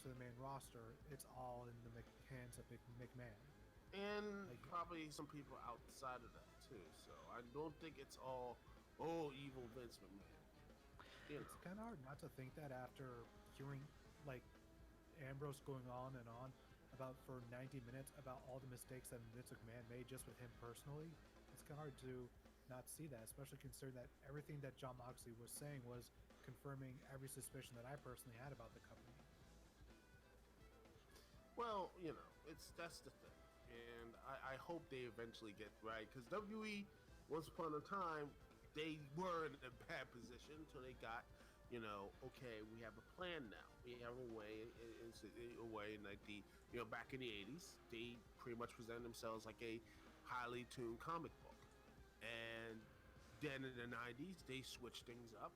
to the main roster, it's all in the hands of McMahon. And Like, probably some people outside of that too. So I don't think it's all evil Vince McMahon. You it's know. kind of hard not to think that after hearing like Ambrose going on about for 90 minutes about all the mistakes that Vince McMahon made just with him personally. It's kind of hard to not see that, especially considering that everything that John Moxley was saying was confirming every suspicion that I personally had about the company. Well, it's that's the thing, and I hope they eventually get right because WWE once upon a time they were in a bad position until they got okay, we have a plan now. We have a way. It's a way in like back in the '80s, they pretty much presented themselves like a highly tuned comic book, and then in the '90s they switched things up,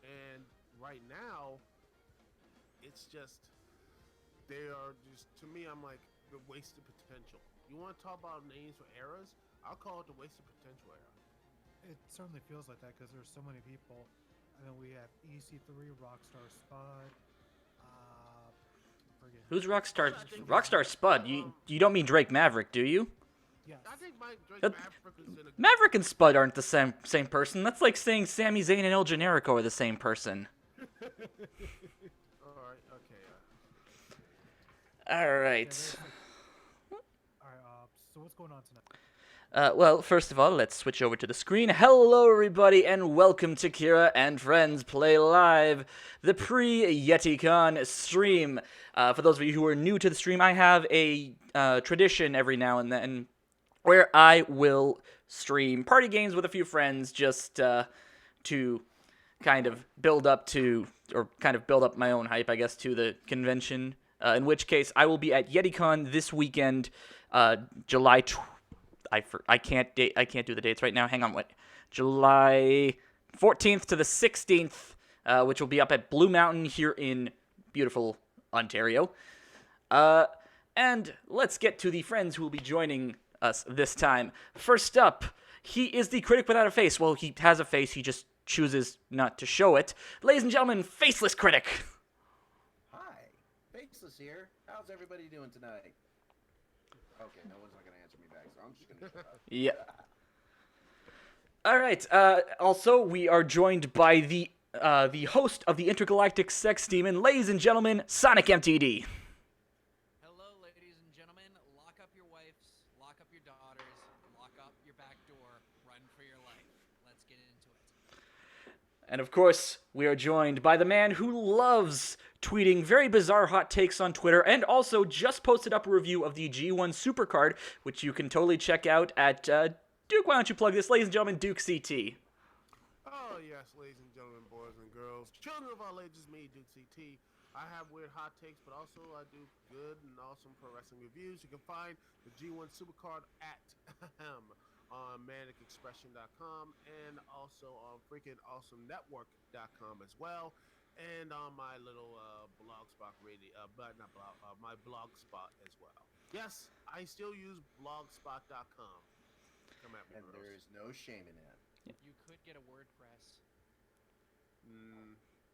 and right now it's just they are just to me. I'm like the wasted potential. You want to talk about names for eras? I'll call it the wasted potential era. It certainly feels like that because there's so many people. I mean, we have EC3, Rockstar Spud. Forget Who's Well, Rockstar? I think Rockstar Spud. You um, you don't mean Drake Maverick, do you? yes. I think Mike Drake Uh, Maverick is in a good Maverick and place. Spud aren't the same person. That's like saying Sami Zayn and El Generico are the same person. All right, okay. All Yeah, right. there's like. All right. So what's going on tonight? Well, first of all, let's switch over to the screen. Hello, everybody, and welcome to Kira and Friends Play Live, the Pre-YetiCon stream. For those of you who are new to the stream, I have a tradition every now and then where I will stream party games with a few friends just to kind of build up to, or kind of build up my own hype, I guess, to the convention. In which case, I will be at YetiCon this weekend, July. I can't do the dates right now. Hang on, what? July 14th to the 16th, which will be up at Blue Mountain here in beautiful Ontario. And let's get to the friends who will be joining us this time. First up, he is the critic without a face. Well, he has a face, he just chooses not to show it. Ladies and gentlemen, Faceless Critic. Hi, Faceless here. How's everybody doing tonight? Okay, no one's not gonna answer me back, so I'm just gonna shut up. Yeah. All right. Also, we are joined by the host of the Intergalactic Sex Demon, ladies and gentlemen, Sonic MTD. Hello, ladies and gentlemen. Lock up your wives, lock up your daughters, lock up your back door, run for your life. Let's get into it. And of course, we are joined by the man who loves tweeting very bizarre hot takes on Twitter, and also just posted up a review of the G1 Supercard, which you can totally check out at Duke. Why don't you plug this, ladies and gentlemen? Duke CT. Oh yes, ladies and gentlemen, boys and girls, children of all ages, me, Duke CT. I have weird hot takes, but also I do good and awesome pro wrestling reviews. You can find the G1 Supercard at on manicexpression.com and also on freaking awesomenetwork.com as well. And on my little blogspot radio, but not blog, my blogspot as well. Yes, I still use blogspot.com. Come at me, And girls. there is no shame in that. You could get a WordPress.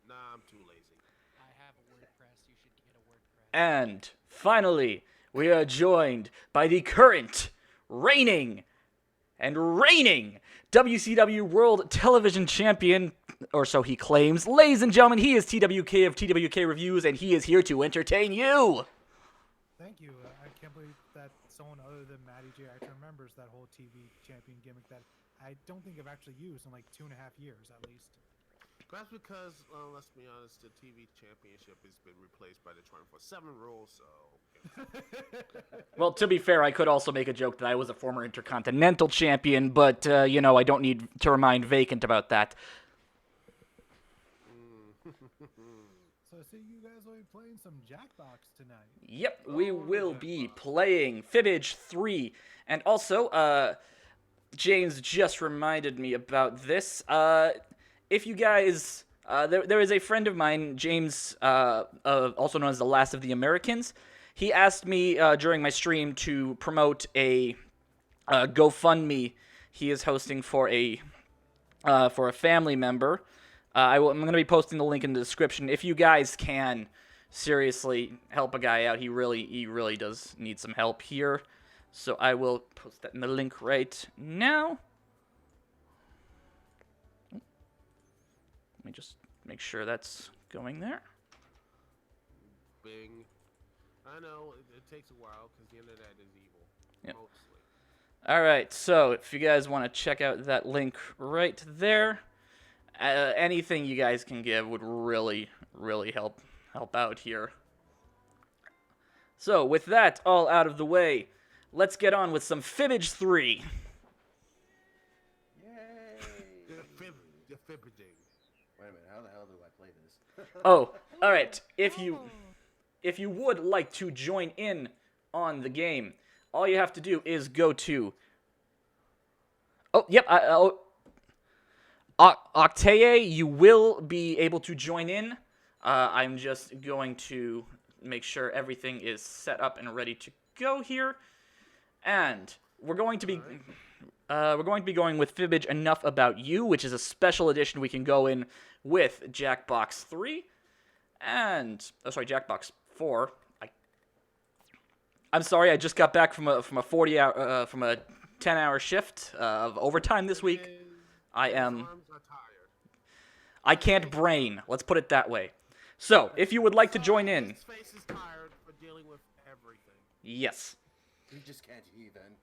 Nah, I'm too lazy. I have a WordPress. You should get a WordPress. And finally, we are joined by the current, reigning WCW World Television Champion, or so he claims. Ladies and gentlemen, he is TWK of TWK Reviews, and he is here to entertain you. Thank you. I can't believe that someone other than Matty J actually remembers that whole TV champion gimmick that I don't think I've actually used in like 2.5 years at least. That's because, let's be honest, the TV championship has been replaced by the 24/7 rule, so... Well, to be fair, I could also make a joke that I was a former Intercontinental Champion, but, I don't need to remind Vacant about that. So I see you guys will be playing some Jackbox tonight. Yep, we will be playing Fibbage 3. And also, James just reminded me about this. If you guys... there is a friend of mine, James, also known as the Last of the Americans. He asked me during my stream to promote a GoFundMe he is hosting for a family member. I'm going to be posting the link in the description. If you guys can seriously help a guy out. He really does need some help here. So I will post that in the link right now. Let me just make sure that's going there. Bing. I know it takes a while because the internet is evil. Yep. Mostly. All right, so if you guys want to check out that link right there, anything you guys can give would really help out here. So with that all out of the way, let's get on with some Fibbage 3. Yay! The fibbaging. Wait a minute, how the hell do I play this? Oh, all right. If you would like to join in on the game, all you have to do is go to. Oh, yep. Octave, you will be able to join in. I'm just going to make sure everything is set up and ready to go here, and we're going to be going with Fibbage Enough About You, which is a special edition we can go in with Jackbox 3 and Jackbox 4. I'm sorry, I just got back from a 10-hour shift of overtime this week. I can't brain. Let's put it that way. So, if you would like to join in, His face is tired for dealing with everything. yes. We just can't even.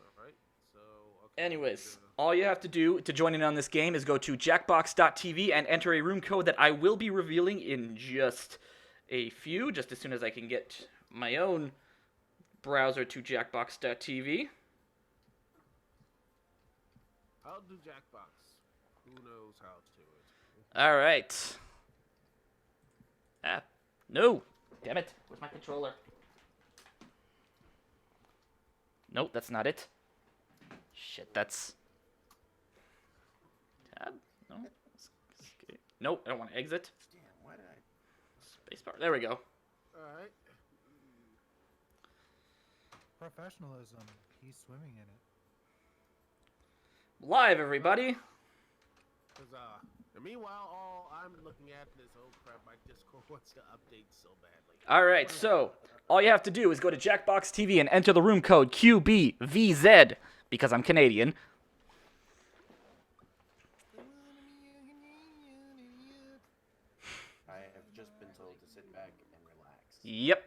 All right. So. Okay, Anyways, all you have to do to join in on this game is go to jackbox.tv and enter a room code that I will be revealing in just a few, just as soon as I can get my own browser to jackbox.tv. How to Jackbox? Who knows how to it? All right. No. Damn it. Where's my controller? Nope, that's not it. Shit, that's... Tab? No. Escape. Nope, I don't want to exit. Damn, why did I? Spacebar. There we go. All right. Professionalism. He's swimming in it. Live, everybody. Cause and meanwhile, all I'm looking at is crap. My Discord wants to update so badly. All right, so all you have to do is go to Jackbox TV and enter the room code QBVZ because I'm Canadian. I have just been told to sit back and relax. Yep.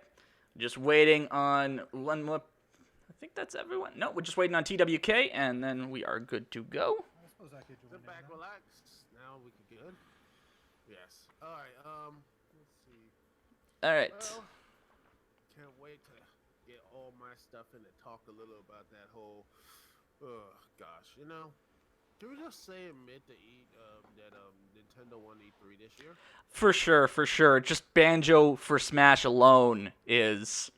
Just waiting on one more. I think that's everyone. No, we're just waiting on TWK, and then we are good to go. I suppose I could join Sit in back, now. relax. Now we can good. Yes. All right. Let's see. All right. Well, can't wait to get all my stuff in and talk a little about that whole. Gosh, can we just admit that Nintendo won E3 this year? For sure. Just Banjo for Smash alone is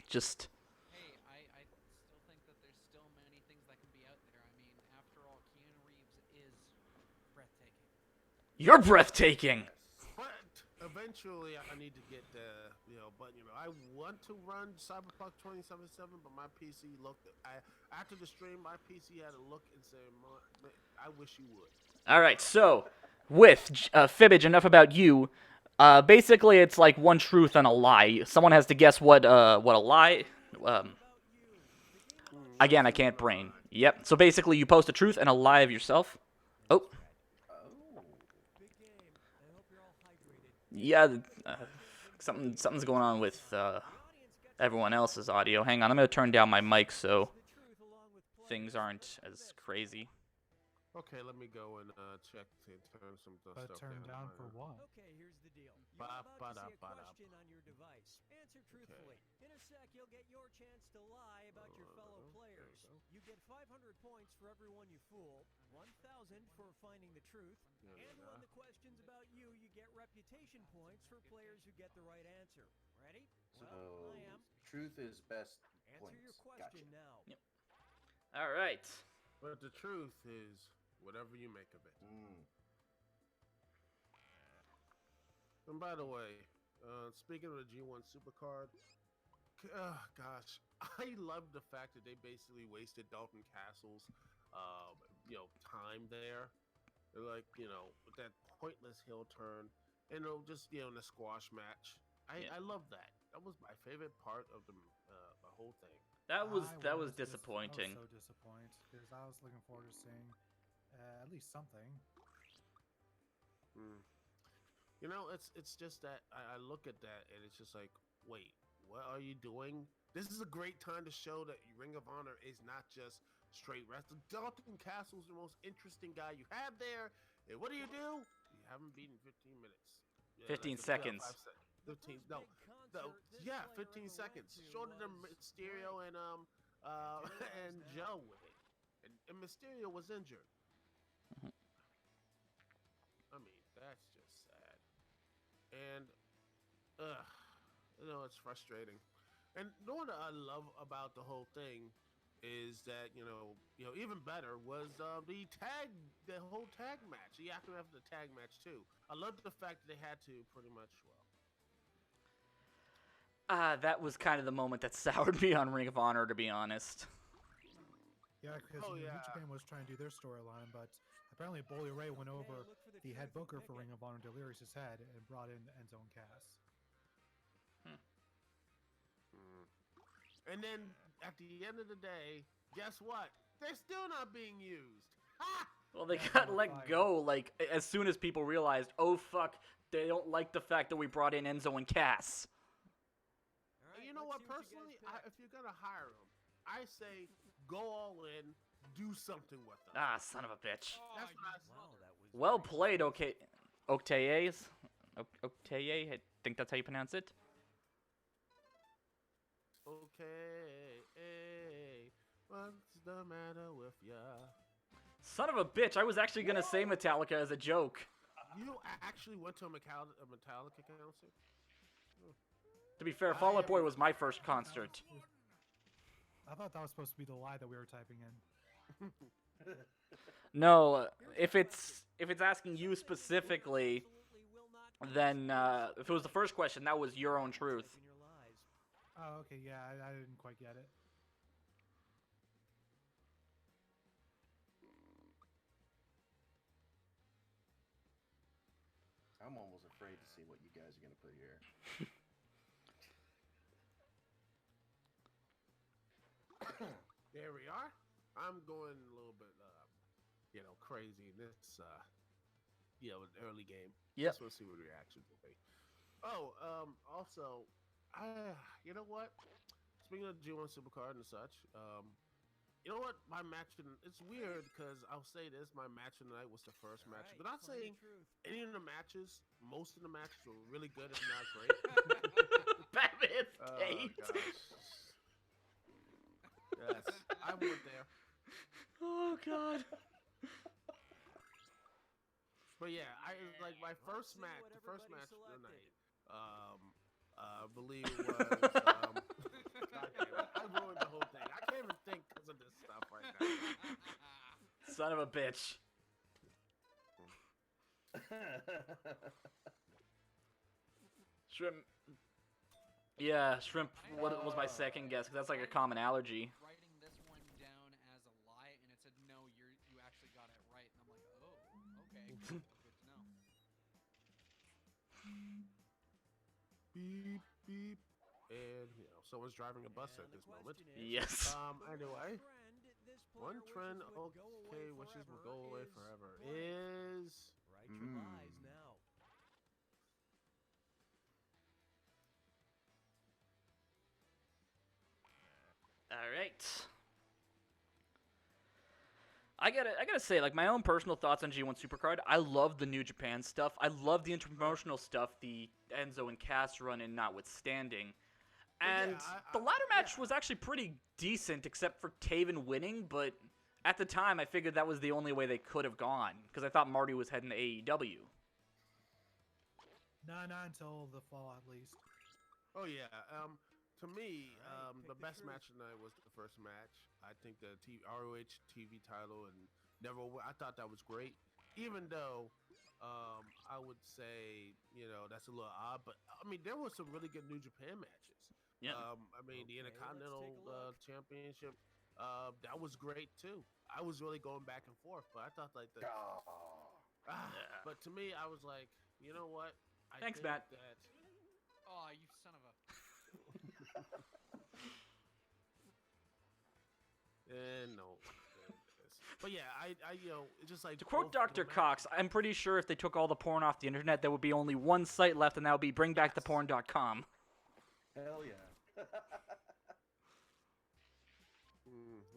just... Hey, I still think that there's still many things that can be out there. I mean, after all, Keanu Reeves is breathtaking. You're breathtaking! But eventually, I need to get I want to run Cyberpunk 2077, but my PC after the stream, my PC had a look and said, I wish you would. Alright, so, with Fibbage, Enough About You, basically it's like one truth and a lie. Someone has to guess what a lie... Again, I can't brain. Yep, so basically you post a truth and a lie of yourself. Oh. Yeah, something's going on with everyone else's audio. Hang on, I'm going to turn down my mic so things aren't as crazy. Okay, let me go and check to turn some stuff But turned down for what? Okay, here's the deal. You're about to see a question on your device. Answer truthfully. In a sec, you'll get your chance to lie about your fellow players. You get 500 points for everyone you fool, 1,000 for finding the truth, and when the question's about you, you get reputation points for players who get the right answer. Ready? So, Well, I am. truth is best. Answer points. your question Gotcha. now. Yep. Alright. But the truth is, whatever you make of it. And by the way, speaking of the G1 Supercard, gosh, I love the fact that they basically wasted Dalton Castle's, time there. They're like, with that pointless heel turn, and just in the squash match. I love that. That was my favorite part of the whole thing. That was I was disappointing. so disappointed because I was looking forward to seeing at least something. Mm. It's just that I look at that and it's just like, wait, what are you doing? This is a great time to show that Ring of Honor is not just straight wrestling. Dalton Castle's the most interesting guy you have there, and what do? You haven't beaten 15 minutes. 15 seconds. 15. No, 15 seconds. Shorter than Mysterio and and Joe with it, and Mysterio was injured. I mean, that's just sad. And, it's frustrating. And the one that I love about the whole thing is that even better was the whole tag match. The aftermath of the tag match too. I love the fact that they had to pretty much That was kind of the moment that soured me on Ring of Honor, to be honest. Yeah, because New Japan was trying to do their storyline, but apparently Bully Ray went over the head booker for Ring of Honor, Delirious' head, and brought in Enzo and Cass. And then at the end of the day, guess what? They're still not being used. Ha! Well, they got let go like as soon as people realized, oh fuck, they don't like the fact that we brought in Enzo and Cass. Right, you know what? Personally, if you're gonna hire them, I say go all in, do something with them. Ah, son of a bitch. That's what I Wow, well played, okay. Octaves? Octaye? I think that's how you pronounce it. Okay, hey, what's the matter with ya? Son of a bitch, I was actually gonna say Metallica as a joke. You actually went to a Metallica concert? To be fair, Fall Out Boy was my first concert. I thought that was supposed to be the lie that we were typing in. No, if it's asking you specifically, then if it was the first question, that was your own truth. Oh, okay, yeah, I didn't quite get it. I'm almost afraid to see what you guys are going to put here. There we are. I'm going a little bit, crazy in this, early game. Yep. Just want to see what the reactions will be. Oh, also, you know what? Speaking of G1 Supercard and such, you know what? My match, it's weird because I'll say this, my match of the night was the first match. But not saying any of the matches, most of the matches were really good, if not great. Batman State. Yes, I went there. Oh god. But yeah, like my first match, the first match of the night. I believe it was. God damn it, I ruined the whole thing. I can't even think because of this stuff right now. Son of a bitch. Shrimp. Yeah, shrimp was my second guess because that's like a common allergy. Writing this one down as a lie, and it said no, you actually got it right, and I'm like, oh, okay, good to know. Beep beep, and someone's driving a bus at this moment. Yes. Anyway, one trend. Okay, wishes will go away forever. Is Write your lies now. All right. I gotta say, like, my own personal thoughts on G1 Supercard. I love the New Japan stuff. I love the interpromotional stuff, the Enzo and Cass run-in notwithstanding. And the ladder match was actually pretty decent, except for Taven winning. But at the time, I figured that was the only way they could have gone, because I thought Marty was heading to AEW. Not until the fall, at least. Oh yeah. To me, the best match tonight was the first match. I think the ROH TV title and I thought that was great. Even though I would say that's a little odd, but I mean there were some really good New Japan matches. Yeah. The Intercontinental Championship, that was great too. I was really going back and forth, but I thought like but to me I was like, you know what? Thanks, think Matt. That, Oh, you son of a. no. But yeah, I it's just like To quote both Dr. the match- Cox, I'm pretty sure if they took all the porn off the internet, there would be only one site left, and that would be bringbacktheporn.com. Hell yeah.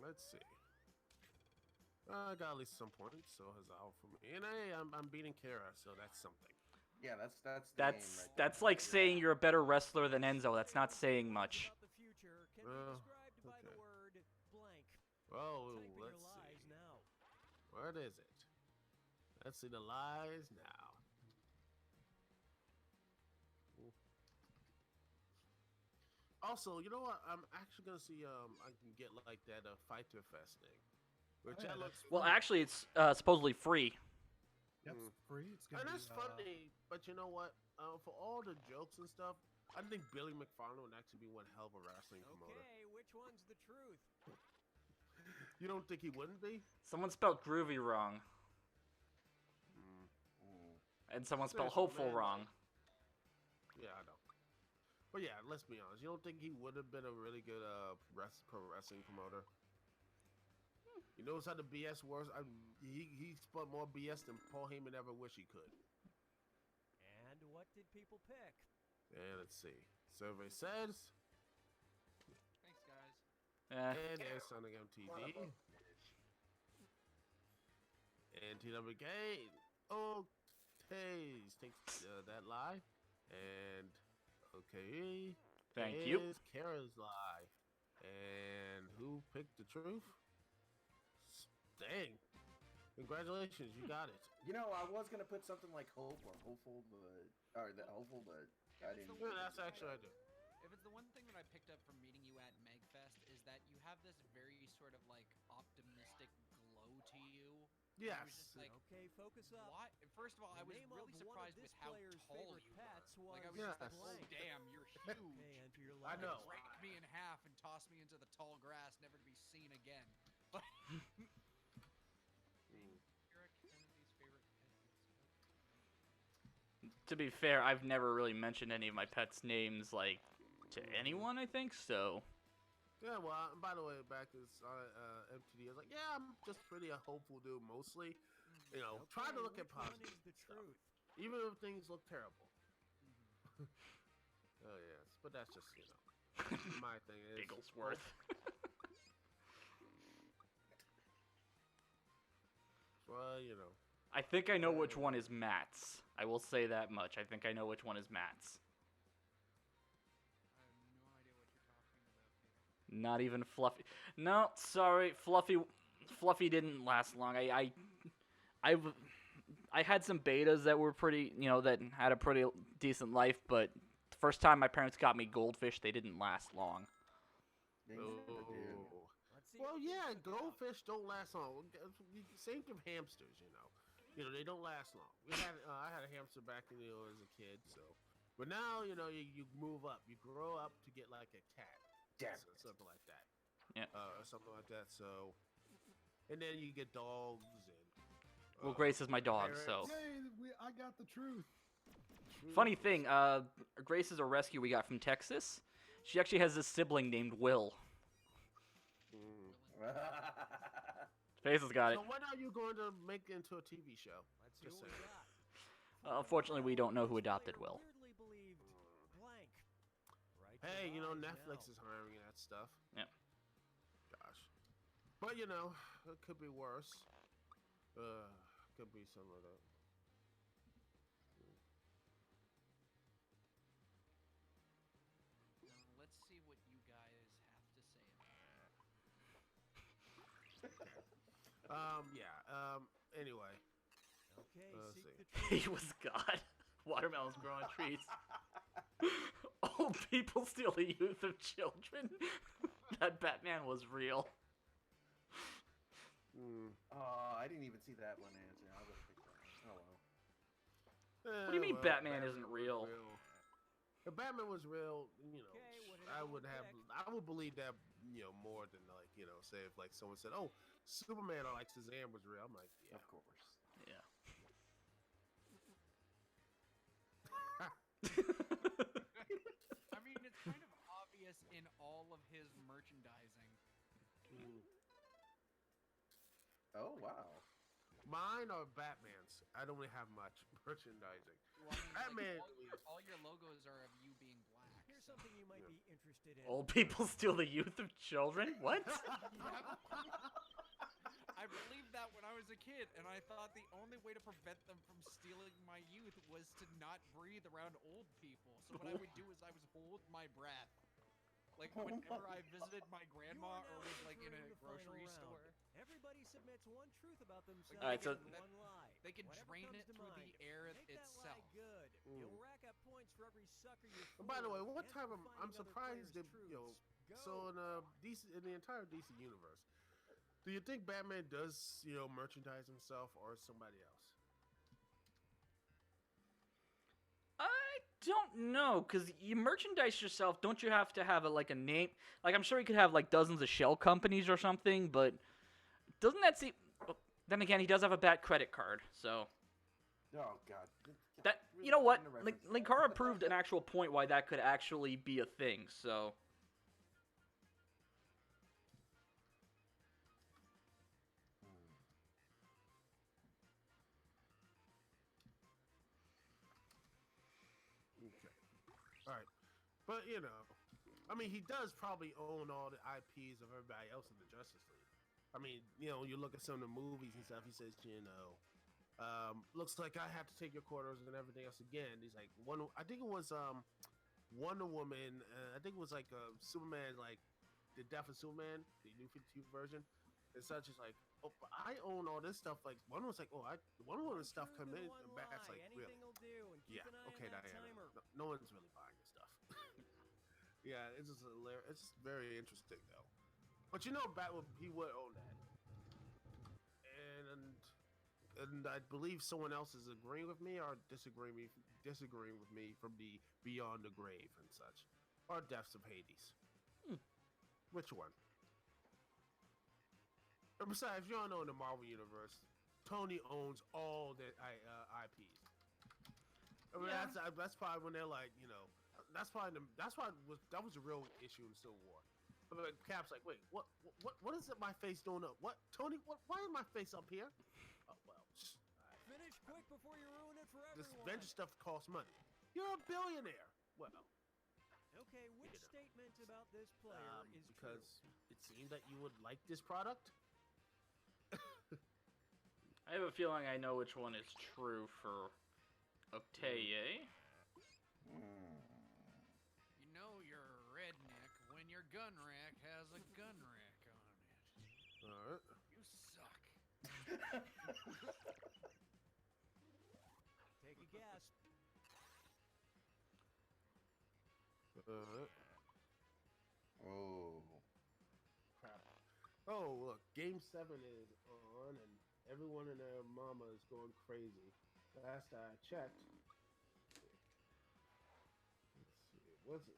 Let's see. I got at least some points, so has Al for me. And hey, I'm beating Kara, so that's something. Yeah, that's the aim That's right there. that's like saying you're a better wrestler than Enzo. That's not saying much. About the future can Well, be described by the okay. word blank. Oh, Type in let's your lies see. now. What is it? Let's see the lies now. Also, you know what? I'm actually gonna see I can get like that Fighter Fest thing, which yeah, that looks. Well, fun. actually, it's supposedly free. Yep, Mm. it's free. It's gonna And be, that's funny, but you know what? For all the jokes and stuff, I think Billy McFarland would actually be one hell of a wrestling promoter. Okay, which one's the truth? You don't think he wouldn't be? Someone spelled groovy wrong, and someone spelled Seriously, hopeful man, wrong. Yeah, I know. But yeah, let's be honest. You don't think he would have been a really good pro wrestling promoter? He knows how to BS worse. He spun more BS than Paul Heyman ever wish he could. And what did people pick? And let's see. Survey says, Thanks, guys. and there's Sonic MTD. And TWK. Okay, takes that lie. And okay. Thank you. Here's Kara's lie. And who picked the truth? Dang. Congratulations, you got it. You know, I was gonna put something like hope or hopeful, but I didn't. Yeah, that's actually I do. If it's the one thing that I picked up from meeting you at Megfest is that you have this very sort of like optimistic glow to you. Yes. I was just like, Okay, focus up. why? First of all, I The was name really of one of surprised this with how player's tall favorite you pets were. Like I was was just like, Yes. oh damn, you're Okay, huge. enter your I lies. know. Break me in half and toss me into the tall grass, never to be seen again. But Kara Kennedy's favorite pet. To be fair, I've never really mentioned any of my pets' names like to anyone. I think so. Yeah, well, by the way, back to MTD, I was like, yeah, I'm just pretty a hopeful dude mostly. You know, try to look at which one positive is the stuff, truth? even if things look terrible. Oh yes, but that's just my thing is Bigglesworth. Well, I think I know which one is Matt's. I will say that much. I think I know which one is Matt's. I have no idea what you're talking about, Peter. Not even Fluffy. No, sorry, Fluffy didn't last long. I had some betas that were pretty, that had a pretty decent life, but the first time my parents got me goldfish, they didn't last long. They never do. Let's see Well, what yeah, things look out. goldfish don't last long. Same with hamsters, they don't last long. I had a hamster back as a kid, so. But now, you move up, you grow up to get like a cat, something like that. Yeah. Or something like that. So, and then you get dogs and. Well, Grace is my dog, parrots. so. Yay, I got the truth. Funny thing, Grace is a rescue we got from Texas. She actually has this sibling named Will. Faces got it. So when are you going to make it into a TV show? Let's see Just what we saying. got. Unfortunately, we don't know who adopted Will. Weirdly believed blank. Right Hey, to lies Netflix now. is hiring that stuff. Yeah. Gosh. But it could be worse. Could be some of that. Now, let's see what you guys have to say about it. Yeah. Anyway. Okay, Let's seek see. the truth. He was God. Watermelons grow on trees. Old people steal the youth of children. That Batman was real. Oh, I didn't even see that one answer. I would have picked that one. Oh well. What do you mean Batman isn't real? If Batman was real, Okay, what did I everyone would have, pick? I would believe that, more than say if someone said, "Oh, Superman or Shazam was real," I'm like, yeah. Of course. Yeah. I mean, it's kind of obvious in all of his merchandising. Oh wow. Mine are Batman's. I don't really have much merchandising. Well, I mean, Batman. all your logos are of you being black. Here's so- something you might be interested in. Old people steal the youth of children? What? I believed that when I was a kid, and I thought the only way to prevent them from stealing my youth was to not breathe around old people. So what I would do is I would hold my breath. Like whenever I visited my grandma or was like in a grocery store. Everybody submits one truth about themselves Alright, so- and one lie. They can Whatever drain comes it to through mind. the air Make itself. That lie good. You'll rack up points for every sucker you fool. By the way, what and type for of? finding I'm other surprised that players' truths. So in in the entire DC universe, do you think Batman does merchandise himself or somebody else? I don't know, because you merchandise yourself, don't you have to have like a name? Like, I'm sure he could have like dozens of shell companies or something, but doesn't that seem... oh, then again, he does have a bad credit card, so... Oh God. That, Really you know what? trying to reference that. Linkara proved an actual point why that could actually be a thing, so... Okay. All right. But, I mean, he does probably own all the IPs of everybody else in the Justice League. I mean, you look at some of the movies and stuff, he says, looks like I have to take your quarters and everything else again. He's like, I think it was Wonder Woman, I think it was like Superman, like the Death of Superman, the new 52 version, and such is like, oh, but I own all this stuff. Like, Wonder was like, oh, Wonder Woman stuff come in, and Bat's like, really? Anything will do. And keep Yeah, an eye okay, on that Diana. timer. No one's really buying this stuff. Yeah, it's just hilarious. It's just very interesting, though. But Bat he would own that, and I believe someone else is agreeing with me or disagreeing with me from the Beyond the Grave and such, or Depths of Hades. Which one? And besides, you all know in the Marvel universe, Tony owns all the IPs. I mean, that's probably when they're like, that was a real issue in Civil War. But like, Cap's like, wait, what is it? My face doing up? What, Tony? Why is my face up here? Oh well. Finish quick before you ruin it for This everyone. venture stuff costs money. You're a billionaire. Well, Okay, which statement about this player is because true? it seemed that you would like this product. I have a feeling I know which one is true for Octave. You know you're a redneck when your gun rack has a gun rack on it. All right. You suck. Take a guess. Oh. Crap. Oh, look, Game 7 is on, and everyone and their mama is going crazy. Last I checked. Let's see, what's it?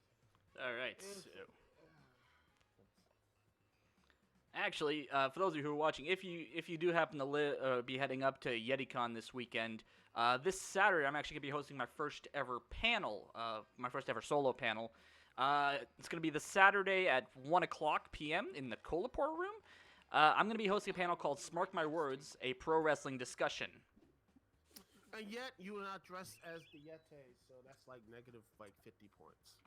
All right, so... Actually, for those of you who are watching, if you do happen to be heading up to YetiCon this weekend, this Saturday I'm actually going to be hosting my first ever panel, my first ever solo panel. It's going to be the Saturday at 1 o'clock p.m. in the Kolapur room. I'm going to be hosting a panel called Smark My Words, a pro wrestling discussion. And yet, you are not dressed as the Yeti, so that's like negative 50 points.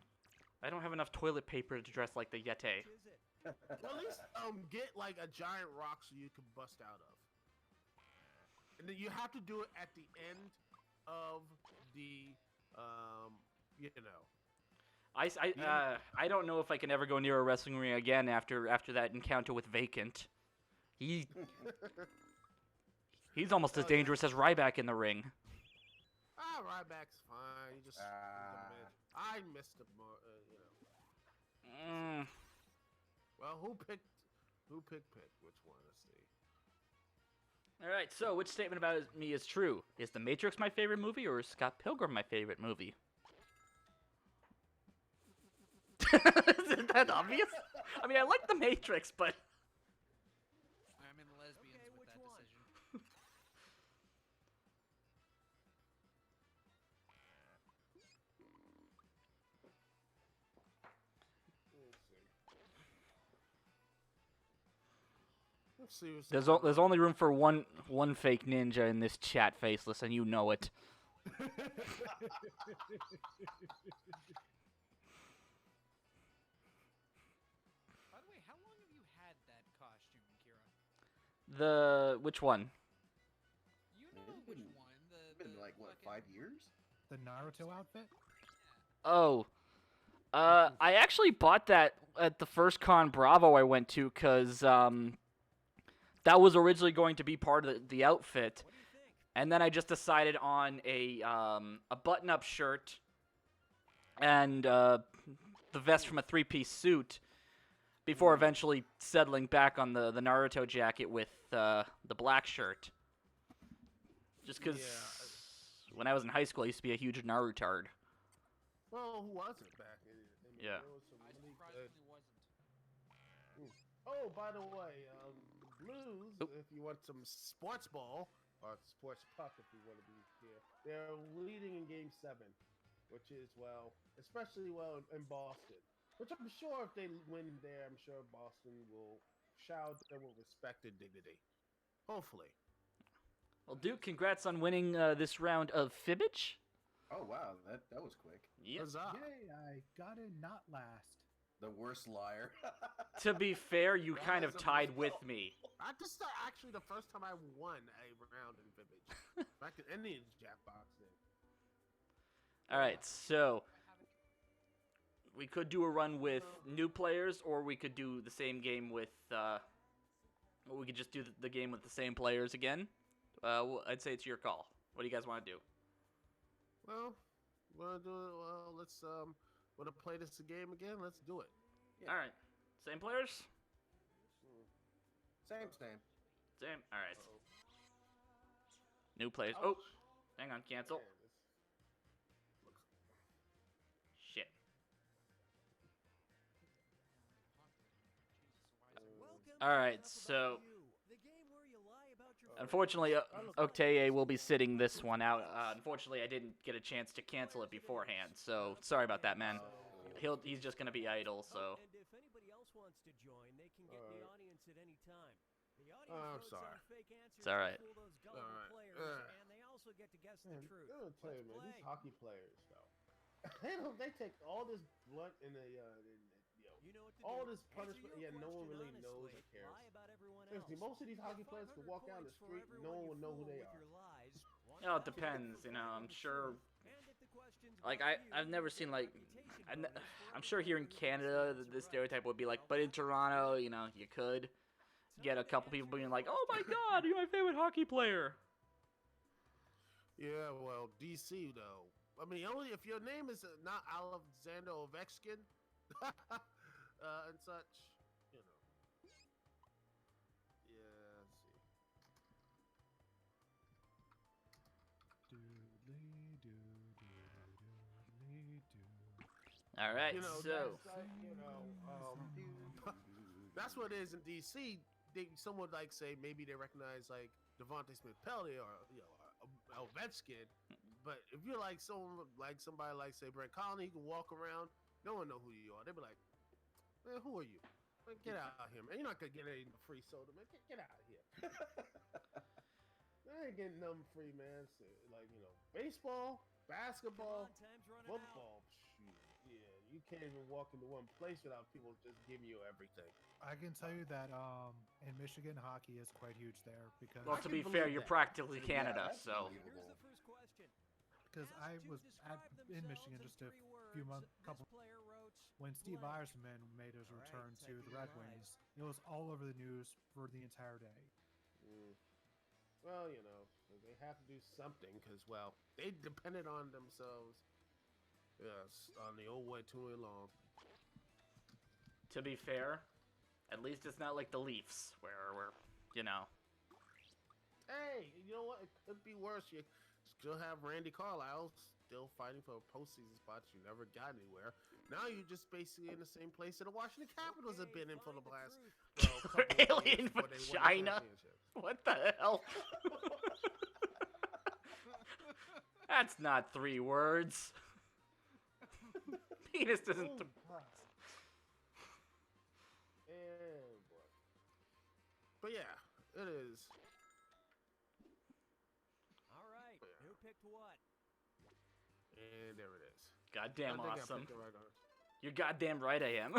I don't have enough toilet paper to dress like the Yeti. Which is it? Well, at least get like a giant rock so you can bust out of. And then you have to do it at the end of the, I don't know if I can ever go near a wrestling ring again after that encounter with Vacant. He's almost as dangerous as Ryback in the ring. Ryback's fine. You just I missed him more, Well, who picked which one? Let's see. All right, so which statement about me is true? Is The Matrix my favorite movie, or is Scott Pilgrim my favorite movie? Isn't that obvious? I mean, I like The Matrix, but... I'm in lesbians Okay, with which that one? decision. seriously. There's only room for one fake ninja in this chat, Faceless, and you know it. By the way, how long have you had that costume, Kira? Which one? You know It's which been- one? It's been like what, fucking- 5 years? The Naruto outfit? Oh. I actually bought that at the first Con Bravo I went to, because, that was originally going to be part of the outfit. What do you think? And then I just decided on a button-up shirt and the vest from a three-piece suit before eventually settling back on the Naruto jacket with the black shirt. Just because when I was in high school, I used to be a huge Narutard. Well, who wasn't back? I mean, Yeah. There was some I really surprisingly wasn't. Oh, by the way, the Blues, Oop. if you want some sports ball, or sports puck if you want to be here, they're leading in Game 7, which is, well, especially well in Boston. Which I'm sure if they win there, I'm sure Boston will shout them with respect and dignity. Hopefully. Well, Duke, congrats on winning this round of Fibbage. Oh wow, that was quick. Yep. Huzzah. Yay, I got it not last. The worst liar. To be fair, you That kind is of a tied mistake. with me. I just actually the first time I won a round in Fibbage. Back in Indian Jackbox then. All right, so we could do a run with new players, or we could do the same game with. Or we could just do the game with the same players again. I'd say it's your call. What do you guys want to do? Well, wanna do it? Well, let's wanna play this game again? Let's do it. Yeah. All right, same players. Same. Same. All right. New players. Oh, hang on. Cancel. Man, Shit. Welcome All to right, Enough so About You, the game where you lie about your unfortunately, feelings. Octay will be sitting this one out. Unfortunately, I didn't get a chance to cancel it beforehand, so sorry about that, man. He's just gonna be idle, so. And if anybody else wants to join, they can get in the audience at any time. The audience I'm votes sorry. on fake answers It's all right. to fool those gullible Alright. players, and they also get to guess Man, the truth. I'm gonna tell you, Let's man, these play. hockey players though, they take all this blunt and they You know what to all do. this Answer punishment, your yeah, no one question really knows or honestly. cares. Lie about everyone Seriously, else. most of these You hockey get players could 500 walk down the points for street, everyone no one you would know who fool they with are. your lies. One Well, it thousand depends, for you know, I'm the sure. truth. And if the question's Like about you, I've never you seen get a like, reputation bonus for I'm sure here in everyone who gets Canada the the answer stereotype would be like, right. but in Toronto, you know, you could get a couple people being like, oh my god, you're my favorite hockey player. Yeah, well, DC though. I mean, only if your name is not Alexander Ovechkin and such, you know. Yeah, let's see. Doodly doo doodly doo. All right, You know, so that's like, that's what it is in DC. Someone like say maybe they recognize like Devontae Smith-Pelly or Ovechkin, but if you're like someone like somebody like say Brett Conley, you can walk around, no one know who you are. They be like, man, who are you? Man, get out of here, man. You're not gonna get any free soda, man. Get out of here. I ain't getting nothing free, man. So, like baseball, basketball, Come on, time's running out. football. Shoot, yeah, you can't even walk into one place without people just giving you everything. I can tell you that in Michigan, hockey is quite huge there because well, to can be fair, believe you're that. practically Yeah, Canada, that's so. believable. Here's the first question. I Asked to was describe in themselves Michigan in just a 3 few words, months, couple this player wrote when Steve blank. Eisman made his All right, return type to in the your Red lies. Wings. It was all over the news for the entire day. Well, they have to do something because, well, they depended on themselves. Yes, on the old way too long. To be fair, at least it's not like the Leafs, where we're, you know. Hey, you know what? It could be worse. You still have Randy Carlisle still fighting for a postseason spot. You never got anywhere. Now you're just basically in the same place that the Washington Capitals have been in for the last couple of years Alien before they won the vagina? championship. What the hell? That's not 3 words. Penis doesn't. Oh, God. And boy. But yeah, it is. All right, who picked what? And there it is. Goddamn I think I awesome. picked the right one. You're goddamn right I am.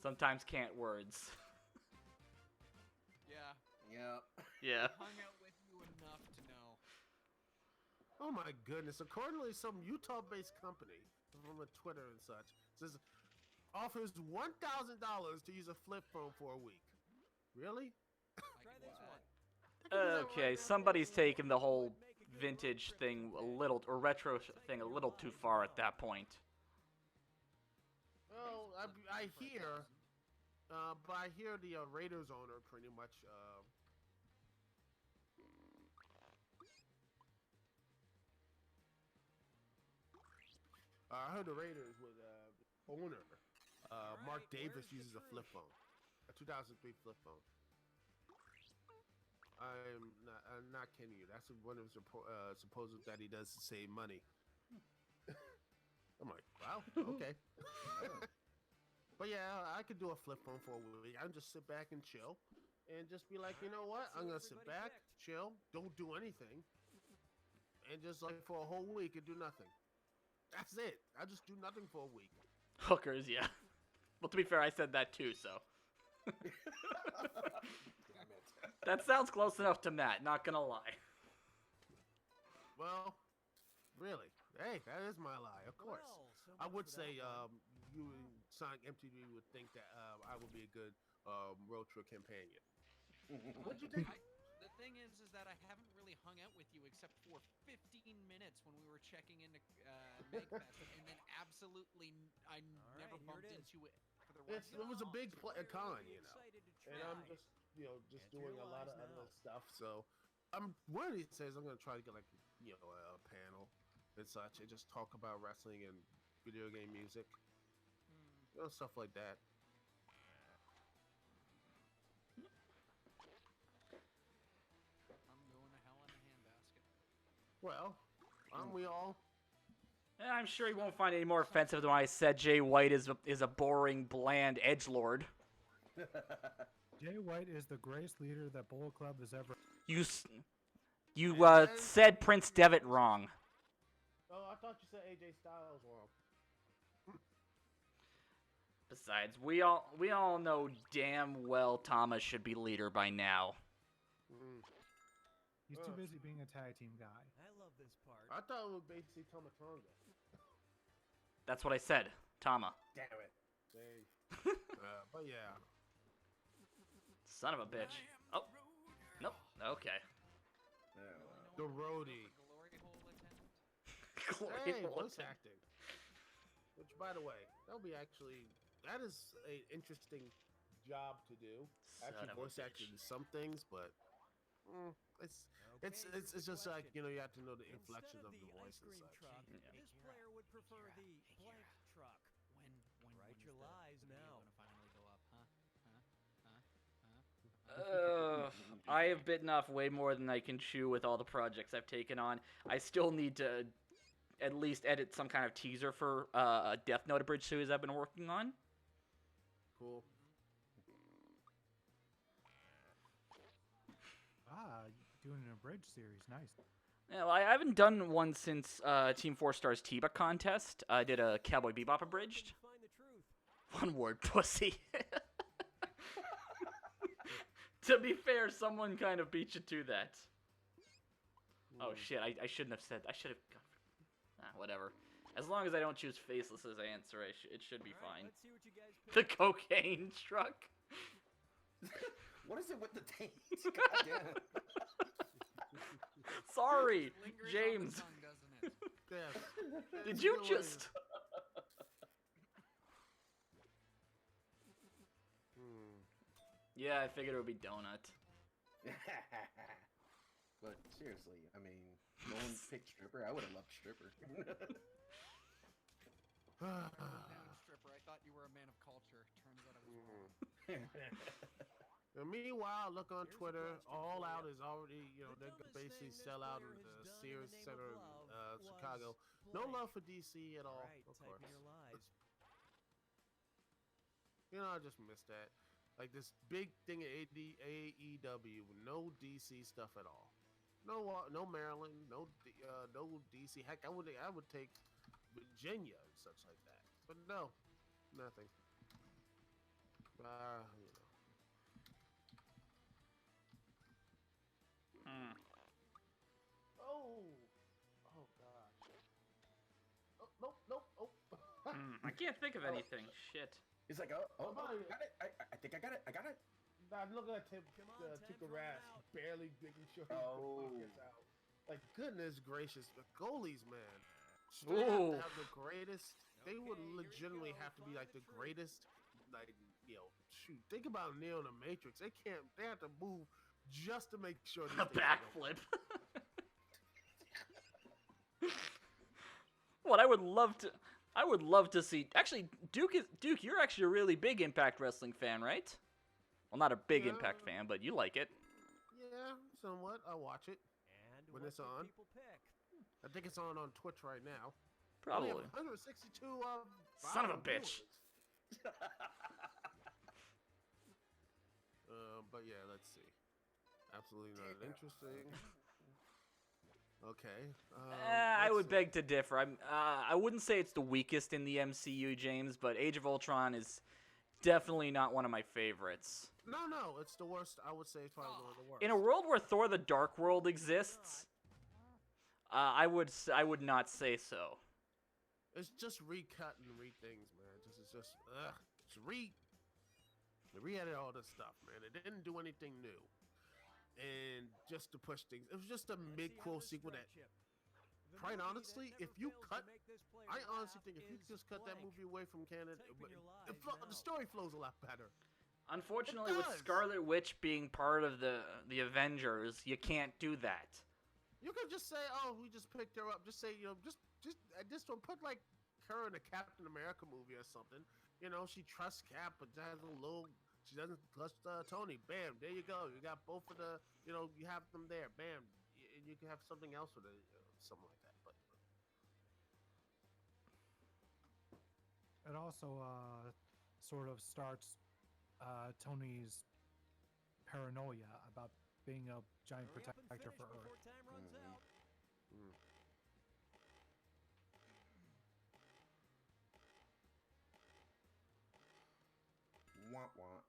Sometimes can't words. Yeah, Yep. Yeah. hung out with you enough to know. Oh my goodness! Accordingly, some Utah-based company from a Twitter and such says offers $1,000 to use a flip phone for a week. Really? Try this one. I can do that Okay, right now. somebody's taking the whole vintage thing a little, or retro thing a little too far at that point. Well, I hear, but I hear the Raiders owner pretty much. I heard the Raiders with owner Mark Davis uses a flip phone, a 2003 flip phone. I'm not kidding you. That's one of his supposed that he does to save money. I'm like, wow, okay. But yeah, I could do a flip phone for a week. I can just sit back and chill, and just be like, you know what? I'm gonna sit back, chill, don't do anything, and just like for a whole week and do nothing. That's it. I just do nothing for a week. Hookers, yeah. Well, to be fair, I said that too, so. Damn it. That sounds close enough to Matt, not gonna lie. Well, really? Hey, that is my lie, of course. Well, so I much would for say that one. you and Sonic MTV would think that I would be a good road trip companion. What'd you think? The thing is that I haven't really hung out with you except for 15 minutes when we were checking into MegFest, and then absolutely I never right, here bumped it is. into it for the rest It of was a the big Player con, will be you know. excited to And I'm try. just, just Enter your doing a lot of lives other now. stuff. So, one of these days I'm gonna try to get like, a panel and such, and just talk about wrestling and video game music, stuff like that. I'm going to hell in a handbasket. Well, aren't we all? I'm sure he won't find it any more offensive than when I said Jay White is a boring, bland edgelord. Jay White is the greatest leader that Bullet Club has ever. You said Prince Devitt wrong. Oh, I thought you said AJ Styles wrong. Besides, we all know damn well Thomas should be leader by now. He's too busy being a tag team guy. I love this part. I thought it was basically Tomatonga. That's what I said, Tama. Damn it. Hey. But yeah. Son of a bitch. Oh, nope. Okay. Oh, The roadie. Glory hole attendant. Glory Hey, hole voice attendant. acting. Which, by the way, that is an interesting job to do. Son Actually, of a voice acting bitch. in some things, but it's Okay, it's here's just the like question. you have to know the Instead inflections of the the ice voice and cream such. truck, Yeah. this player would prefer the blank truck. When Write when your is lies the video now. gonna finally go up, huh? I have bitten off way more than I can chew with all the projects I've taken on. I still need to at least edit some kind of teaser for a Death Note abridged series I've been working on. Cool. Doing an abridged series. Nice. Yeah, well, I haven't done one since Team 4 Star's Tiba contest. I did a Cowboy Bebop abridged. Find the truth. One word, pussy. To be fair, someone kind of beat you to that. Oh shit, I shouldn't have said. I should have. Whatever. As long as I don't choose faceless as answer, it should be All right, fine. let's see what you guys pick. The cocaine truck. what is it with the taste? God damn it. Sorry, Lingers on James. the tongue, doesn't it? Yes. Did you just? Yeah, I figured it would be donut. But seriously, I mean, no one picked stripper. I would have loved stripper. Down stripper. I thought you were a man of culture. Turns out I was wrong. And meanwhile, look on Here's a Twitter. question All for Out you. is already, The they're dumbest basically thing this sell out player in has the done in Sears the name Center of in love Chicago. was No blank. love for DC at all, All right, of type course. in your lies. I just missed that. Like this big thing at AEW with no DC stuff at all. No Maryland, no DC. Heck, I would take Virginia and such like that. But no, nothing. You know. Hmm. Oh gosh. Oh, nope. Oh. I can't think of anything. Shit. He's like, oh, got it. I think I got it. Nah, look at Tuka time for Rask him out. barely making sure he Oh. gets out. Like, goodness gracious, the goalies, man. They have Ooh. to have the greatest. They would Okay, here we legitimately go. have to be Find like the the truth. greatest. Like, shoot. Think about Neo in the Matrix. They can't. They have to move just to make sure these A things don't- backflip. What I would love to see. Actually, Duke, you're actually a really big Impact Wrestling fan, right? Well, not a big Yeah. Impact fan, but you like it. Yeah, somewhat. I watch it. And When what it's did on. people pick? I think it's on Twitch right now. Probably. Only have 162 Son of a viral bitch. viewers. But yeah, let's see. Absolutely not interesting. Okay. I would let's see. beg to differ. I wouldn't say it's the weakest in the MCU, James, but Age of Ultron is definitely not one of my favorites. No, it's the worst. I would say it's probably one of the worst. In a world where Thor: The Dark World exists, I would not say so. It's just recut and things, man. It's just they re-edited all this stuff, man. It didn't do anything new, and just to push things, it was just a Let's see how mid-quel this sequel that. strike chip. The Quite movie honestly, that if never you fails to cut, make this player I honestly laugh think if you is just cut that blank. movie away from canon, Type in your the lies now. story flows a lot better. Unfortunately, It with does. Scarlet Witch being part of the Avengers, you can't do that. You could just say, "Oh, we just picked her up." Just say, just at this one, put like her in a Captain America movie or something. She trusts Cap, but has a little. She doesn't trust Tony. Bam, there you go. You got both of the. You have them there. Bam, and you can have something else with it, something like that. But It also sort of starts Tony's paranoia about being a giant Hurry up and protector finish for before Earth. time runs out. Womp womp.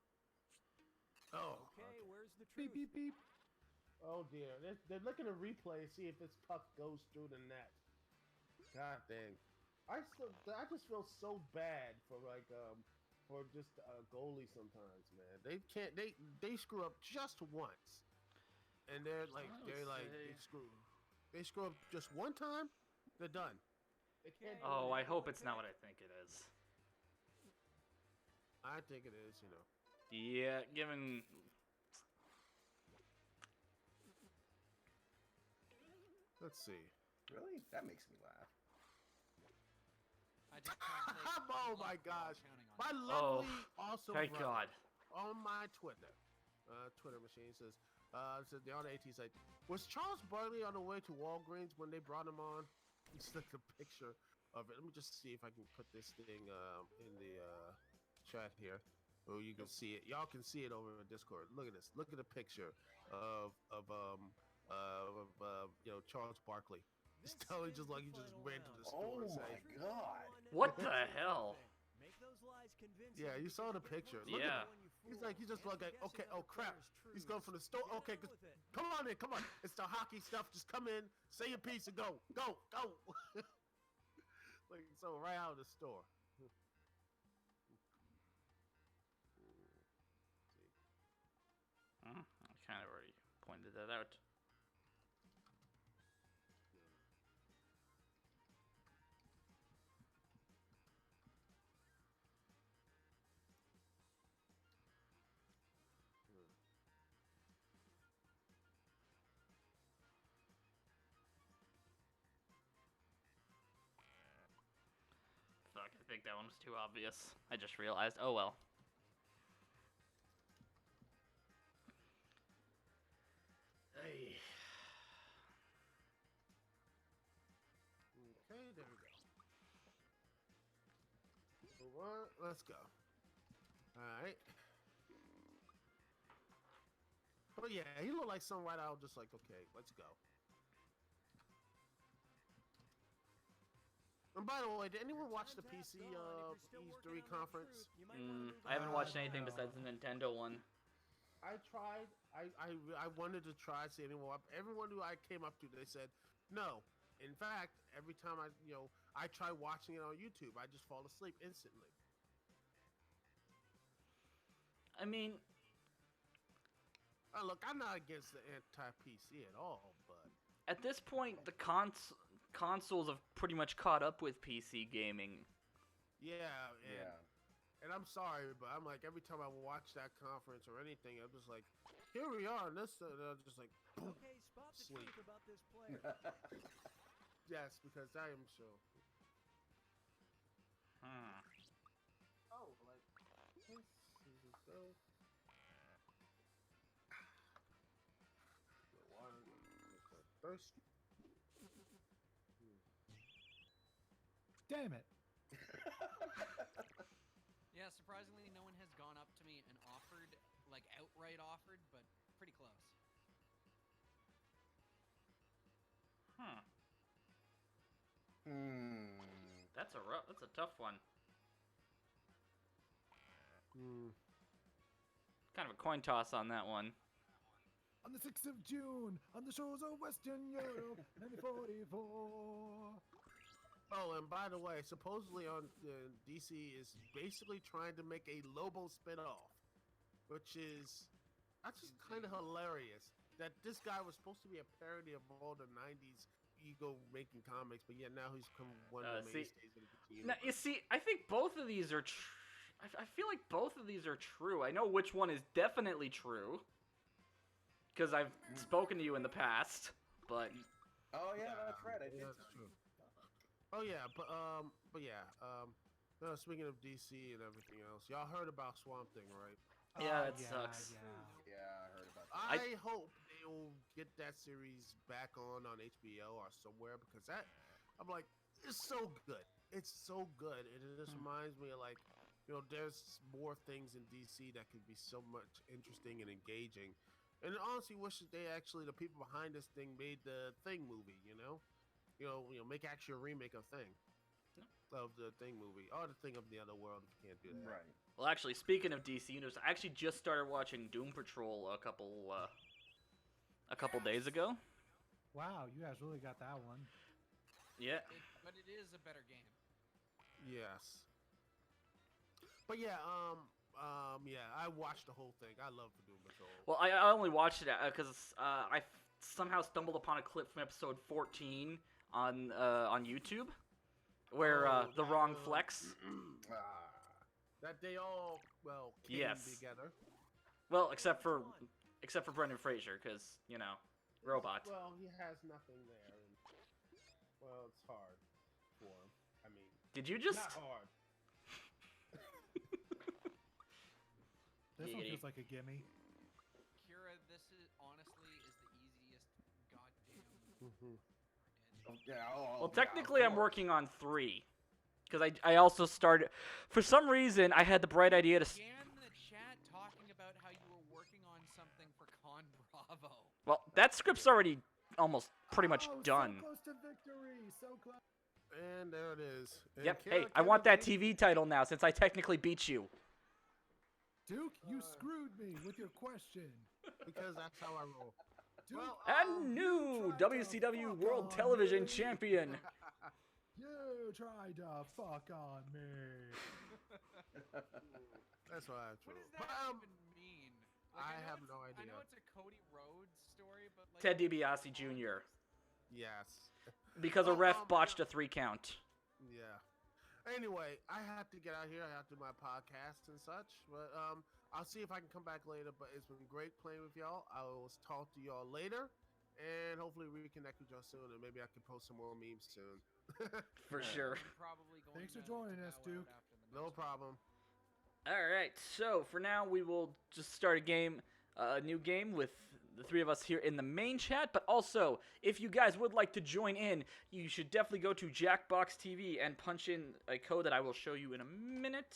Okay, where's the truth? Beep beep beep. Oh dear, they're looking to replay, see if this puck goes through the net. God dang, I just feel so bad for just a goalie sometimes, man. They screw up just once, and they screw up just one time, they're done. They can't. do Oh, it. I hope it's not what I think it is. I think it is. Yeah, given. Let's see. Really? That makes me laugh. I just can't say Oh good my luck, but I'm gosh, counting on my it. lovely, awesome Thank brother God. on my Twitter machine says they're on AT site. Was Charles Barkley on the way to Walgreens when they brought him on? He sent a picture of it. Let me just see if I can put this thing in the chat here. Oh, you can see it. Y'all can see it over in Discord. Look at this. Look at the picture of Charles Barkley. It's totally just like he just ran to the store. Oh and my said, God. What the hell? Make those lies convincing. Yeah, you saw the picture. Look Yeah. at it. He's just like, okay, oh crap. He's going from the store. Okay, come on in, come on. It's the hockey stuff. Just come in, say your piece, and go. Like, so right out of the store. I kind of already pointed that out. Fuck, I think that one was too obvious. I just realized. Oh well. Hey. Okay, there we go. Let's go. All right. But yeah, he looked like some right out. Just like, okay, let's go. And by the way, did anyone watch the PC E3 conference? I haven't watched anything No. besides the Nintendo one. I tried. I wanted to try see anyone. Everyone who I came up to, they said no. In fact, every time I try watching it on YouTube, I just fall asleep instantly. I mean, Look, I'm not against the anti-PC at all, but at this point, the consoles have pretty much caught up with PC gaming. yeah, Yeah. and I'm sorry, but I'm like every time I watch that conference or anything, I'm just like, here we are, and this, and I'm just like, boom, Okay, spot the sleep. truth about this player. Yes, because I am sure. Oh, like this is so. The water is thirsty. Damn it. Yeah, surprisingly, no one has gone up to me and offered, like outright offered, but pretty close. That's a tough one. Kind of a coin toss on that one. On the 6th of June, on the shores of Western Europe, 1944. Oh, and by the way, supposedly on DC is basically trying to make a Lobo spinoff, which is just kind of hilarious. That this guy was supposed to be a parody of all the '90s ego making comics, but yet now he's become one of the mainstays of the DC Now, you see, I think both of these are I feel like both of these are true. I know which one is definitely true, because I've spoken to you in the past, but... Oh yeah, that's right. I did. That's true. Oh yeah, but yeah. No, speaking of DC and everything else, y'all heard about Swamp Thing, right? Yeah, that sucks. Yeah, I heard about that. I hope they'll get that series back on HBO or somewhere because I'm like, it's so good. It's so good, and it just reminds me of like, there's more things in DC that could be so much interesting and engaging. And I honestly wish that the people behind this thing made the Thing movie. Make actually a remake of Thing. Of the Thing movie, or the Thing of the Other World if you can't do that. Right. Well, actually, speaking of DC Universe, I actually just started watching Doom Patrol a couple days ago. Wow, you guys really got that one. Yeah. But it is a better game. Yes. But yeah, yeah, I watched the whole thing. I love Doom Patrol. Well, I only watched it because I somehow stumbled upon a clip from episode 14 on YouTube, where the wrong flex. That they all came together. Well, except for Brendan Fraser, because robot. Well, he has nothing there. And, well, it's hard for him. I mean, Did you just? not hard. This one Giggity. feels like a gimme. Kira, this is honestly the easiest goddamn. Yeah. Well, technically, I'm working on 3. Because I also started... For some reason, I had the bright idea to... Began the chat talking about how you were working on something for Con Bravo. Well, that script's already almost pretty much done. So close to victory, so close. And there it is. And Yep. Kara Hey, I want that Kennedy- TV title now, since I technically beat you. Duke, you screwed me with your question. because that's how I roll. Duke, Well, And new tried to WCW fuck World on Television me. Champion. You tried to fuck on me. that's why I What roll. does But that even mean? Like, I know have it's- no I idea. know it's a Cody Rhodes story, but like Ted DiBiase Jr. yes. Because a Well, ref botched a 3 count. Yeah. Anyway, I have to get out here. I have to do my podcast and such. But I'll see if I can come back later. But it's been great playing with y'all. I will talk to y'all later. And hopefully reconnect with y'all soon. And maybe I can post some more memes soon. For sure. I'm probably going Thanks for to joining bow us, out Duke. after the No next one. problem. Alright, so for now we will just start a new game with the 3 of us here in the main chat, but also, if you guys would like to join in, you should definitely go to Jackbox TV and punch in a code that I will show you in a minute.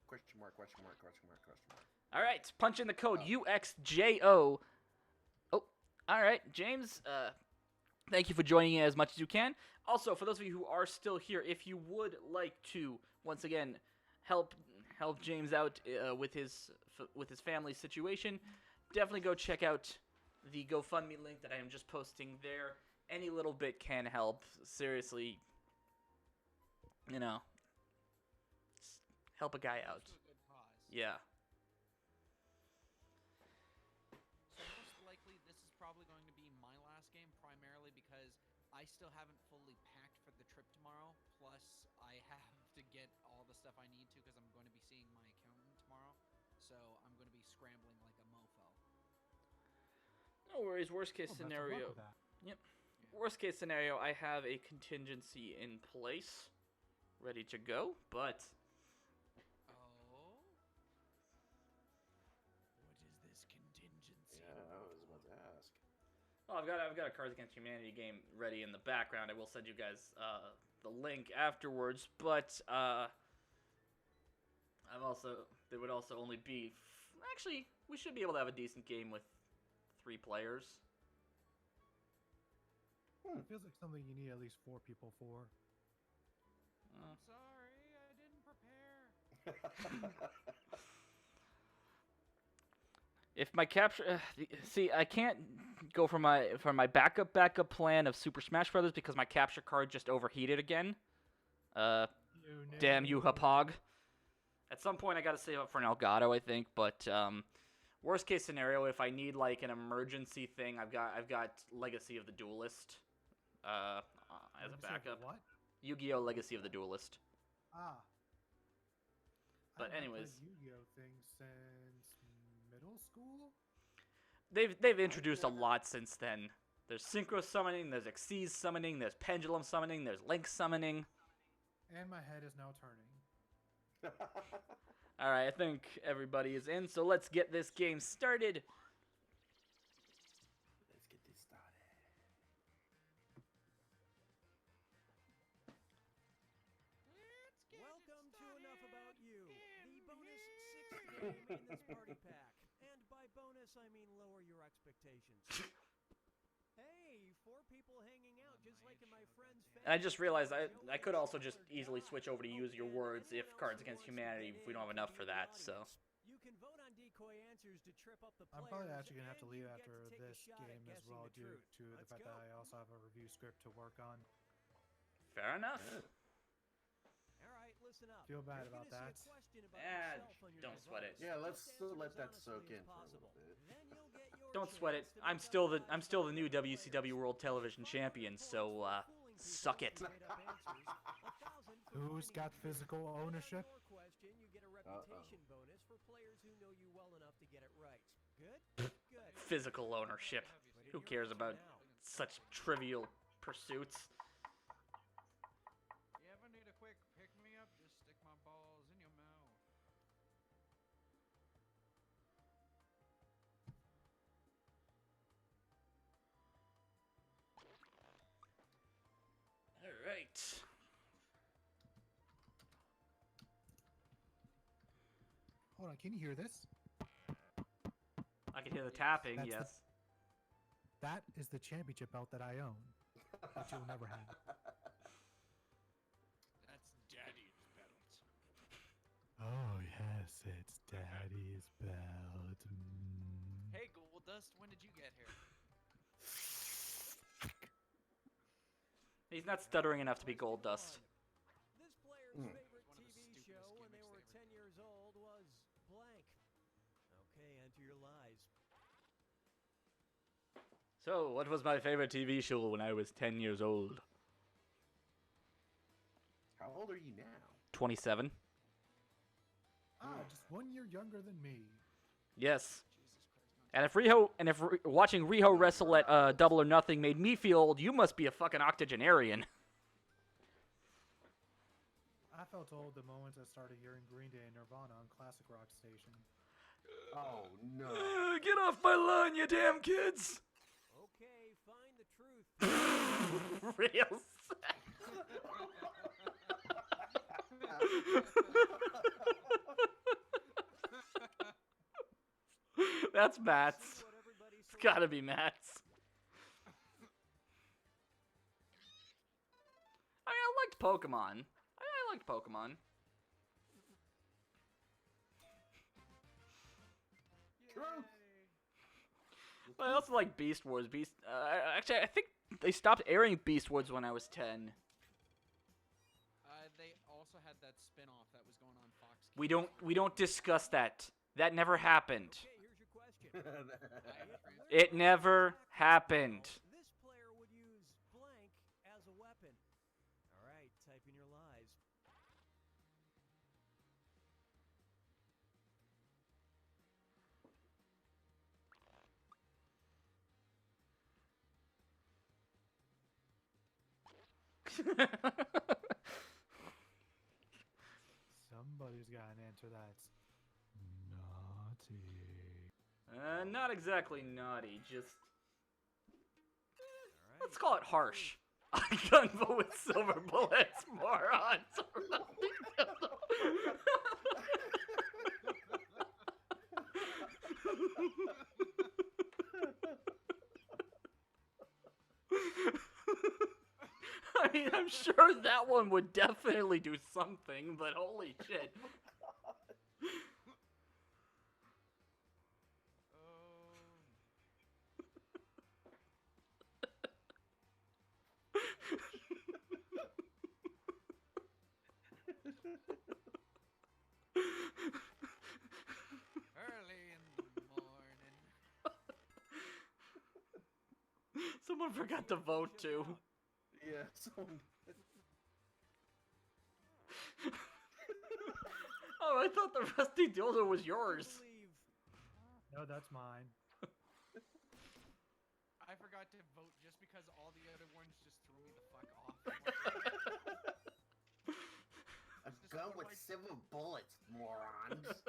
Question mark, question mark, question mark, question mark. All right, punch in the code UXJO. Oh, all right, James. Thank you for joining in as much as you can. Also, for those of you who are still here, if you would like to once again help James out with his family situation, definitely go check out the GoFundMe link that I am just posting there. Any little bit can help. Seriously, help a guy out. To a good cause. Yeah. So most likely, this is probably going to be my last game, primarily because I still haven't fully packed for the trip tomorrow. Plus, I have to get all the stuff I need to because I'm going to be seeing my accountant tomorrow. So I'm going to be scrambling like a mofo. No worries. Worst case Well, best of luck scenario. with that. Yep. Worst case scenario, I have a contingency in place, ready to go, but Oh? What is this contingency? Yeah, I was about to ask. well, I've got a Cards Against Humanity game ready in the background. I will send you guys the link afterwards, but there would also only be actually we should be able to have a decent game with 3 players. It feels like something you need at least 4 people for. I'm sorry, I didn't prepare. If my capture, see, I can't go for my backup plan of Super Smash Brothers because my capture card just overheated again. Damn you, Hapog. At some point, I gotta save up for an Elgato, I think. But worst case scenario, if I need like an emergency thing, I've got Legacy of the Duelist as a backup. What? Yu-Gi-Oh! Legacy of the Duelist. Ah. But I haven't anyways. played Yu-Gi-Oh thing since middle school. They've introduced a lot since then. There's synchro summoning, there's Xyz summoning, there's pendulum summoning, there's link summoning. And my head is now turning. All right, I think everybody is in, so let's get this game started. Let's get this started. Welcome to Enough About You, the bonus 6th game in this party pack. And by bonus, I mean lower your expectations. Hey, 4 people hanging out just like in my friend's family. And I just realized I could also just easily switch over to use your words if Cards Against Humanity if we don't have enough for that, so. You can vote on decoy answers to trip up the I'm players. probably actually gonna have to and leave you get after to take a this shot at game as guessing well, the due truth. to the Let's fact go. that I also have a review script to work on. Fair enough. All right, listen up. Feel bad You're about gonna that. see a question about yourself on your Don't sweat it. device. Yeah, let's Just answer let as that honestly soak as in for a possible. little bit. Then you'll get your Don't sweat it. chance to I'm make still up the new odds with WCW World Television Champion, so suck it. Who's got physical ownership? Question, you get a reputation bonus for players who know you well enough to get it right. Good? Good. Physical ownership. Who cares about such trivial pursuits? You ever need a quick pick-me-up? Just stick my balls in your mouth. All right. Hold on, can you hear this? I can hear the tapping. That's Yes. That is the championship belt that I own, that you'll never have. That's Daddy's belt. Oh yes, it's Daddy's belt. Hey, Goldust, when did you get here? He's not stuttering enough to be Gold Dust. This player's favorite One of the TV stupidest show when they gimmicks were they 10 years old was blank. Okay, enter your lies. So, what was my favorite TV show when I was 10 years old? How old are you now? 27. Just 1 year younger than me. Yes. And if watching Riho wrestle at Double or Nothing made me feel old, you must be a fucking octogenarian. I felt old the moment I started hearing Green Day and Nirvana on Classic Rock Station. Oh no. Get off my lawn, you damn kids! Okay, find the truth. Real That's Matt's. It's gotta be Matt's. I mean, I liked Pokemon. I liked Pokemon. True. But I also like Beast Wars. Actually, I think they stopped airing Beast Wars when I was 10. They also had that spin-off that was going on Fox Kids. We don't discuss that. That never happened. Okay, here's your question. It never happened. This player would use blank as a weapon. All right, type in your lies. Somebody's got an answer that's naughty. Not exactly naughty, just All right. let's call it harsh. I can't vote with silver bullets, morons. I mean, I'm sure that one would definitely do something, but holy shit. Early in the morning. Someone forgot to vote too. Yeah, someone. Oh, I thought the rusty dildo was yours. No, that's mine. I forgot to vote just because all the other ones just threw me the fuck off. A gun with silver bullets, morons.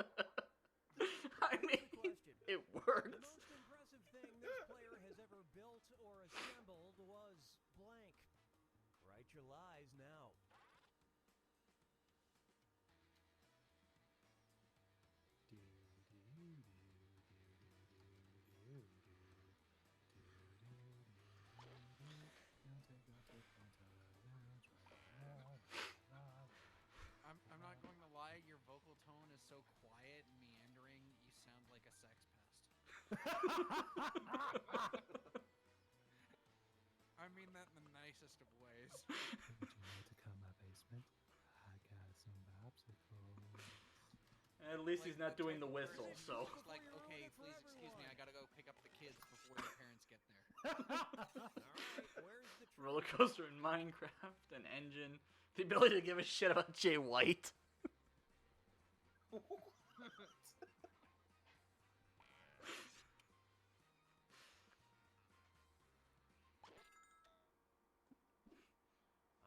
I mean, it The works. most impressive thing this player has ever built or assembled was blank. Write your lies now. I'm not going to lie, your vocal tone is so quiet and meandering, you sound like a sex pest. I mean that in the nicest of ways. Would you like to come my basement? I got some popsicles. At least he's not doing the type of whistle, person so. who's just like, okay, please excuse me, I gotta go pick up the kids before your parents get there. Alright, where's the Roller coaster in Minecraft, an engine, the ability to give a shit about Jay White.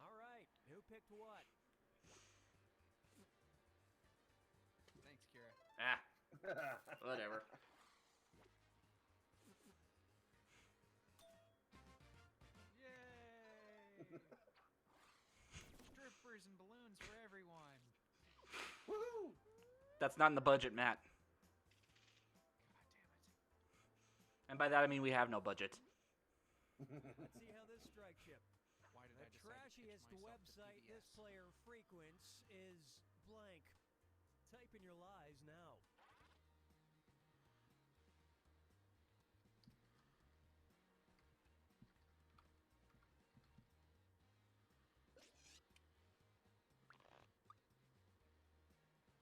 Alright, who picked what? Thanks, Kira. Ah, whatever. Yay! Strippers and balloons for everyone. Woohoo! That's not in the budget, Matt. God damn it. And by that I mean we have no budget. Let's see how this strikes you. Why did The I decide to pitch trashiest myself to website this PBS? player frequents is blank. Type in your lies now.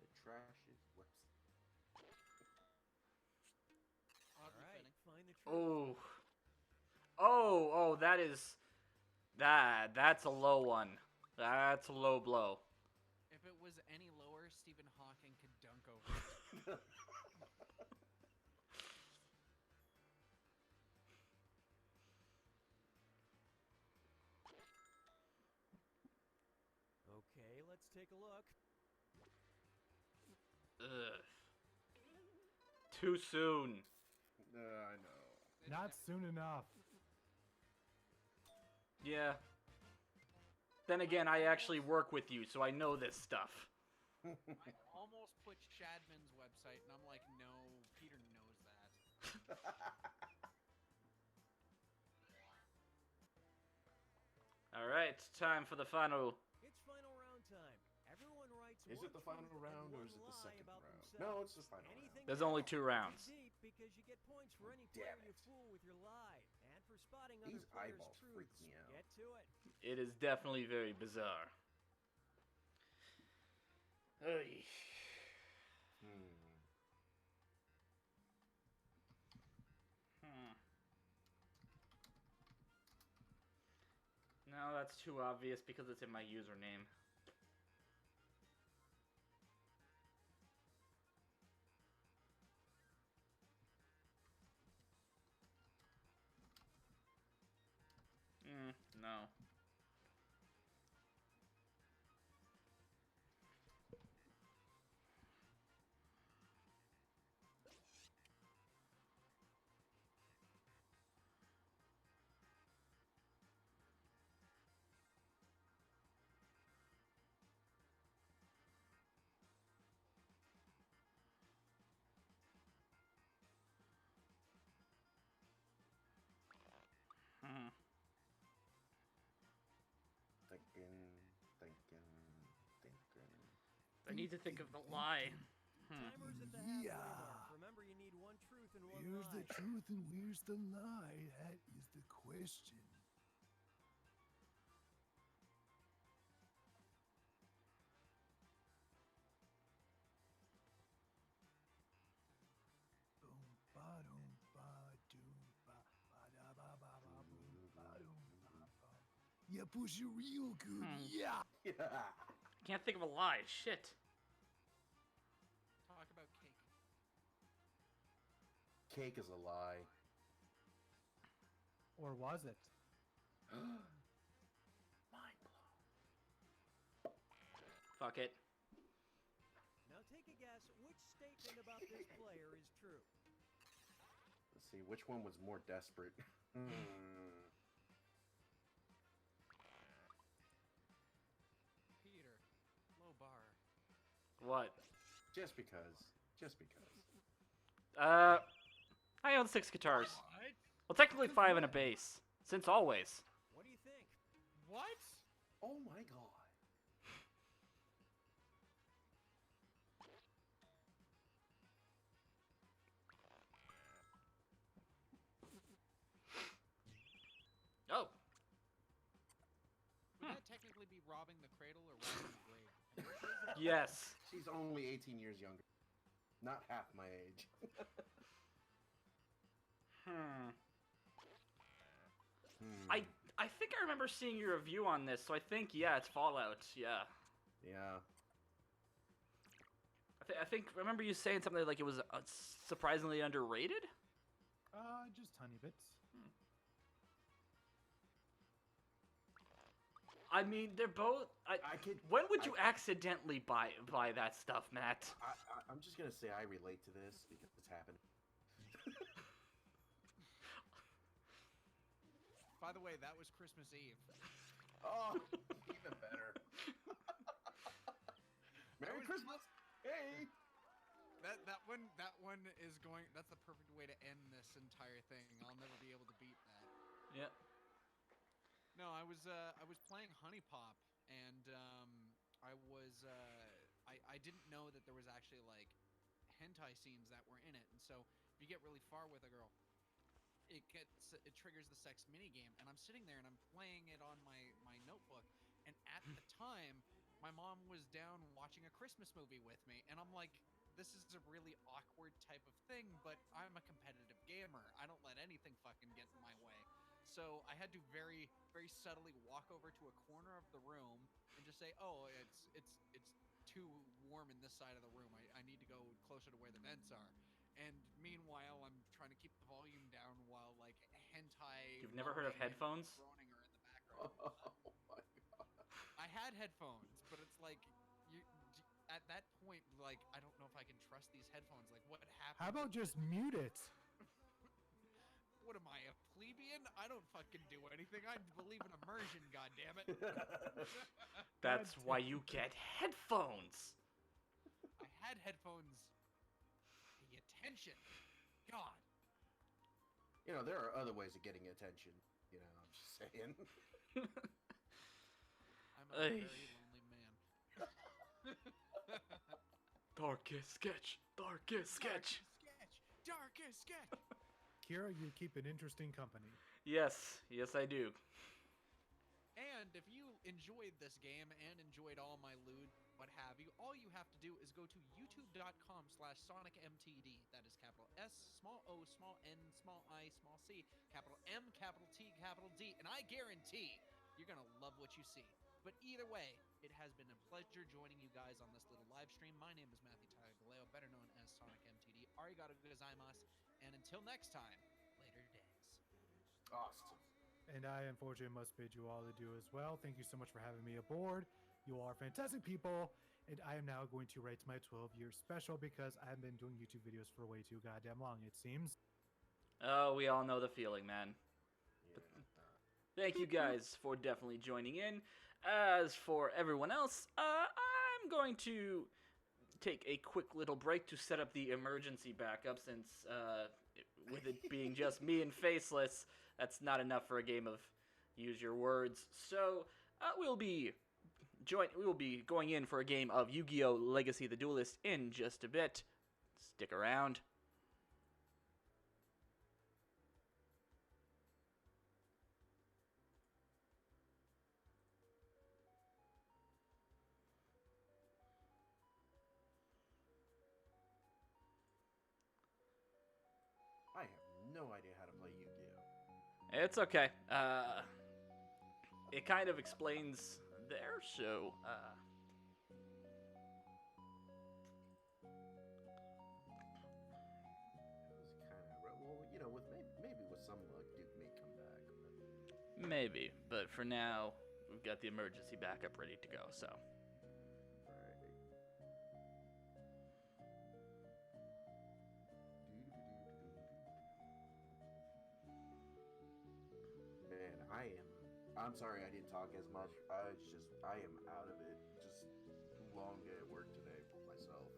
The trashiest website. Oddly Alright, fitting. find the truth. Oh, that is... That's a low one. That's a low blow. If it was any lower, Stephen Hawking could dunk over it. Okay, let's take a look. Ugh. Too soon. I know. Not soon enough. Yeah. Then again, I actually work with you, so I know this stuff. I almost put Shadman's website, and I'm like, no, Peter knows that. All right, time for the final. It's final round time. Everyone writes Is one it the final truth round and or one is it the lie second about round? themselves. No, it's the final round. Anything There's at only all. 2 rounds. Dig deep because you get points for any Damn player you it. fool with your lie, and for spotting These other players' eyeballs freak truths. me out. Get to it. It is definitely very bizarre. Oy. No, that's too obvious because it's in my username. No. Thinking. I need to think of the lie. Timer's at the halfway Yeah. mark. Remember, you need one truth and one Where's lie. the truth and where's the lie? That is the question. Boom, ba, doom, ba, doom, ba, ba, da, ba, ba, ba, boom, ba, doom, ba, ba. You push it real good, yeah. Yeah. Can't think of a lie. Shit. Talk about cake. Cake is a lie. Or was it? Mind blown. Fuck it. Now take a guess which statement about this player is true. Let's see, which one was more desperate? Peter. Low bar. What? Just because. Just because. I own 6 guitars. What? Well, technically 5 and a bass. Since always. What do you think? What? Oh my god. Oh. Would that technically be robbing the cradle or robbing the grave? Yes. She's only 18 years younger. Not half my age. I think I remember seeing your review on this, so I think, yeah, it's Fallout. Yeah. Yeah. I think, remember you saying something like it was surprisingly underrated? Just tiny bits. I mean, they're both. When would you accidentally buy that stuff, Matt? I'm just gonna say I relate to this because it's happened. By the way, that was Christmas Eve. Oh, even better. Merry Christmas! Hey! That one is going. That's the perfect way to end this entire thing. I'll never be able to beat that. Yeah. No, I was playing Honey Pop, and I didn't know that there was actually like hentai scenes that were in it, and so if you get really far with a girl, it triggers the sex minigame, and I'm sitting there and I'm playing it on my notebook, and at the time, my mom was down watching a Christmas movie with me, and I'm like, this is a really awkward type of thing, but I'm a competitive gamer. I don't let anything fucking get in my way. So I had to very, very subtly walk over to a corner of the room and just say, "Oh, it's too warm in this side of the room. I need to go closer to where the vents are." And meanwhile, I'm trying to keep the volume down while like hentai. You've never heard of moaning and headphones? groaning are in the background. Oh my god. I had headphones, but it's like at that point, like I don't know if I can trust these headphones. Like, what happened? How about just mute it? What am I, a plebeian? I don't fucking do anything. I believe in immersion, goddammit. That's why you get headphones. I had headphones. Pay attention. God. You know, there are other ways of getting attention. You know, I'm just saying. I'm a very lonely man. Darkest sketch. Darkest sketch. Darkest sketch. Kira, you keep an interesting company. Yes, I do. And if you enjoyed this game and enjoyed all my loot, what have you, all you have to do is go to youtube.com/SonicMTD. That is capital S, small O, small N, small I, small C, capital M, capital T, capital D. And I guarantee you're going to love what you see. But either way, it has been a pleasure joining you guys on this little live stream. My name is Matthew Tagaleo, better known as Sonic MTD. Arigato gozaimasu. And until next time, later days. Awesome. And I, unfortunately, must bid you all adieu as well. Thank you so much for having me aboard. You are fantastic people. And I am now going to write my 12-year special because I've been doing YouTube videos for way too goddamn long, it seems. Oh, we all know the feeling, man. Yeah. Thank you guys for definitely joining in. As for everyone else, I'm going to take a quick little break to set up the emergency backup since with it being just me and Faceless, that's not enough for a game of use your words. So we will be going in for a game of Yu-Gi-Oh! Legacy the Duelist in just a bit. Stick around. I have no idea how to play Yu-Gi-Oh. It's okay. It kind of explains there, so It was kind of well, you know, with maybe with some luck, Duke may come back. But... maybe. But for now, we've got the emergency backup ready to go, so. Right. Man, I'm sorry I didn't talk as much. I am out of it. Just long day at work today for myself.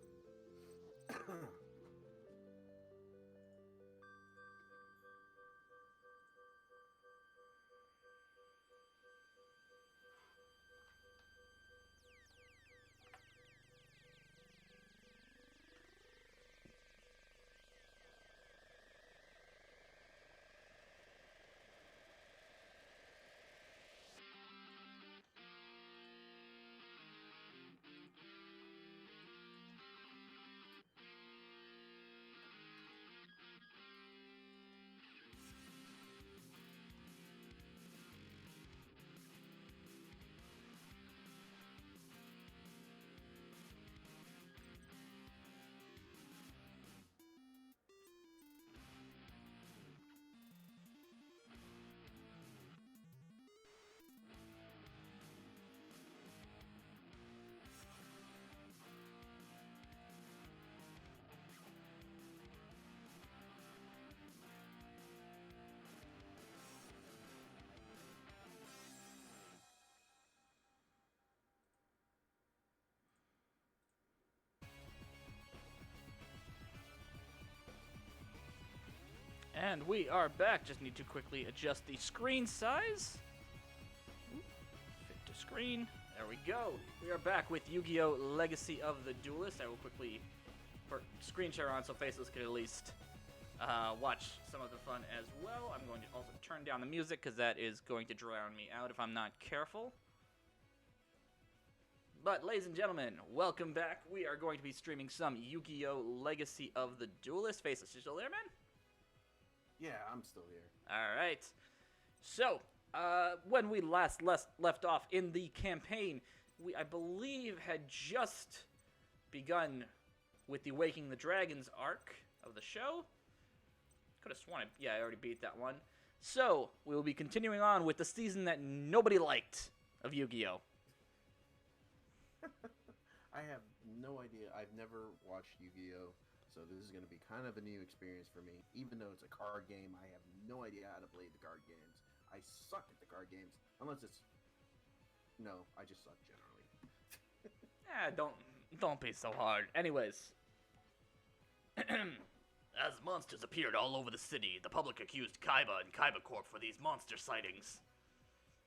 And we are back. Just need to quickly adjust the screen size. Fit to screen. There we go. We are back with Yu-Gi-Oh! Legacy of the Duelist. I will quickly put screen share on so Faceless can at least watch some of the fun as well. I'm going to also turn down the music because that is going to drown me out if I'm not careful. But, ladies and gentlemen, welcome back. We are going to be streaming some Yu-Gi-Oh! Legacy of the Duelist. Faceless, you still there, man? Yeah, I'm still here. All right. So, when we last left off in the campaign, we, I believe, had just begun with the Waking the Dragons arc of the show. Could have sworn I already beat that one. So, we will be continuing on with the season that nobody liked of Yu-Gi-Oh! I have no idea. I've never watched Yu-Gi-Oh! So this is going to be kind of a new experience for me. Even though it's a card game, I have no idea how to play the card games. I suck at the card games. Unless it's... No, I just suck generally. Don't be so hard. Anyways. As monsters appeared all over the city, the public accused Kaiba and Kaiba Corp for these monster sightings.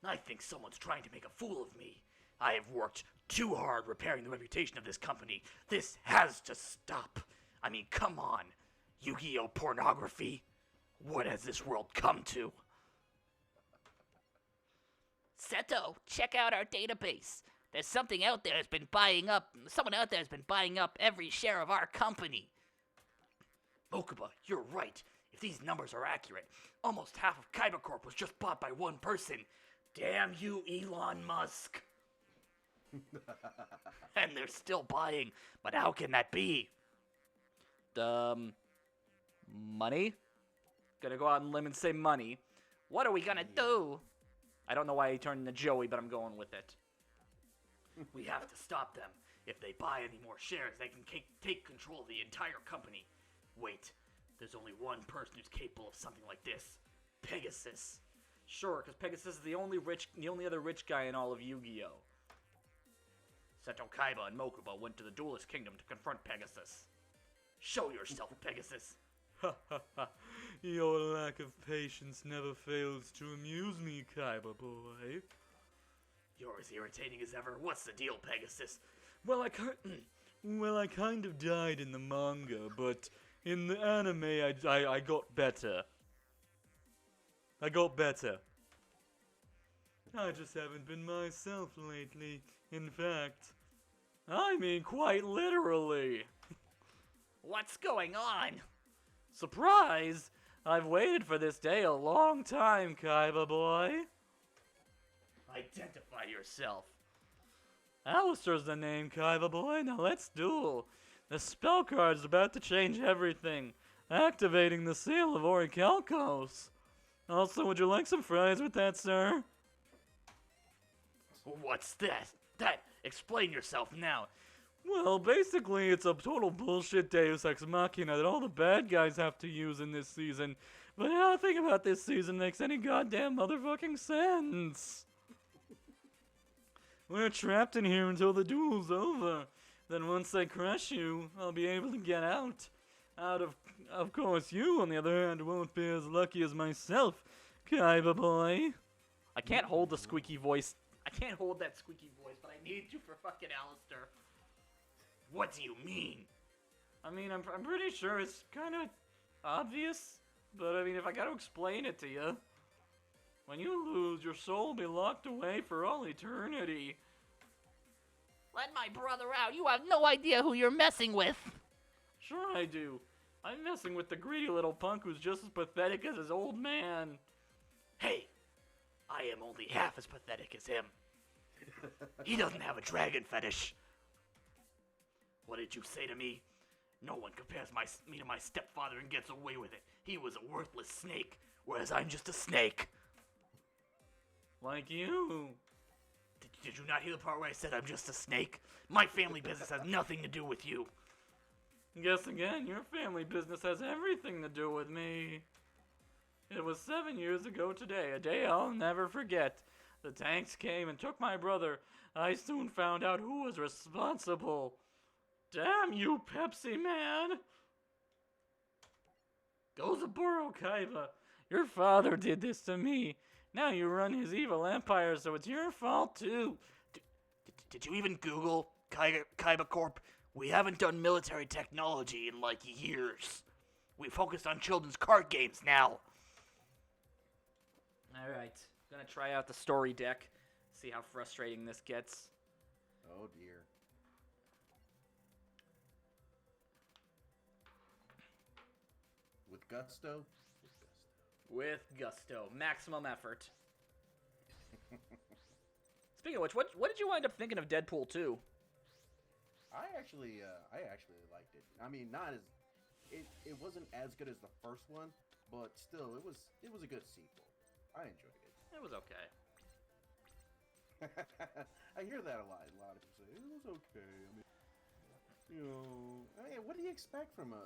I think someone's trying to make a fool of me. I have worked too hard repairing the reputation of this company. This has to stop. I mean, come on. Yu-Gi-Oh! Pornography? What has this world come to? Seto, check out our database. There's someone out there has been buying up every share of our company. Mokuba, you're right. If these numbers are accurate, almost half of Kaiba Corp was just bought by one person. Damn you, Elon Musk. And they're still buying, but how can that be? Money? Gonna go out on a limb and say money. What are we gonna do? I don't know why he turned into Joey, but I'm going with it. We have to stop them. If they buy any more shares, they can take control of the entire company. Wait, there's only one person who's capable of something like this. Pegasus. Sure, because Pegasus is the only other rich guy in all of Yu-Gi-Oh! Seto Kaiba and Mokuba went to the Duelist Kingdom to confront Pegasus. Show yourself, Pegasus. Ha ha ha. Your lack of patience never fails to amuse me, Kaiba boy. You're as irritating as ever. What's the deal, Pegasus? Well, I kind of died in the manga, but in the anime, I got better. I just haven't been myself lately. In fact, I mean quite literally. What's going on? Surprise! I've waited for this day a long time, Kaiba boy. Identify yourself. Alistair's the name, Kaiba boy. Now let's duel. The spell card's about to change everything, activating the seal of Orichalcos. Also, would you like some fries with that, sir? What's that? Explain yourself now. Well, basically, it's a total bullshit Deus Ex Machina that all the bad guys have to use in this season. But nothing about this season makes any goddamn motherfucking sense. We're trapped in here until the duel's over. Then once I crush you, I'll be able to get out. Of course, you, on the other hand, won't be as lucky as myself, Kaiba boy. I can't hold the squeaky voice. I can't hold that squeaky voice, but I need to for fucking Alistair. What do you mean? I mean, I'm pretty sure it's kind of obvious, but I mean, if I gotta explain it to you. When you lose, your soul will be locked away for all eternity. Let my brother out. You have no idea who you're messing with. Sure I do. I'm messing with the greedy little punk who's just as pathetic as his old man. Hey, I am only half as pathetic as him. He doesn't have a dragon fetish. What did you say to me? No one compares me to my stepfather and gets away with it. He was a worthless snake, whereas I'm just a snake. Like you. Did you not hear the part where I said I'm just a snake? My family business has nothing to do with you. Guess again, your family business has everything to do with me. It was 7 years ago today, a day I'll never forget. The tanks came and took my brother. I soon found out who was responsible. Damn you, Pepsi Man! Gozaburo Kaiba, your father did this to me. Now you run his evil empire, so it's your fault too. Did you even Google Kaiba Corp? We haven't done military technology in like years. We focused on children's card games now. Alright, gonna try out the story deck. See how frustrating this gets. Oh dear. With gusto? With gusto. Maximum effort. Speaking of which, what did you wind up thinking of Deadpool 2? I actually liked it. I mean, not as it wasn't as good as the first one, but still, it was a good sequel. I enjoyed it. It was okay. I hear that a lot. A lot of people say it was okay. I mean, what do you expect from a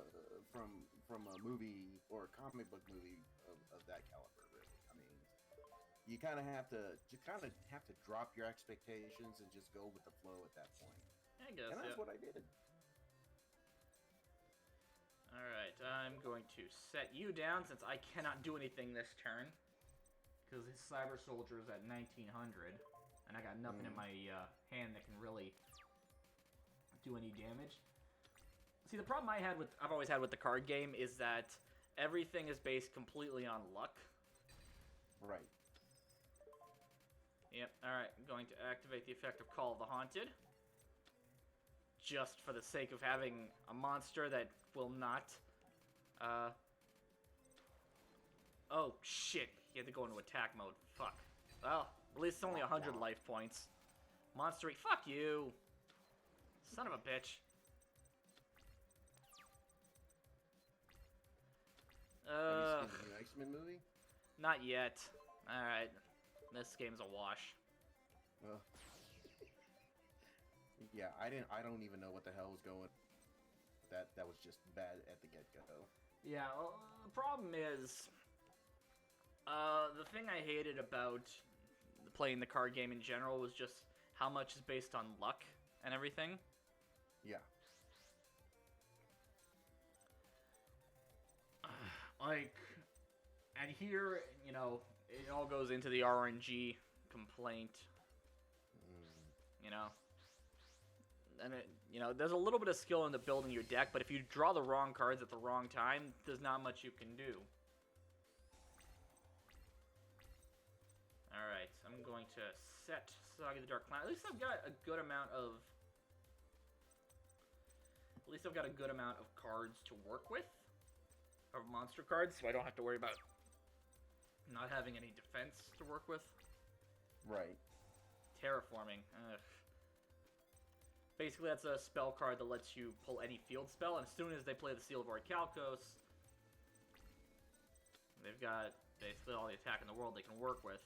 movie or a comic book movie of that caliber? Really, I mean, you kind of have to drop your expectations and just go with the flow at that point. I guess. And that's what I did. All right. I'm going to set you down since I cannot do anything this turn. Because his Cyber Soldier is at 1900. And I got nothing in my hand that can really do any damage. See, the problem I've always had with the card game is that everything is based completely on luck. Right. Yep, alright, I'm going to activate the effect of Call of the Haunted. Just for the sake of having a monster that will not, oh, shit, he had to go into attack mode, fuck. Well, at least it's only 100 life points. Monstery, fuck you! Son of a bitch. Have you seen the new X-Men movie? Not yet. Alright. This game's a wash. Yeah, I don't even know what the hell was going. That was just bad at the get-go. Yeah, well, the problem is, the thing I hated about playing the card game in general was just how much is based on luck and everything. Yeah. Like, and here, you know, it all goes into the RNG complaint. You know, and it, you know, there's a little bit of skill into building your deck, but if you draw the wrong cards at the wrong time, there's not much you can do. All right, I'm going to set Saga the Dark Clown. At least I've got a good amount of. At least I've got a good amount of cards to work with, of monster cards, so I don't have to worry about not having any defense to work with. Right. Terraforming. Ugh. Basically, that's a spell card that lets you pull any field spell, and as soon as they play the Seal of Orichalcos, they've got basically all the attack in the world they can work with.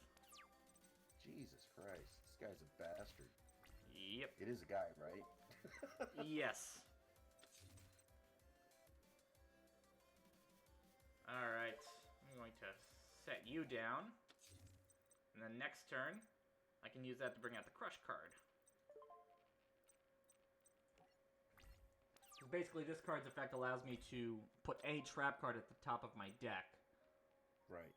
Jesus Christ, this guy's a bastard. Yep. It is a guy, right? Yes. Alright, I'm going to set you down. And then next turn, I can use that to bring out the Crush card. So basically, this card's effect allows me to put any trap card at the top of my deck. Right.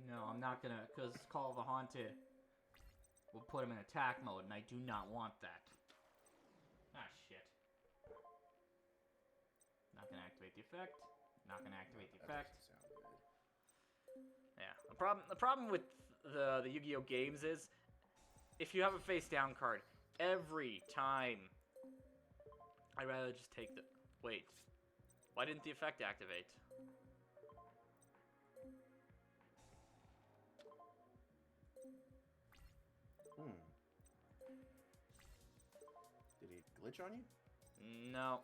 No, I'm not gonna, because Call of the Haunted will put him in attack mode, and I do not want that. Ah, shit. Not gonna activate the effect. Not gonna activate the effect. That doesn't sound good. Yeah. The problem with the Yu-Gi-Oh games is, if you have a face down card, every time, I'd rather just take the. Wait. Why didn't the effect activate? Did he glitch on you? No.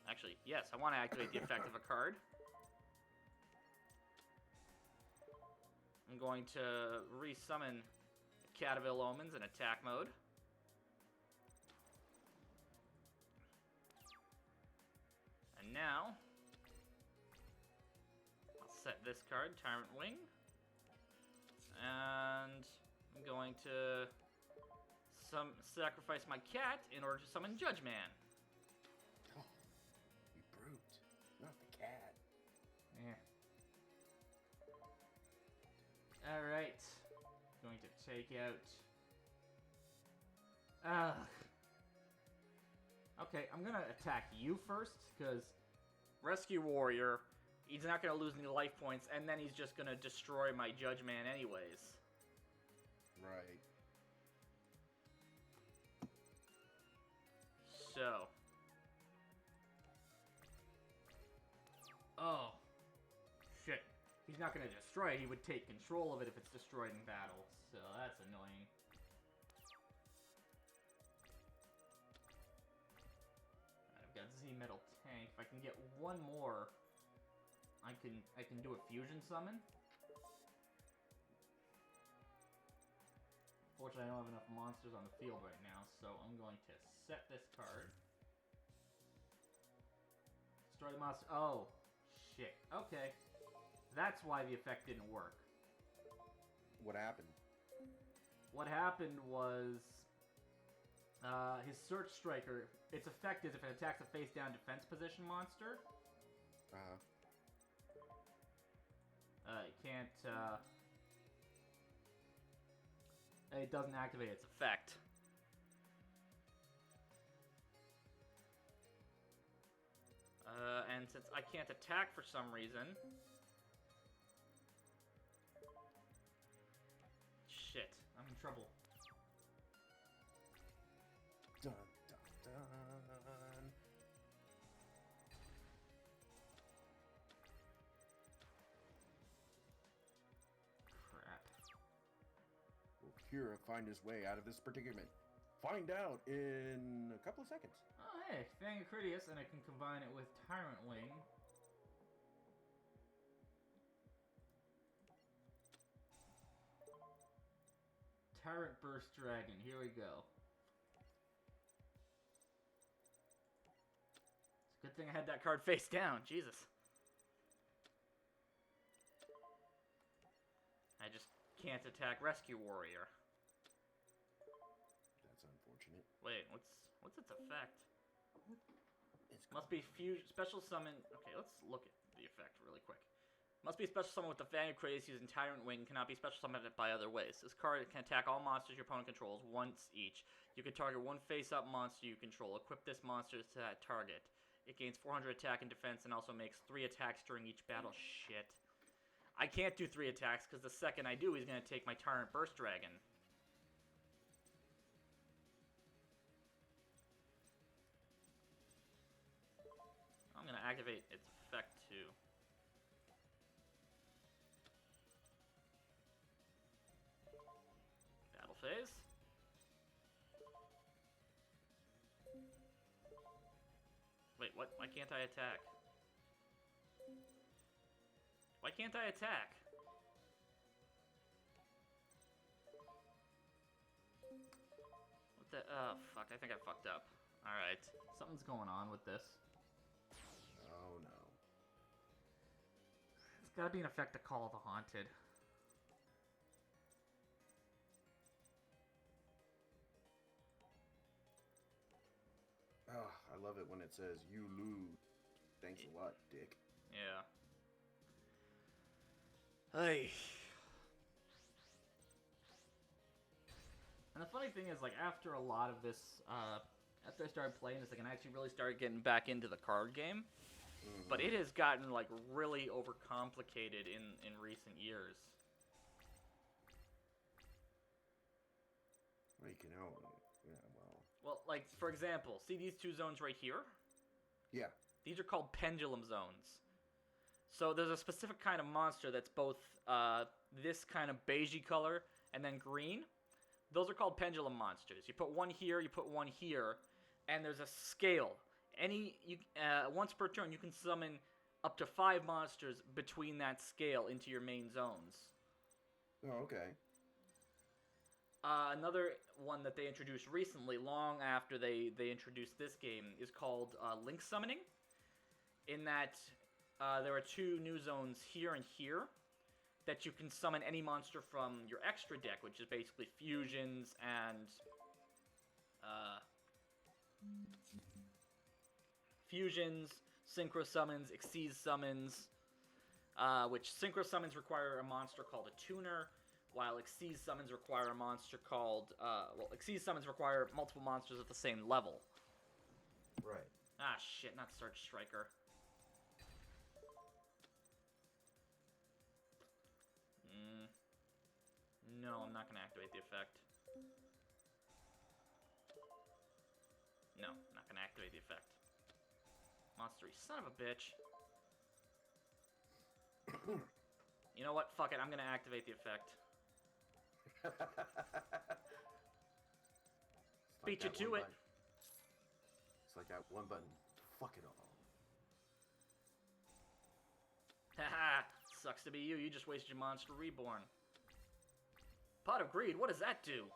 Actually, yes, I want to activate the effect of a card. I'm going to resummon Cat of Ill Omens in attack mode. And now, I'll set this card, Tyrant Wing. And I'm going to sacrifice my cat in order to summon Judge Man. Oh, you brute. Not the cat. Yeah. Alright. Going to take out... Okay, I'm gonna attack you first, because Rescue Warrior, he's not gonna lose any life points, and then he's just gonna destroy my Judge Man anyways. Right. So. Oh. Shit. He's not gonna destroy it, he would take control of it if it's destroyed in battle, so that's annoying. I've got Z-Metal Tank. If I can get one more, I can do a fusion summon. Fortunately, I don't have enough monsters on the field right now, so I'm going to set this card. Destroy the monster. Oh, shit. Okay. That's why the effect didn't work. What happened? What happened was His Search Striker, its effect is if it attacks a face-down defense position monster, it can't, it doesn't activate its effect. And since I can't attack for some reason... Shit, I'm in trouble. Dun, dun, dun. Crap. Will Kira find his way out of this predicament? Find out in a couple of seconds. Oh, hey, Fang of Critias, and I can combine it with Tyrant Wing. Tyrant Burst Dragon, here we go. It's a good thing I had that card face down, Jesus. I just can't attack Rescue Warrior. That's unfortunate. Wait, what's its effect? It's Must be special summon. Okay, let's look at the effect really quick. Must be special summon with the Fang of Critias using Tyrant Wing. Cannot be special summoned by other ways. This card can attack all monsters your opponent controls once each. You can target one face-up monster you control. Equip this monster to that target. It gains 400 attack and defense and also makes 3 attacks during each battle. Shit. I can't do 3 attacks because the second I do, he's going to take my Tyrant Burst Dragon. I'm going to activate its effect too. Battle phase. Wait, what? Why can't I attack? Why can't I attack? What the? Oh, fuck. I think I fucked up. Alright. Something's going on with this. Oh no. It's gotta be an effect to call the Haunted. Oh, I love it when it says, you lose. Thanks a lot, dick. Yeah. Hey. And the funny thing is, like, after a lot of this, after I started playing this, like, and I actually really started getting back into the card game, but it has gotten, like, really overcomplicated in recent years. Well, you can yeah, well. Well, like, for example, see these 2 zones right here? Yeah. These are called pendulum zones. So there's a specific kind of monster that's both this kind of beigey color and then green. Those are called pendulum monsters. You put one here, you put one here, and there's a scale. Once per turn, you can summon up to 5 monsters between that scale into your main zones. Oh, okay. Another one that they introduced recently, long after they introduced this game, is called Link Summoning. In that there are 2 new zones here and here that you can summon any monster from your extra deck, which is basically fusions and synchro summons, Xyz summons, which synchro summons require a monster called a tuner, while Xyz summons require a monster called, Xyz summons require multiple monsters at the same level. Right. Ah, shit, not Search Striker. No, I'm not going to activate the effect. No, I'm not going to activate the effect. Monstery, son of a bitch. You know what? Fuck it, I'm going to activate the effect. Beat you to it. It's like that one button. Fuck it all. Haha, sucks to be you. You just wasted your Monster Reborn. Pot of Greed, what does that do?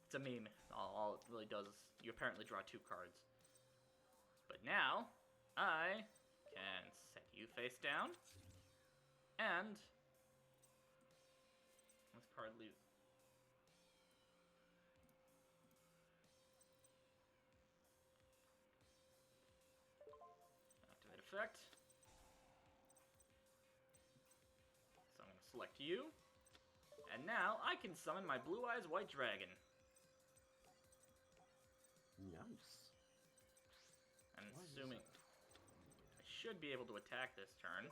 It's a meme. All it really does is you apparently draw 2 cards. But now, I can set you face down, and this card leaves. effect. So I'm going to select you. And now I can summon my Blue Eyes White Dragon. Nice. I'm Why is assuming this I should be able to attack this turn.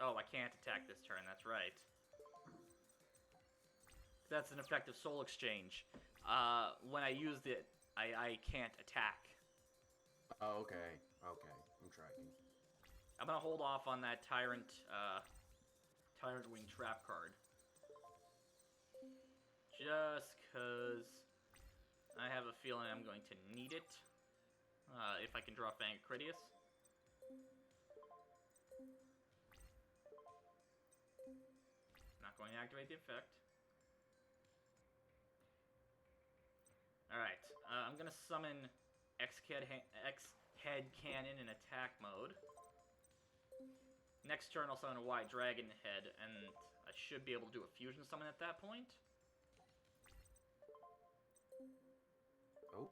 Oh, I can't attack this turn, that's right. That's an effective soul exchange. When I used it, I can't attack. Oh, okay. Okay. I'm tracking. I'm gonna hold off on that Tyrant Wing Trap card. Just cause I have a feeling I'm going to need it. If I can draw Fang Critias. Not going to activate the effect. Alright, I'm gonna summon X-Head Cannon in attack mode. Next turn I'll summon a White Dragon Head, and I should be able to do a fusion summon at that point. Oh.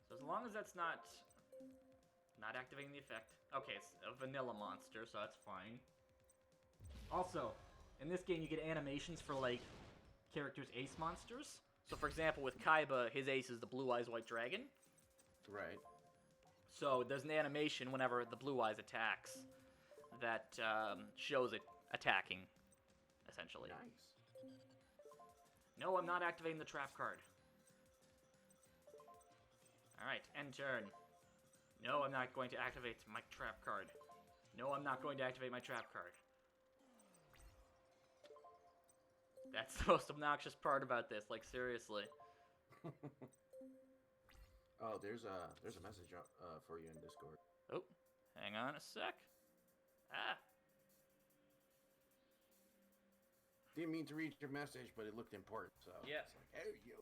So as long as that's not activating the effect. Okay, it's a vanilla monster, so that's fine. Also, in this game you get animations for, like, characters' ace monsters. So for example, with Kaiba, his ace is the Blue Eyes White Dragon. Right. So there's an animation whenever the Blue Eyes attacks that shows it attacking, essentially. Nice. No, I'm not activating the trap card. Alright, end turn. No, I'm not going to activate my trap card. No, I'm not going to activate my trap card. That's the most obnoxious part about this, like, seriously. Oh, there's a message for you in Discord. Oh, hang on a sec. Ah. Didn't mean to read your message, but it looked important, so Yeah. it's like, hey, you.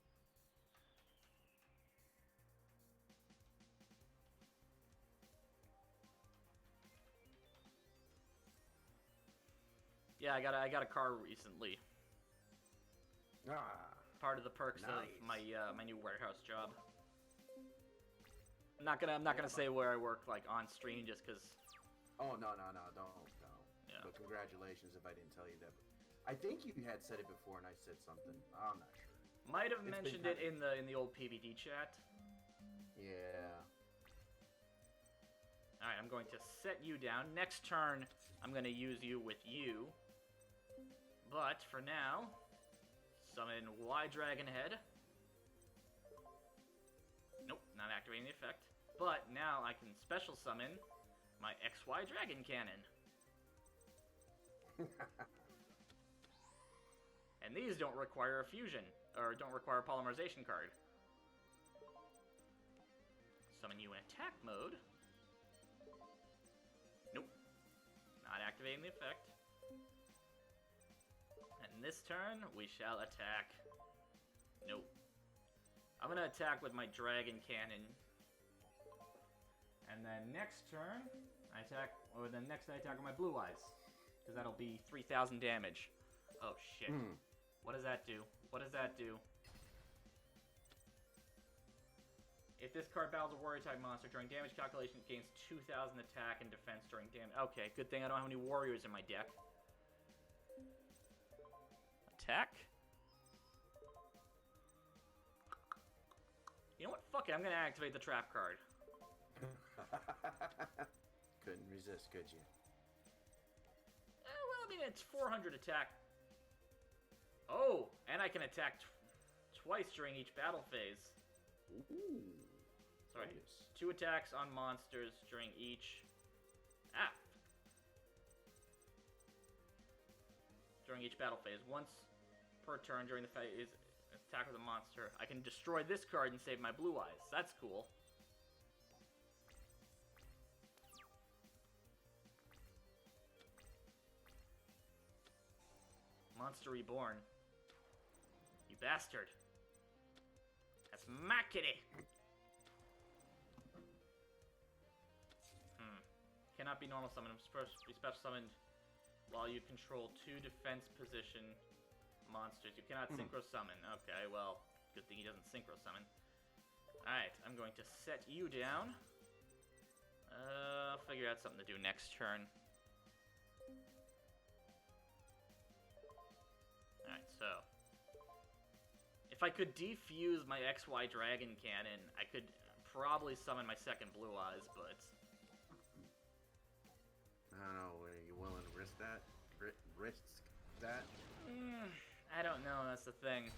Yeah, I got a car recently. Ah. Part of the perks Nice. of my my new warehouse job. I'm not gonna say where I work, like, on stream, just cause. Oh, no, don't. Yeah. But congratulations if I didn't tell you that. I think you had said it before and I said something. I'm not sure. Might have It's been mentioned it in the old PBD chat. Yeah. All right, I'm going to set you down. Next turn, I'm going to use you with you. But for now, summon Y Dragon Head. Nope, not activating the effect. But now I can special summon my XY Dragon Cannon. And these don't require a fusion, or don't require a polymerization card. Summon you in attack mode. Nope. Not activating the effect. And this turn, we shall attack. Nope. I'm gonna attack with my Dragon Cannon. And then next turn, I attack, or then next I attack with my Blue Eyes. Because that'll be 3,000 damage. Oh, shit. What does that do? What does that do? If this card battles a warrior-type monster during damage calculation, it gains 2,000 attack and defense during damage. Okay, good thing I don't have any warriors in my deck. Attack. You know what? Fuck it, I'm gonna activate the trap card. Couldn't resist, could you? Well, I mean, it's 400 attack. Oh, and I can attack twice during each battle phase. Ooh. Sorry, Nice. 2 attacks on monsters during each... During each battle phase. Once per turn during the phase attack with a monster. I can destroy this card and save my Blue Eyes. That's cool. Monster Reborn. You bastard. That's my kitty. Cannot be normal summoned. I'm supposed to be special summoned while you control 2 defense position monsters. You cannot synchro summon. Okay, well, good thing he doesn't synchro summon. Alright, I'm going to set you down. Figure out something to do next turn. Alright, so. If I could defuse my XY Dragon Cannon, I could probably summon my second Blue Eyes, but... I don't know. Are you willing to risk that? Risk that? I don't know, that's the thing.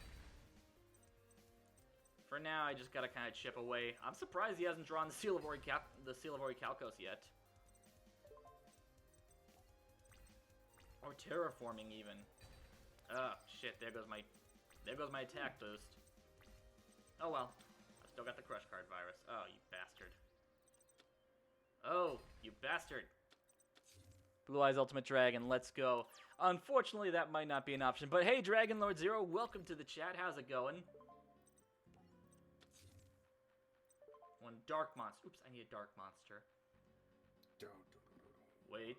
For now, I just gotta kind of chip away. I'm surprised he hasn't drawn the Seal of Orichalcos yet. Or Terraforming, even. Oh, shit, there goes my attack boost. Oh well. I still got the Crush Card virus. Oh, you bastard. Oh, you bastard. Blue Eyes Ultimate Dragon, let's go. Unfortunately, that might not be an option. But hey, Dragon Lord Zero, welcome to the chat. How's it going? One Dark Monster. Oops, I need a Dark Monster. Wait.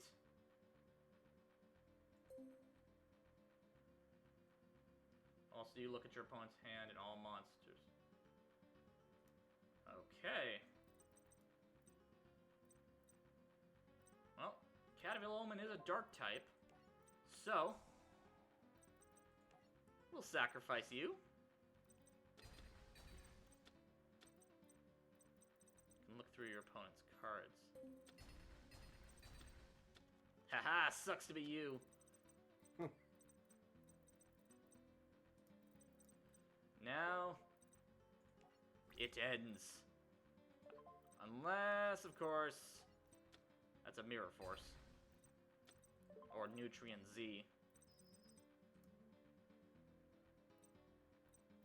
Also, you look at your opponent's hand and all monsters. Okay. Well, Caterpillar Omen is a dark type. So, we'll sacrifice you. You can look through your opponent's cards. Haha, sucks to be you. Now, it ends. Unless, of course, that's a Mirror Force. Or Nutrient Z.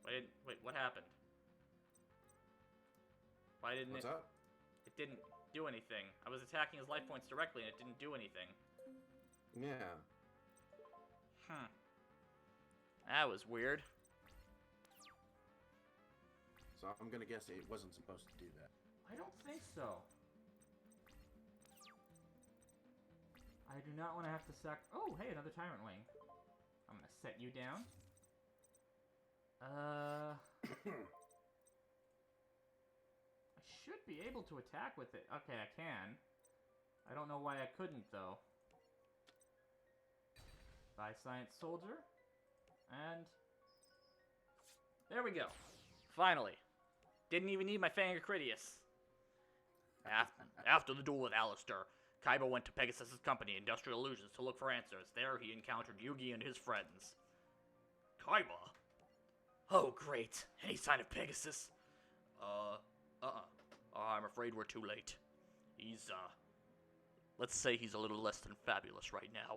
Wait, what happened? Why didn't What's it... up? It didn't do anything. I was attacking his life points directly and it didn't do anything. Yeah. That was weird. So I'm gonna guess it wasn't supposed to do that. I don't think so. I do not want to have to Oh, hey, another Tyrant Wing. I'm gonna set you down. I should be able to attack with it. Okay, I can. I don't know why I couldn't, though. By Science Soldier. And... there we go. Finally. Didn't even need my Fang Critius. After the duel with Alistair, Kaiba went to Pegasus's company, Industrial Illusions, to look for answers. There he encountered Yugi and his friends. Kaiba? Oh, great. Any sign of Pegasus? I'm afraid we're too late. He's, let's say he's a little less than fabulous right now.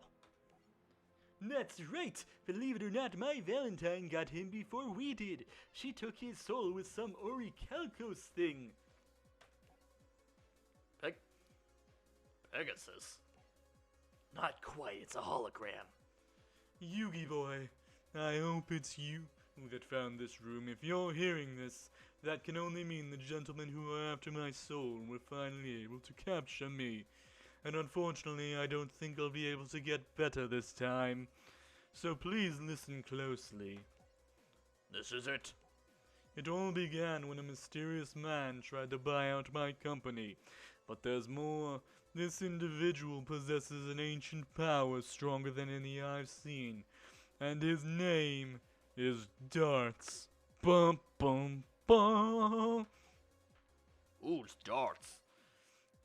That's right. Believe it or not, my Valentine got him before we did. She took his soul with some Orichalcos thing. Pegasus? Not quite, it's a hologram. Yugi boy, I hope it's you that found this room. If you're hearing this, that can only mean the gentlemen who are after my soul were finally able to capture me. And unfortunately, I don't think I'll be able to get better this time. So please listen closely. This is it. It all began when a mysterious man tried to buy out my company. But there's more. This individual possesses an ancient power stronger than any I've seen. And his name is Darts. Bum bum bum. Who's Darts?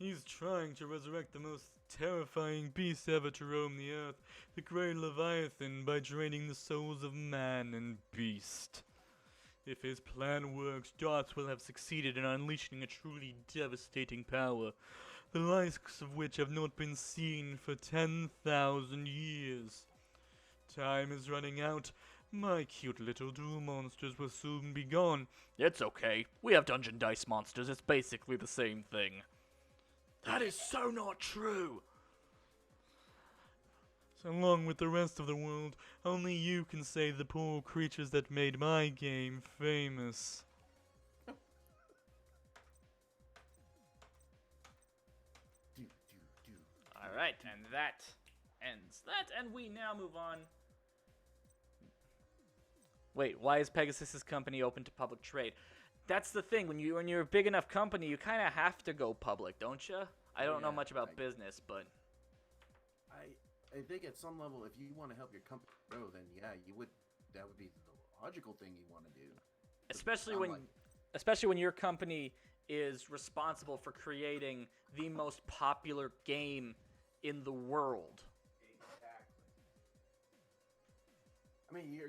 He's trying to resurrect the most terrifying beast ever to roam the earth, the great Leviathan, by draining the souls of man and beast. If his plan works, Darts will have succeeded in unleashing a truly devastating power, the likes of which have not been seen for 10,000 years. Time is running out. My cute little duel monsters will soon be gone. It's okay. We have dungeon dice monsters. It's basically the same thing. That is so not true! So along with the rest of the world, only you can save the poor creatures that made my game famous. Alright, and that ends that, and we now move on. Wait, why is Pegasus's company open to public trade? that's the thing. When you're a big enough company, you kind of have to go public, don't you? I don't know much about business, but I think at some level, if you want to help your company grow, then yeah, that would be the logical thing you want to do. Especially when your company is responsible for creating the most popular game in the world. Exactly. I mean,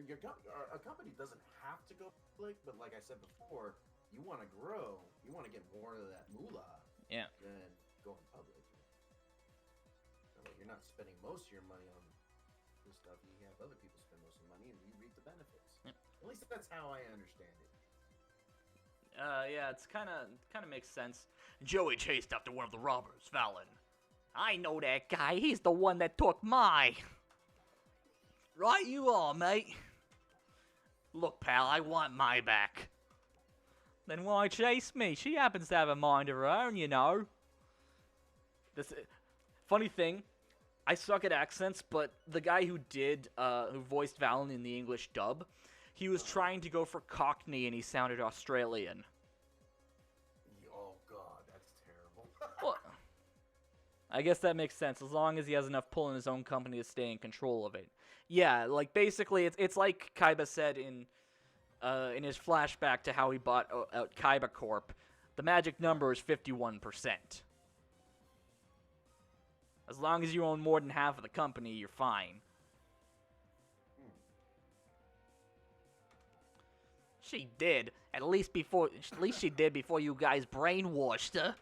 a company doesn't have to go public, but like I said before, you want to grow, you want to get more of that moolah. Yeah. Than going public. Like you're not spending most of your money on this stuff. You have other people spend most of the money, and you reap the benefits. Yep. At least that's how I understand it. Yeah, it's kind of makes sense. Joey chased after one of the robbers, Fallon. I know that guy. He's the one that took my. Right you are, mate. Look, pal, I want my back. Then why chase me? She happens to have a mind of her own, you know. This funny thing, I suck at accents, but the guy who voiced Valen in the English dub, he was trying to go for Cockney and he sounded Australian. Oh god, that's terrible. Well, I guess that makes sense as long as he has enough pull in his own company to stay in control of it. Yeah, like basically, it's like Kaiba said in his flashback to how he bought out Kaiba Corp. The magic number is 51%. As long as you own more than half of the company, you're fine. She did. At least she did before you guys brainwashed her.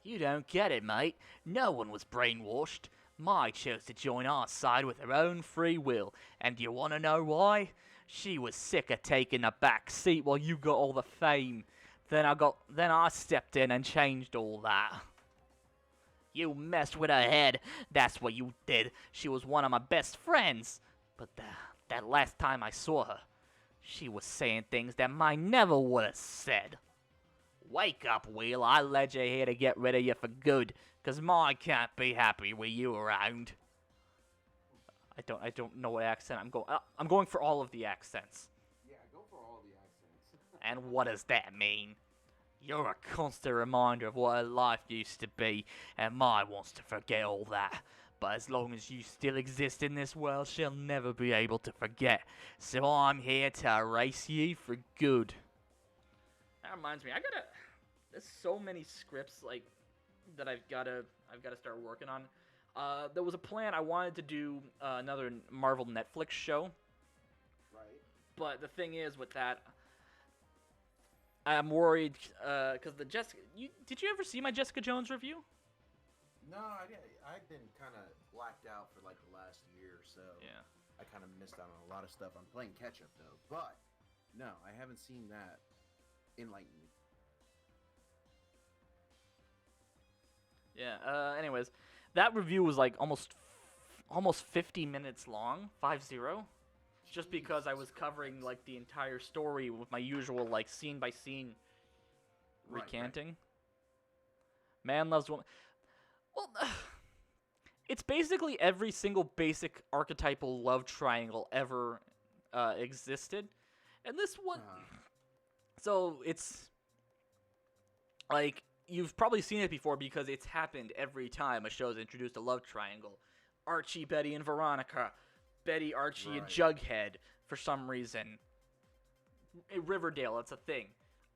You don't get it, mate. No one was brainwashed. Mai chose to join our side with her own free will. And do you want to know why? She was sick of taking a back seat while you got all the fame. Then I stepped in and changed all that. You messed with her head. That's what you did. She was one of my best friends. But that last time I saw her, she was saying things that Mai never would have said. Wake up, Wheel. I led you here to get rid of you for good, 'cause Mai can't be happy with you around. I don't know what accent I'm going. I'm going for all of the accents. Yeah, go for all the accents. And what does that mean? You're a constant reminder of what her life used to be, and Mai wants to forget all that. But as long as you still exist in this world, she'll never be able to forget. So I'm here to erase you for good. That reminds me, there's so many scripts like that I've gotta start working on. There was a plan. I wanted to do another Marvel Netflix show. Right. But the thing is with that, I'm worried because did you ever see my Jessica Jones review? No, I didn't. I've been kind of blacked out for like the last year or so. Yeah. I kind of missed out on a lot of stuff. I'm playing catch up though, but no, I haven't seen that. Enlighten me. Yeah. Anyways, that review was like almost 50 minutes long, 50. Just because I was covering like the entire story with my usual like scene by scene recanting. Right. Man loves woman. Well, it's basically every single basic archetypal love triangle ever existed, and this one. So it's like you've probably seen it before because it's happened every time a show's introduced a love triangle. Archie, Betty, and Veronica. Betty, Archie, and Jughead for some reason. Riverdale, it's a thing.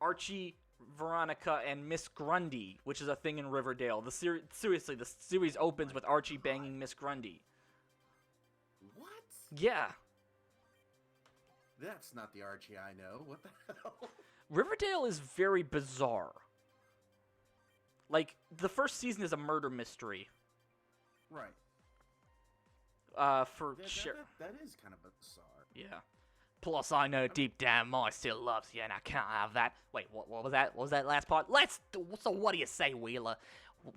Archie, Veronica, and Miss Grundy, which is a thing in Riverdale. Seriously, the series opens with Archie banging Miss Grundy. What? Yeah. That's not the Archie I know. What the hell? Riverdale is very bizarre. Like, the first season is a murder mystery. Right. That is kind of bizarre. Yeah. Plus, I know deep down Mai still loves you, and I can't have that. Wait, what was that? What was that last part? So what do you say, Wheeler?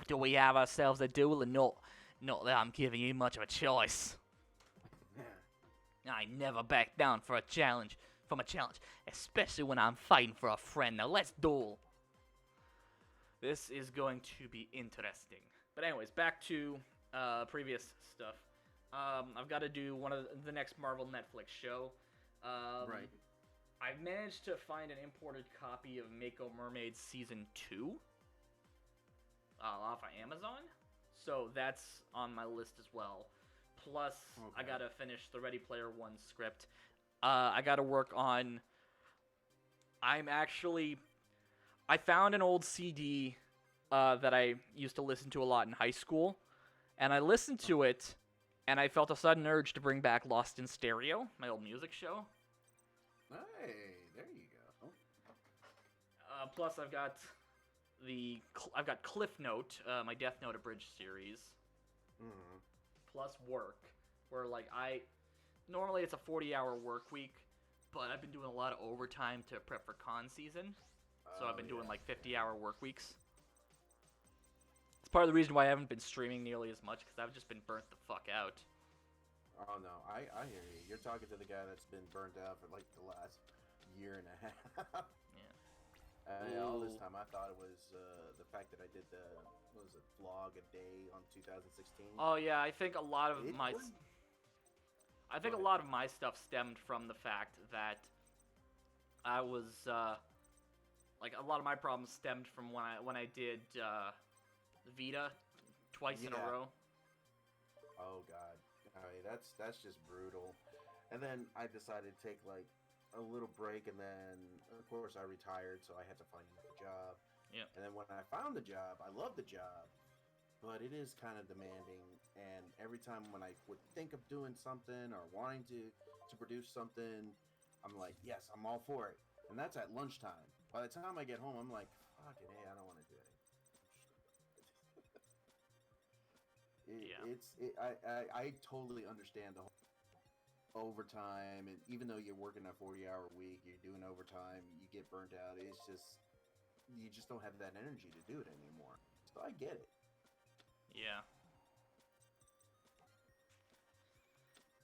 Do we have ourselves a duel or not? Not that I'm giving you much of a choice. I never back down from a challenge, especially when I'm fighting for a friend. Now let's duel. This is going to be interesting. But anyways, back to previous stuff. I've got to do one of the next Marvel Netflix show. Right. I've managed to find an imported copy of Mako Mermaid Season 2 off of Amazon, so that's on my list as well. Plus, I Okay. gotta finish the Ready Player One script. I gotta work on... I found an old CD that I used to listen to a lot in high school, and I listened to it, and I felt a sudden urge to bring back Lost in Stereo, my old music show. Hey, there you go. Plus, I've got Cliff Note, my Death Note abridged series, Mm-hmm. plus work, where like normally it's a 40-hour work week, but I've been doing a lot of overtime to prep for con season, so I've been doing like 50-hour work weeks. It's part of the reason why I haven't been streaming nearly as much, because I've just been burnt the fuck out. Oh no, I hear you. You're talking to the guy that's been burnt out for like the last year and a half. Yeah. All this Ooh. time I thought it was the fact that I did the vlog a day on 2016. Oh yeah, I think a lot of It my was- I think a Go lot of my stuff stemmed from the fact that I was like a lot of my problems stemmed from when I did Vita twice in a Yeah. row. Oh god, that's just brutal. And then I decided to take like a little break, and then of course I retired, so I had to find another job. Yep. And then when I found the job, I loved the job, but it is kind of demanding. And every time when I would think of doing something or wanting to produce something, I'm like, yes, I'm all for it. And that's at lunchtime. By the time I get home, I'm like, fucking hey, I don't want to do it. I totally understand the whole overtime, and even though you're working a 40-hour week, you're doing overtime, you get burnt out. It's just you just don't have that energy to do it anymore. So I get it. Yeah.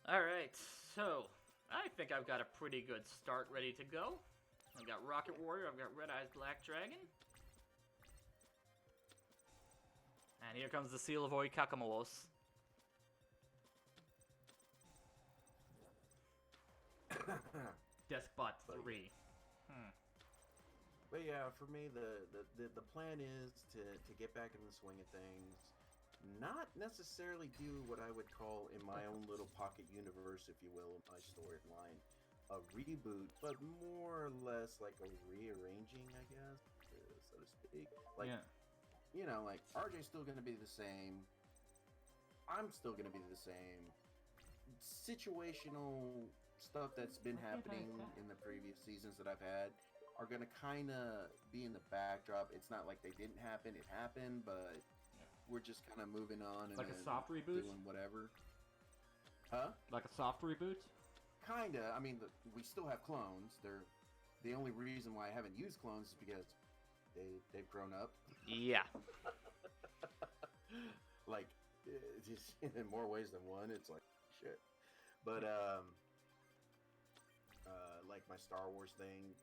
Alright, so I think I've got a pretty good start ready to go. I've got Rocket Warrior, I've got Red Eyes Black Dragon. And here comes the Seal of Oikakamoos. Deskbot 3. But yeah, for me, the plan is to get back in the swing of things. Not necessarily do what I would call in my own little pocket universe, if you will, in my storyline, a reboot, but more or less like a rearranging, I guess, so to speak. Like, Yeah. you know, like RJ's still going to be the same. I'm still going to be the same. Situational stuff that's been happening in the previous seasons that I've had are going to kind of be in the backdrop. It's not like they didn't happen. It happened, but we're just kind of moving on and Like a then soft reboot? doing whatever. Huh? Like a soft reboot? Kinda. I mean, we still have clones. They're the only reason why I haven't used clones is because they've grown up. Yeah. Like, just in more ways than one. It's like shit. But like my Star Wars thing,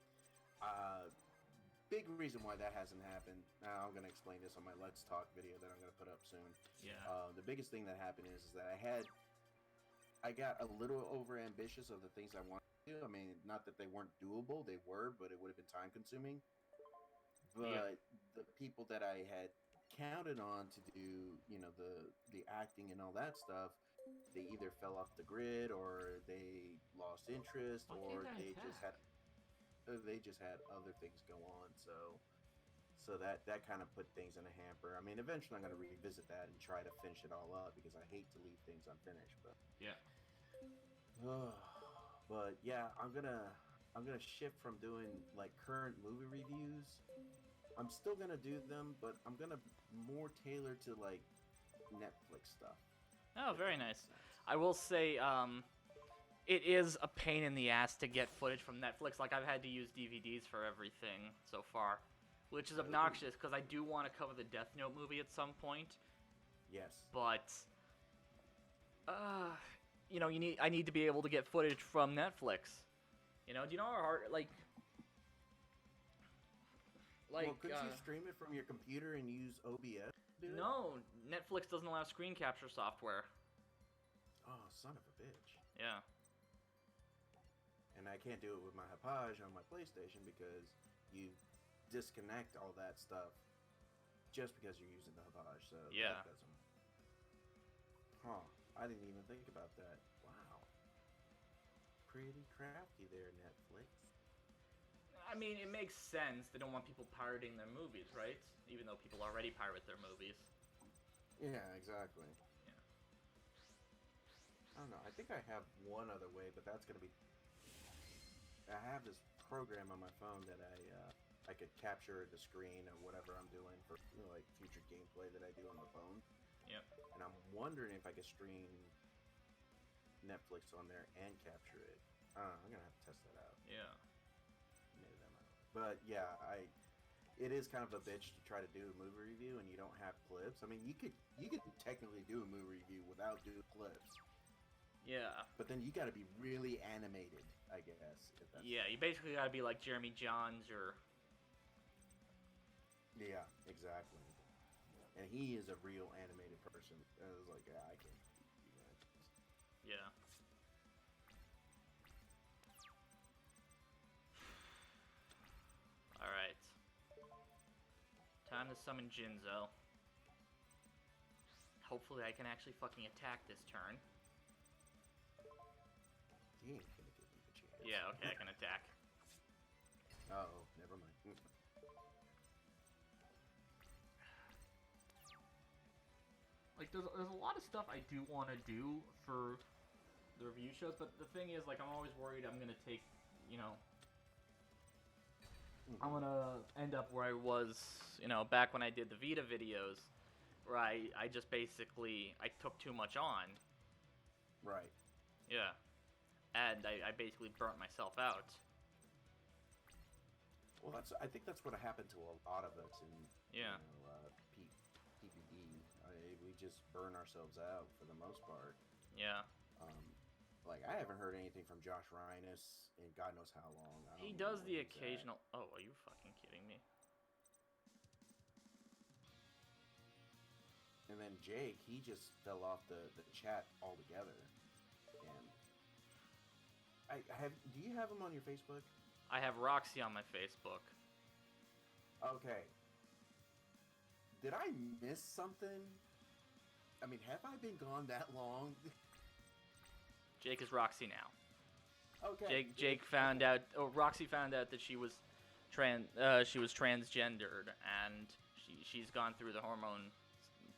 big reason why that hasn't happened. Now I'm gonna explain this on my Let's Talk video that I'm gonna put up soon. Yeah. The biggest thing that happened is that I got a little over ambitious of the things I wanted to do. I mean, not that they weren't doable, they were, but it would have been time consuming. But the people that I had counted on to do, you know, the acting and all that stuff, they either fell off the grid or they lost interest or they just had other things go on. So that kind of put things in a hamper. I mean, eventually I'm going to revisit that and try to finish it all up because I hate to leave things unfinished. But Yeah. but yeah, I'm gonna shift from doing like current movie reviews. I'm still gonna do them, but I'm gonna more tailor to like Netflix stuff. Oh, very nice. I will say, it is a pain in the ass to get footage from Netflix. Like, I've had to use DVDs for everything so far, which is obnoxious because I do want to cover the Death Note movie at some point. Yes. But, you know, I need to be able to get footage from Netflix. You know, do you know how hard, like, Well, couldn't you stream it from your computer and use OBS? to do it? no, Netflix doesn't allow screen capture software. Oh, son of a bitch. Yeah. And I I can't do it with my Hapage on my PlayStation because you disconnect all that stuff just because you're using the Hapage. So Yeah. that doesn't. Huh? I didn't even think about that. Wow. Pretty crafty there, Netflix. I mean, it makes sense. They don't want people pirating their movies, right? Even though people already pirate their movies. Yeah, exactly. Yeah. I don't know. I think I have one other way, but that's gonna be. I have this program on my phone that I could capture the screen or whatever I'm doing for like future gameplay that I do on the phone. Yep. And I'm wondering if I could stream Netflix on there and capture it. I'm gonna have to test that out. Yeah. Maybe that might. But yeah, it is kind of a bitch to try to do a movie review and you don't have clips. I mean, you could technically do a movie review without doing clips. Yeah. But then you got to be really animated, I guess. If that's... Yeah, you basically gotta be like Jeremy Johns or... Yeah, exactly. And he is a real animated person. I was like, yeah, I can't do that. Yeah. Alright. Time to summon Jinzo. Hopefully I can actually fucking attack this turn. He ain't gonna give me the chance. Yeah, okay, I can attack. Oh, never mind. Like, there's a lot of stuff I do want to do for the review shows, but the thing is, like, I'm always worried I'm gonna take, you know... I'm gonna end up where I was, you know, back when I did the Vita videos, where I just basically, I took too much on. Right. Yeah. And I basically burnt myself out. Well, I think that's what happened to a lot of us in Yeah. PPD. We just burn ourselves out for the most part. Yeah. Like, I haven't heard anything from Josh Rhinus in God knows how long. I don't He know does where the he's at. occasional... Oh, are you fucking kidding me? And then Jake, he just fell off the chat altogether. And do you have him on your Facebook? I have Roxy on my Facebook. Okay. Did I miss something? I mean, have I been gone that long? Jake is Roxy now. Okay. Jake found out... Oh, Roxy found out that she was transgendered, and she's gone through the hormone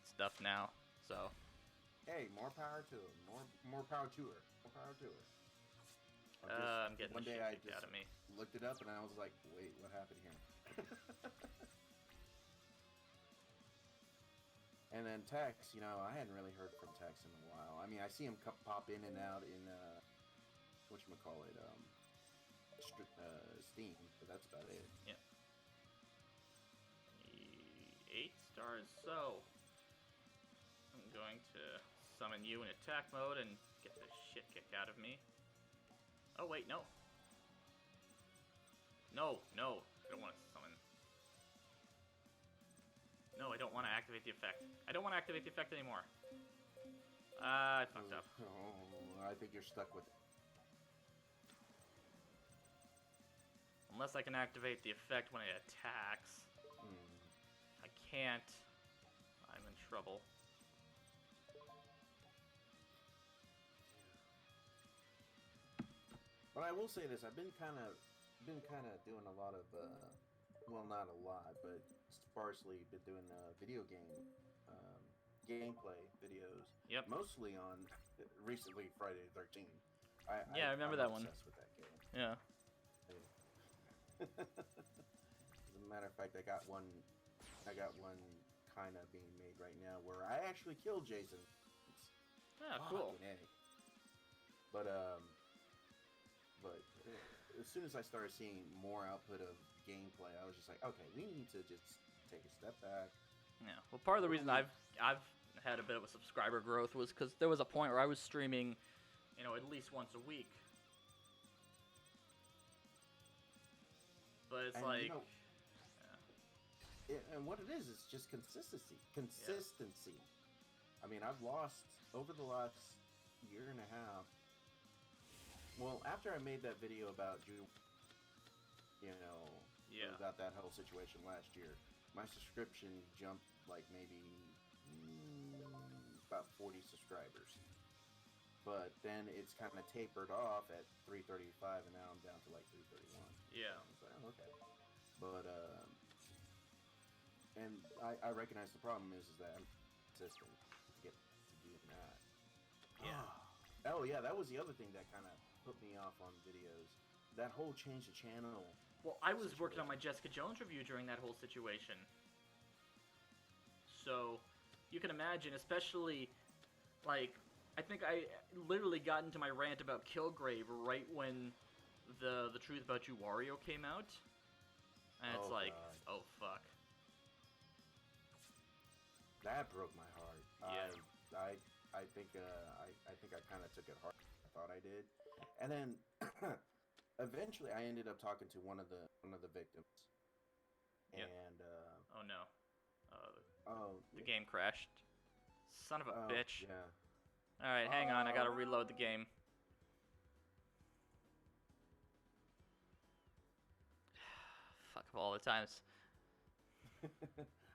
stuff now, so... Hey, more power to her. More power to her. More power to her. I'm getting one the day shit kicked out of me. Looked it up and I was like, wait, what happened here? And then Tex, I hadn't really heard from Tex in a while. I mean, I see him pop in and out in whatchamacallit, Steam, but that's about it. Yeah. 8 stars, so I'm going to summon you in attack mode and get the shit kicked out of me. Oh wait, no. No, I don't want to summon. No, I don't want to activate the effect. I don't want to activate the effect anymore. I fucked up. Oh, I think you're stuck with it. Unless I can activate the effect when it attacks. I can't. I'm in trouble. But I will say this: I've been kind of doing a lot of, well, not a lot, but sparsely been doing video game gameplay videos. Yep. Mostly on recently Friday the 13th. I remember that one. I'm obsessed with that game. Yeah. As a matter of fact, I got one kind of being made right now where I actually killed Jason. Yeah, cool. fucking A. But as soon as I started seeing more output of gameplay, I was just like, okay, we need to just take a step back. Yeah. Well, part of the reason I've had a bit of a subscriber growth was because there was a point where I was streaming, at least once a week. But it's And, like, and what it is just consistency. Consistency. I mean, I've lost over the last year and a half Well, after I made that video about you know, Yeah. about that whole situation last year, my subscription jumped like maybe about 40 subscribers. But then it's kind of tapered off at 335, and now I'm down to like 331. Yeah. So it's like, oh, okay. But and I recognize the problem is that I'm consistent to get to doing that. Yeah. Oh yeah, that was the other thing that kind of put me off on videos. That whole change the channel. Well, I was working on my Jessica Jones review during that whole situation. So, you can imagine, especially, like, I think I literally got into my rant about Kilgrave right when the Truth About You Wario came out. And it's Oh, like, God. oh fuck. That broke my heart. Yeah. I think I kind of took it hard. I thought I did, and then eventually I ended up talking to one of the victims. Yeah. And Oh no. oh, The game crashed. Son of a bitch. Yeah. Alright, hang on, I gotta reload the game. Fuck of all the times.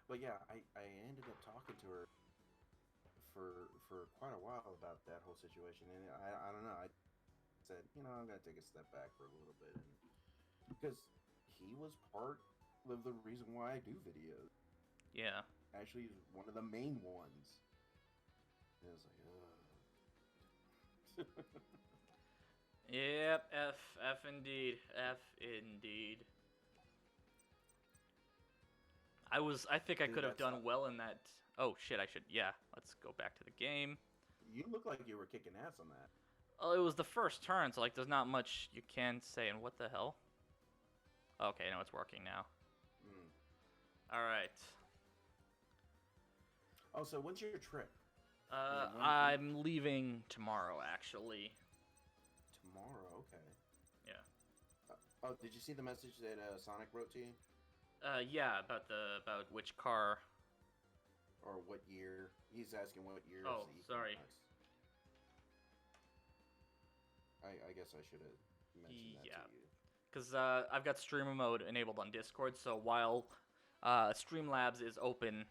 But yeah, I ended up talking to her for quite a while about that whole situation, and I don't know. I said, I'm gonna take a step back for a little bit, and because he was part of the reason why I do videos. Yeah. Actually, he's one of the main ones. And I was like, ugh. Yep, F indeed. F indeed. I think I Dude, could have that's done well in that. Oh shit, yeah, let's go back to the game. You look like you were kicking ass on that. Oh, it was the first turn, so like there's not much you can say, and what the hell? Okay, no, it's working now. Alright. Oh, so when's your trip? I'm leaving tomorrow, actually. Tomorrow, okay. Yeah. Oh, did you see the message that Sonic wrote to you? Yeah, about which car. Or what year? He's asking what year. Oh, is the sorry. Equinox. I guess I should have mentioned that to you. Because I've got streamer mode enabled on Discord, so while Streamlabs is open,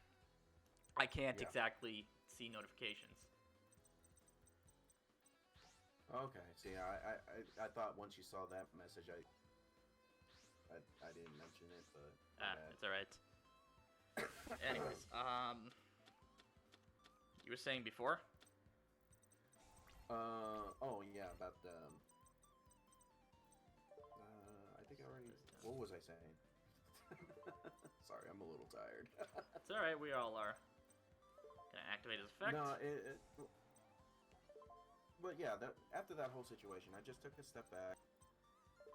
I can't exactly see notifications. Okay. See, I thought once you saw that message, I didn't mention it, but It's all right. Anyways, you were saying before? Oh yeah, about the. I think I already. What was I saying? Sorry, I'm a little tired. It's all right. We all are. Gonna activate his effect. No, but yeah, after that whole situation, I just took a step back,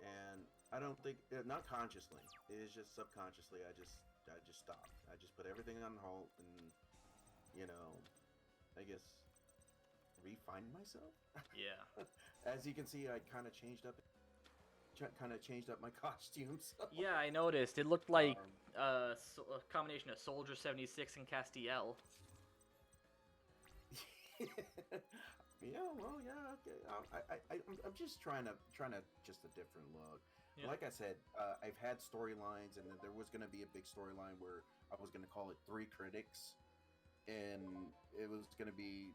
and I don't think, not consciously, it is just subconsciously. I just stopped. I just put everything on hold, and I guess refined myself. Yeah. As you can see, I kind of changed up my costumes. Yeah, I noticed. It looked like a combination of Soldier 76 and Castiel. Yeah, well, yeah, okay. I'm just trying to just a different look. Yeah. Like I said, I've had storylines, and then there was gonna be a big storyline where I was gonna call it 3 Critics, and it was gonna be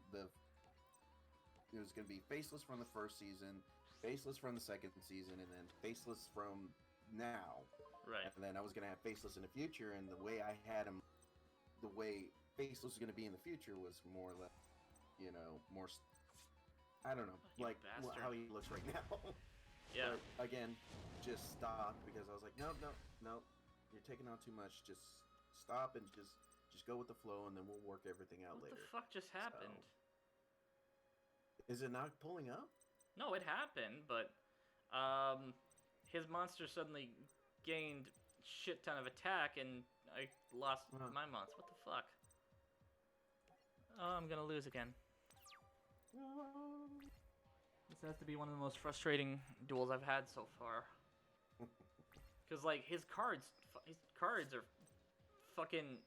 Faceless from the first season, Faceless from the second season, and then Faceless from now. Right. And then I was gonna have Faceless in the future, and the way I had him, the way Faceless was gonna be in the future was more or less, more. I don't know, like how he looks right now. Yeah. But again, just stopped because I was like, no, you're taking on too much. Just stop and just go with the flow, and then we'll work everything out later. What the fuck just happened? So, is it not pulling up? No, it happened, but his monster suddenly gained shit ton of attack, and I lost my monster. What the fuck? Oh, I'm gonna lose again. This has to be one of the most frustrating duels I've had so far. Cause like his cards are fucking.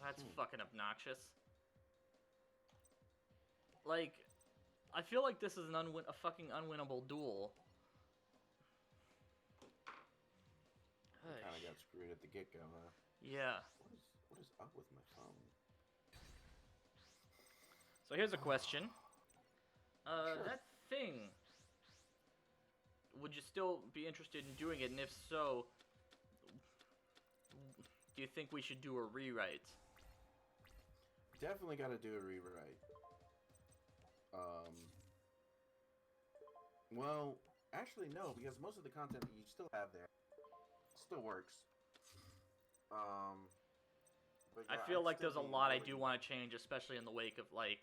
That's fucking obnoxious. like, I feel like this is a fucking unwinnable duel. Kind of got screwed at the get-go, huh? Yeah. What is up with my phone? So here's a question. Sure. That thing, would you still be interested in doing it? And if so, do you think we should do a rewrite? Definitely got to do a rewrite. Well, actually no, because most of the content that you still have there still works. But I yeah, feel I'd like still there's a be lot I willing- do want to change, especially in the wake of like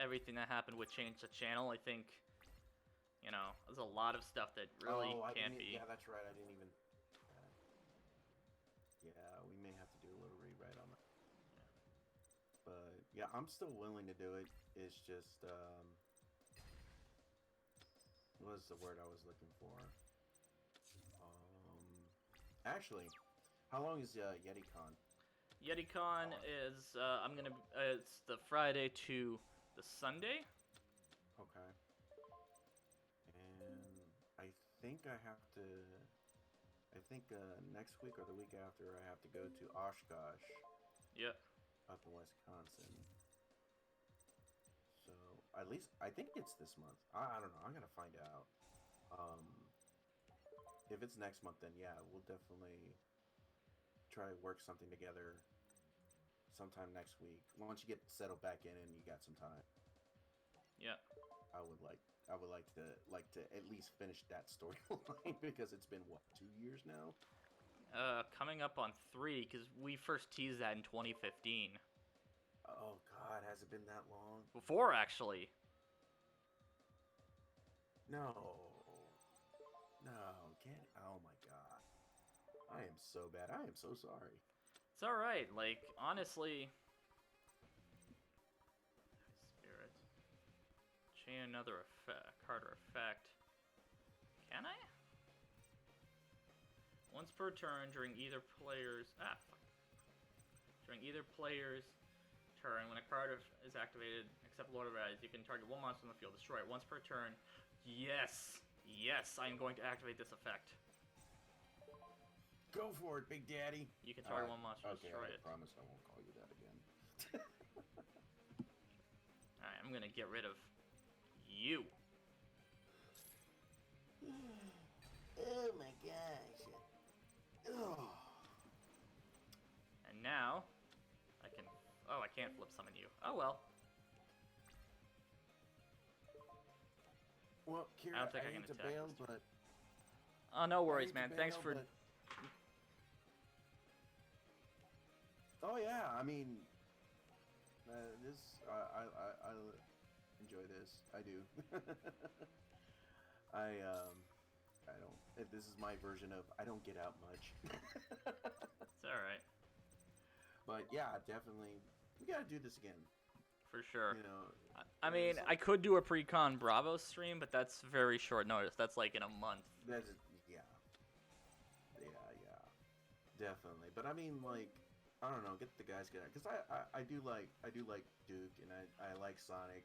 everything that happened with Change the Channel. I think, you know, there's a lot of stuff that really I can't didn't- be. Yeah, that's right. I didn't even. Yeah, we may have to do a little rewrite on that. But yeah, I'm still willing to do it. It's just what is the word I was looking for? Actually, how long is YetiCon? YetiCon is it's the Friday to the Sunday. Okay. And I think I have to. I think next week or the week after I have to go to Oshkosh Yep. up in Wisconsin. So at least I think it's this month. I don't know. I'm gonna find out. If it's next month, then yeah, we'll definitely try to work something together sometime next week. Once you get settled back in and you got some time. Yeah. I would like to at least finish that storyline because it's been what, 2 years now? Coming up on 3, because we first teased that in 2015. Oh God, has it been that long? Before, actually. No, can't. Oh my God, I am so bad. I am so sorry. It's alright, like, honestly... Spirit. Chain another effect, card or effect. Can I? Once per turn during either player's... During either player's turn, when a card is activated, except Lord of Rise, you can target one monster on the field, destroy it once per turn. Yes! Yes, I am going to activate this effect. Go for it, Big Daddy. You can target one monster, Okay, destroy I it. promise I won't call you that again. Alright, I'm gonna get rid of you. Oh my gosh. Oh. And now, I can... Oh, I can't flip summon you. Oh well. Well, Kira, I don't think I hate can to attack bail, this but Oh, no I worries, hate to man. Thanks bail, for... but- Oh yeah, I mean, this I enjoy this. I do. I don't. This is my version of I don't get out much. It's alright. But yeah, definitely, we gotta do this again. For sure. You know, I mean, I could do a pre-con Bravo stream, but that's very short notice. That's like in a month. that's yeah, definitely. But I mean, like, I don't know, get the guys together because I do like Duke and I like Sonic,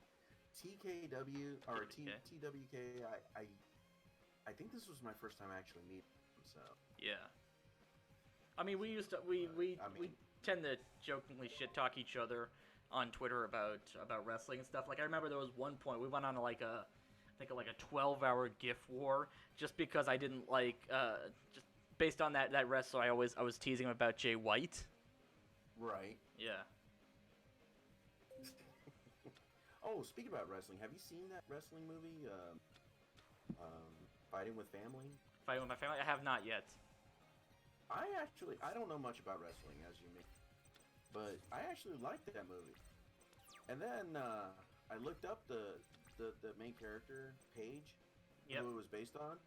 TKW or TWK. I think this was my first time actually meeting him. So Yeah. I mean, we tend to jokingly shit talk each other on Twitter about wrestling and stuff. Like, I remember there was one point we went on like a 12-hour GIF war just because I didn't like just based on that wrestler. I was teasing him about Jay White. right. Yeah. Oh, speaking about wrestling, have you seen that wrestling movie, Fighting with Family? Fighting with my family. I have not yet. I don't know much about wrestling, as you mean, but I actually liked that movie. And then I looked up the main character, Paige, Yep. who it was based on,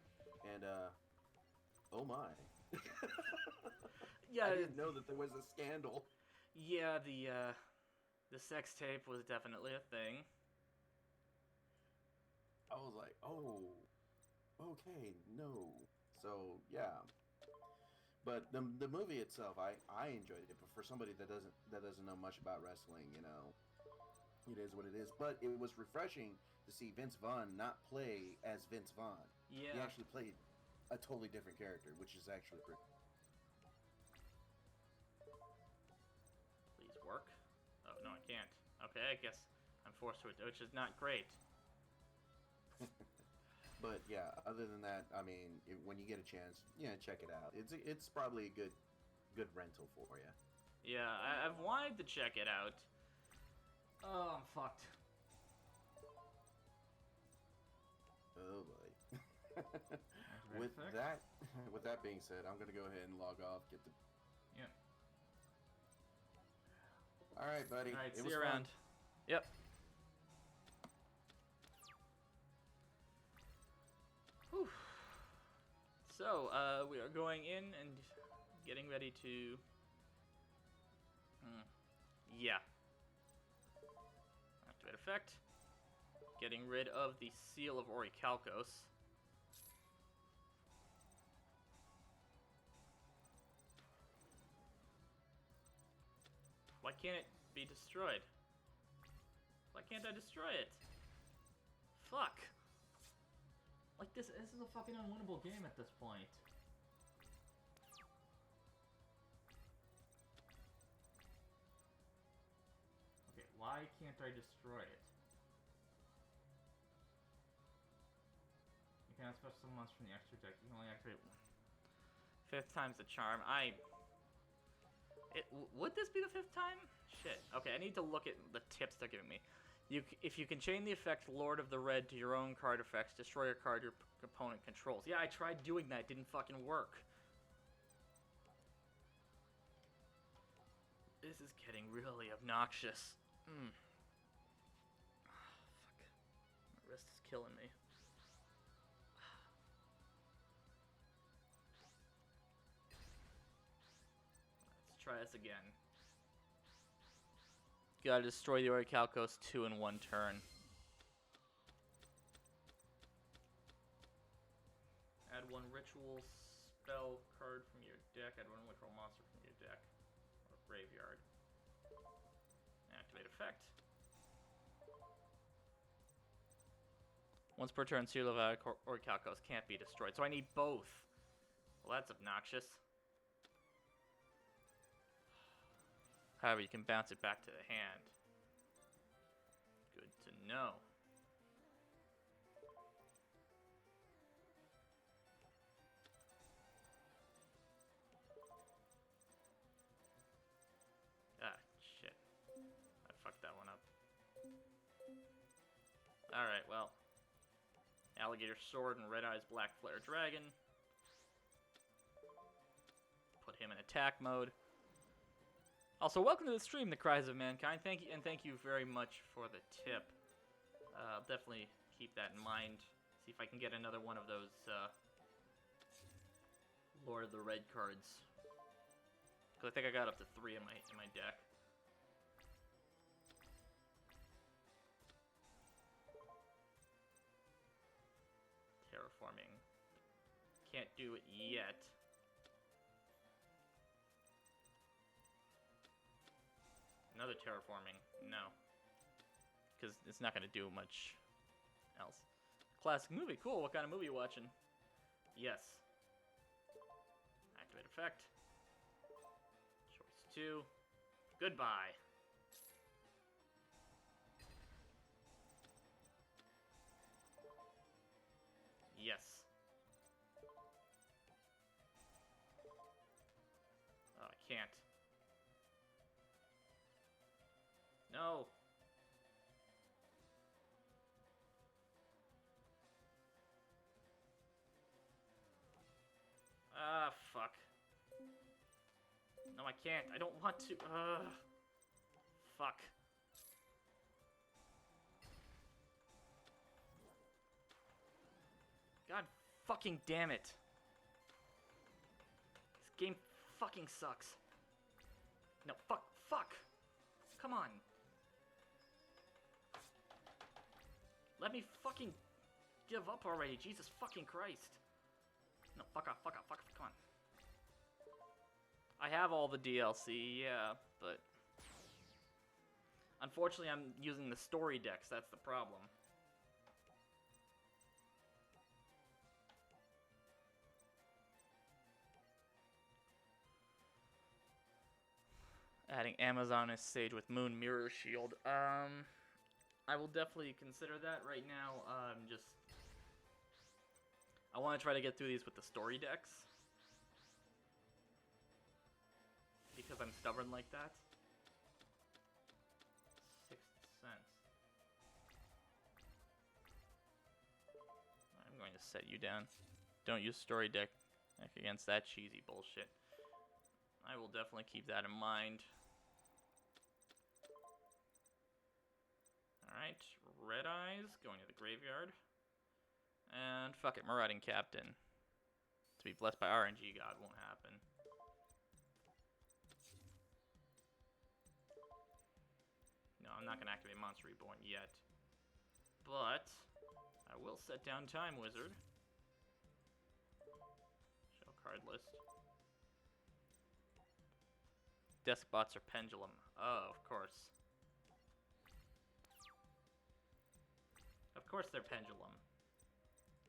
and oh my. Yeah. I didn't know that there was a scandal. Yeah. The sex tape was definitely a thing. I was like, oh, okay, no. So yeah, but the movie itself, I enjoyed it. But for somebody that doesn't know much about wrestling, you know, it is what it is. But it was refreshing to see Vince Vaughn not play as Vince Vaughn. Yeah. He actually played a totally different character, which is actually pretty. Please work. Oh, no, I can't. Okay, I guess I'm forced to it, which is not great. But yeah, other than that, I mean, when you get a chance, check it out. It's probably a good rental for you. Yeah, I've wanted to check it out. Oh, I'm fucked. Oh boy. With that being said, I'm gonna go ahead and log off. Get the. Yeah. All right, buddy. All right, It see was you fun. around. Yep. Whew. So, we are going in and getting ready to... Yeah. Activate effect. Getting rid of the seal of Orichalcos. Why can't it be destroyed? Why can't I destroy it? Fuck. Like this is a fucking unwinnable game at this point. Okay, why can't I destroy it? You can special summon monsters from the extra deck. You can only activate one. 5th time's the charm. Would this be the 5th time? Shit. Okay, I need to look at the tips they're giving me. If you can chain the effect Lord of the Red to your own card effects, destroy a card your opponent controls. Yeah, I tried doing that. It didn't fucking work. This is getting really obnoxious. Fuck. My wrist is killing me. Let's try this again. Gotta destroy the Orichalcos 2 in 1 turn. Add 1 ritual spell card from your deck. Add 1 ritual monster from your deck. Or graveyard. Activate effect. Once per turn, Seal of Orichalcos can't be destroyed. So I need both. Well, that's obnoxious. However, you can bounce it back to the hand. Good to know. Ah, shit. I fucked that one up. Alright, well. Alligator Sword and Red Eyes Black Flare Dragon. Put him in attack mode. Also, welcome to the stream, The Cries of Mankind. Thank you very much for the tip. I'll definitely keep that in mind. See if I can get another one of those Lord of the Red cards. Because I think I got up to 3 in my deck. Terraforming. Can't do it yet. Another terraforming. No. Because it's not going to do much else. Classic movie. Cool. What kind of movie are you watching? Yes. Activate effect. Choice 2. Goodbye. Yes. Oh, I can't. No. Ah, fuck. No, I can't. I don't want to. Fuck. God fucking damn it. This game fucking sucks. No, fuck. Come on. Let me fucking give up already. Jesus fucking Christ. No, fuck off, come on. I have all the DLC, yeah, but Unfortunately, I'm using the story decks. That's the problem. Adding Amazon Sage with Moon Mirror Shield. I will definitely consider that right now. I want to try to get through these with the story decks. Because I'm stubborn like that. Sixth Sense. I'm going to set you down. Don't use story deck against that cheesy bullshit. I will definitely keep that in mind. Alright, Red Eyes, going to the graveyard. And fuck it, Marauding Captain. To be blessed by RNG God won't happen. No, I'm not going to activate Monster Reborn yet. But I will set down Time Wizard. Show card list. Despots or Pendulum. Oh, of course. Of course they're Pendulum.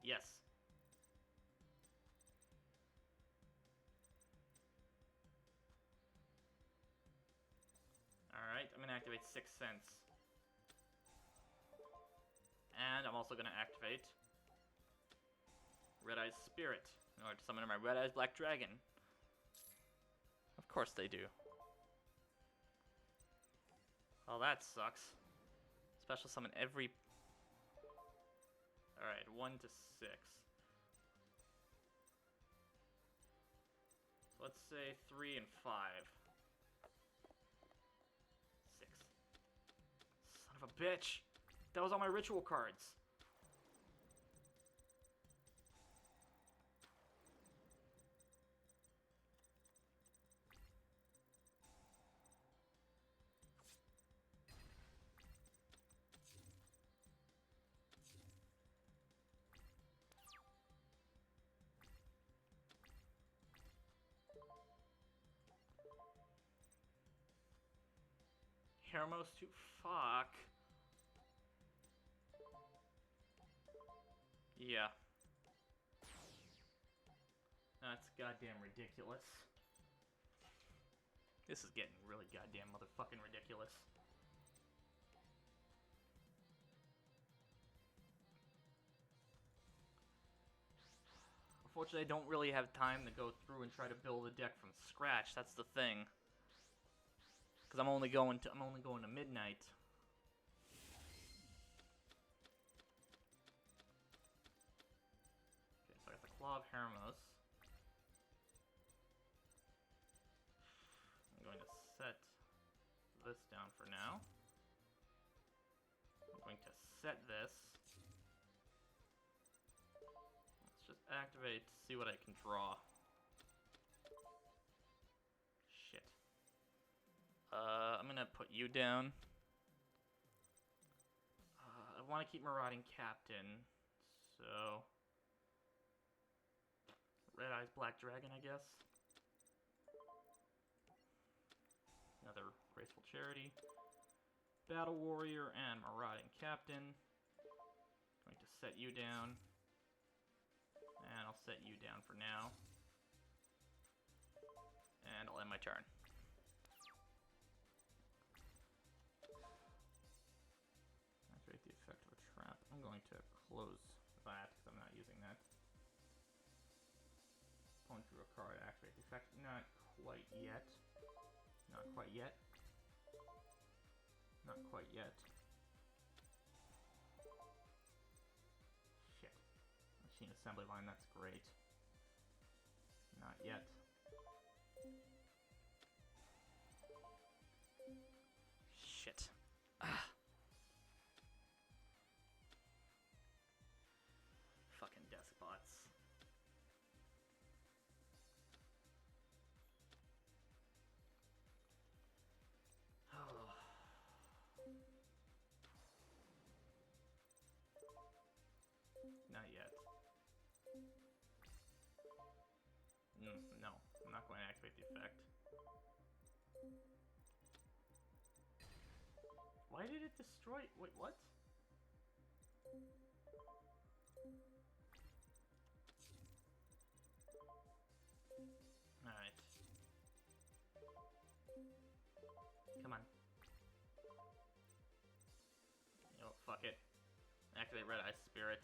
Yes. Alright, I'm going to activate Sixth Sense. And I'm also going to activate Red Eyes Spirit in order to summon my Red Eyes Black Dragon. Of course they do. Well, that sucks. Special summon every... Alright, 1 to 6. So let's say 3 and 5. 6. Son of a bitch! That was all my ritual cards. Hermos to fuck. Yeah. That's goddamn ridiculous. This is getting really goddamn motherfucking ridiculous. Unfortunately, I don't really have time to go through and try to build a deck from scratch. That's the thing. Because I'm only going to midnight. Okay, so I got the Claw of Hermos. I'm going to set this down for now. I'm going to set this. Let's just activate, see what I can draw. Shit. I'm gonna put you down. I want to keep Marauding Captain, so... Red Eyes Black Dragon, I guess. Another Graceful Charity. Battle Warrior and Marauding Captain. Going to set you down. And I'll set you down for now. And I'll end my turn. Activate the effect of a trap. I'm going to close that because I'm not using that. Opponent drew a card, activate the effect. Not quite yet. Not quite yet. Not quite yet. Shit. Machine assembly line, that's great. Not yet. Shit. Ah. Fucking despots. Oh. Not yet. No, I'm not going to activate the effect. Why did it destroy? Wait, what? Alright. Come on. Oh, fuck it. Activate Red Eye Spirit.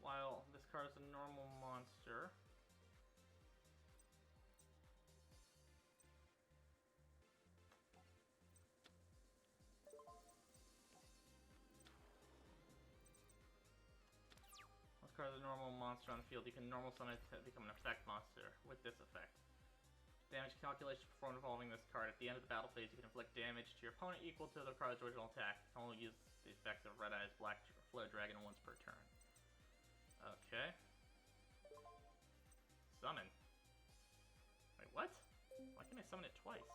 While this card is a normal monster. This card is a normal monster on the field. You can normal summon it to become an effect monster with this effect. Damage calculation performed involving this card. At the end of the battle phase, you can inflict damage to your opponent equal to the card's original attack. You can only use the effects of Red Eyes, Black Flare Dragon once per turn. Okay. Summon. Wait, what? Why can't I summon it twice?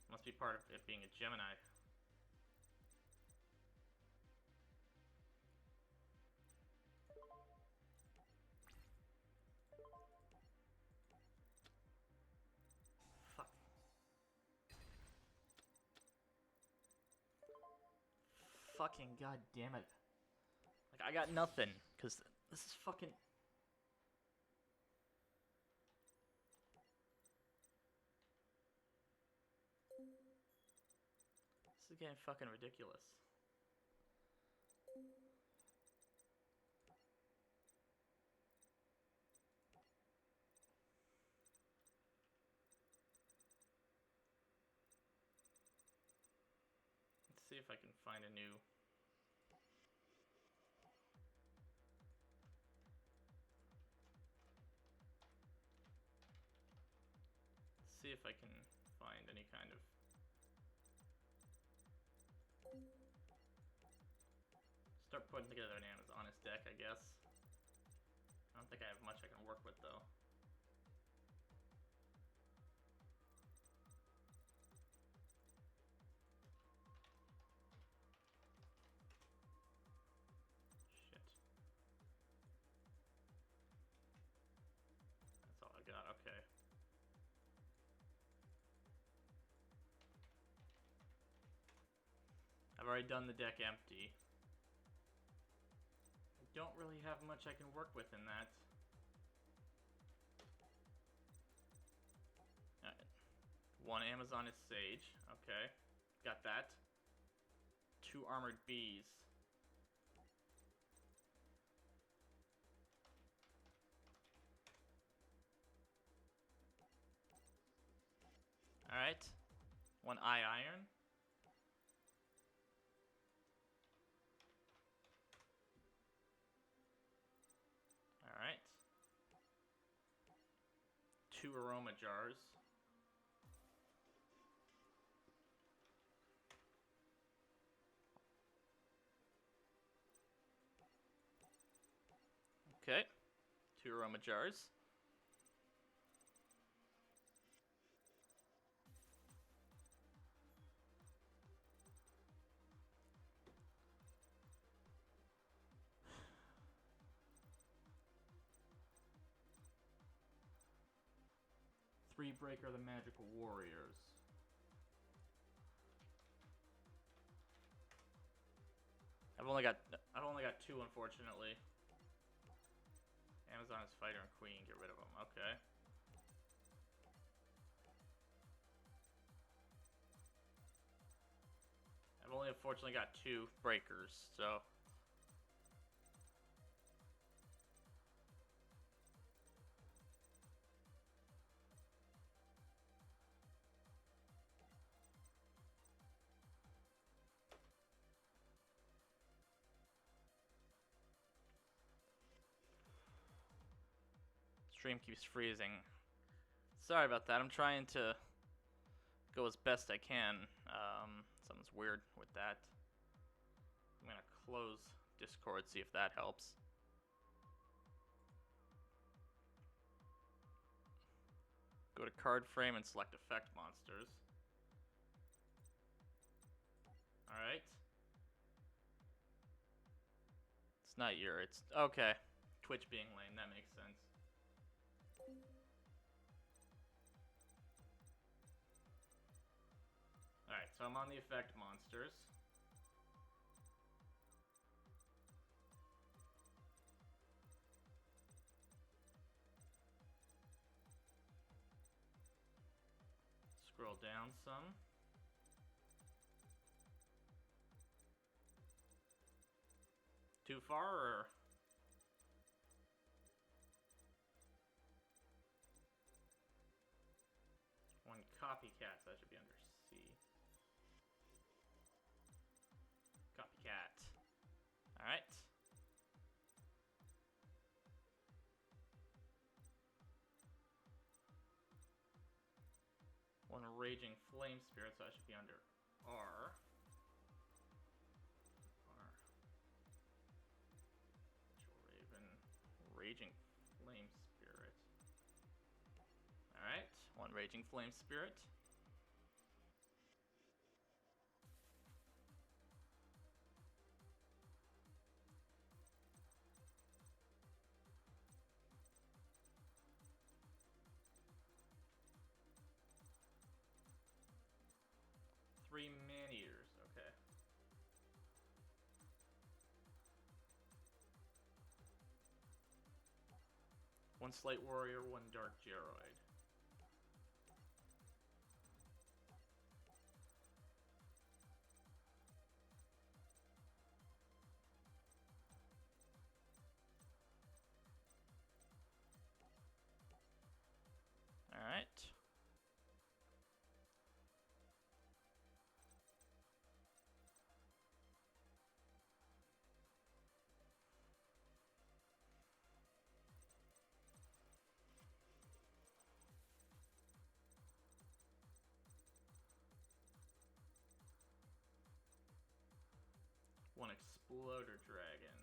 Must be part of it being a Gemini. Fuck. Fucking goddamn it. Like, I got nothing, because this is fucking... This is getting fucking ridiculous. Let's see if I can find a new... See if I can find any kind of... Start putting together an Amazonist deck, I guess. I don't think I have much I can work with, though. Shit. That's all I got, okay. I've already done the deck empty. I don't really have much I can work with in that. Alright. One Amazon is Sage. Okay. Got that. 2 Armored Bees. Alright. 1 Eye Iron. Alright. 2 Aroma Jars. Okay. 2 Aroma Jars. Three Breaker the Magical Warriors. I've only got 2, unfortunately. Amazon is Fighter and Queen. Get rid of them. Okay. I've only unfortunately got 2 breakers, so. Stream keeps freezing. Sorry about that. I'm trying to go as best I can. Something's weird with that. I'm gonna close Discord, see if that helps. Go to card frame and select effect monsters. Alright. It's not your, it's, okay. Twitch being lame, that makes sense. Alright, so I'm on the effect monsters. Scroll down some. Too far, or? One copycat, so that should be under C. Copycat. Alright. One raging flame spirit, so that should be under R. Raven. Raging flame spirit. Alright, one raging flame spirit. Three man-eaters, okay. One Slate Warrior, one Dark Geroid. Alright. One Exploder Dragon.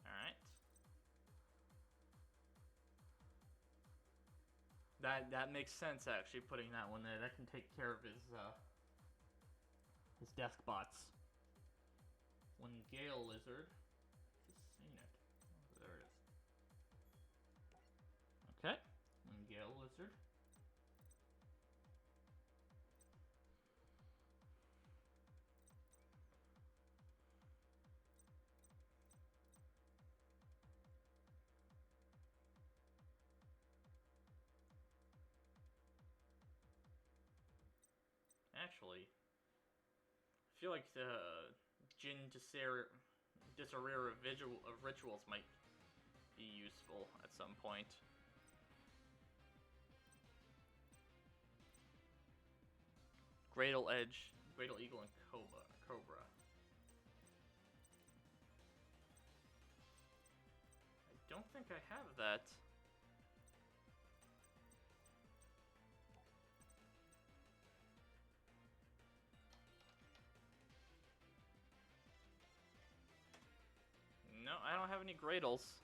Alright. That makes sense, actually, putting that one there. That can take care of his desk bots. One Gale Lizard. Just seen it. Oh, there it is. Okay. One Gale Lizard. Actually, I feel like the Jin Disarray of Rituals might be useful at some point. Greater Edge, Greater Eagle, and Cobra. I don't think I have that. No, I don't have any Gradles.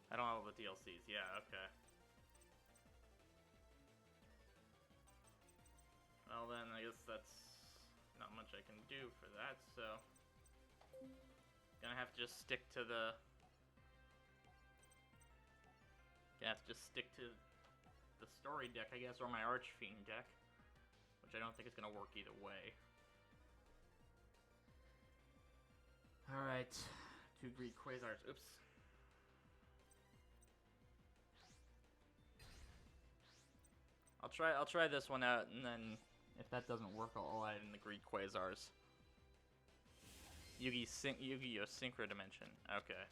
I don't have all the DLCs. Yeah, okay. Well then, I guess that's not much I can do for that, so... Gonna have to just stick to the... Gonna have to just stick to the story deck, I guess, or my Archfiend deck. Which I don't think is gonna work either way. Alright. 2 Greek Quasars. Oops. I'll try this one out, and then if that doesn't work, I'll add in the Greek Quasars. Yu-Gi-Oh! Synchro Dimension. Okay.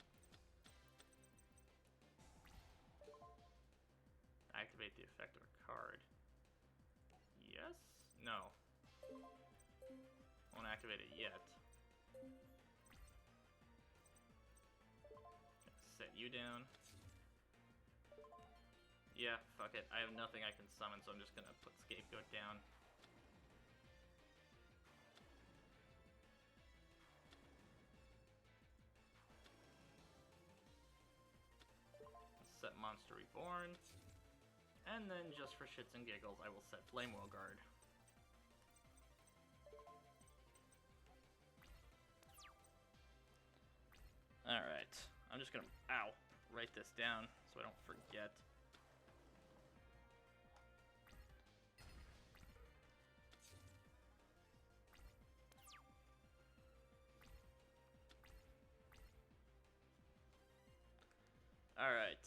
Activate the effect of a card. Yes? No. Won't activate it yet. Set you down. Yeah, fuck it. I have nothing I can summon, so I'm just gonna put Scapegoat down. Set Monster Reborn. And then just for shits and giggles, I will set Flame Wheel Guard. Alright, I'm just gonna, write this down so I don't forget. Alright.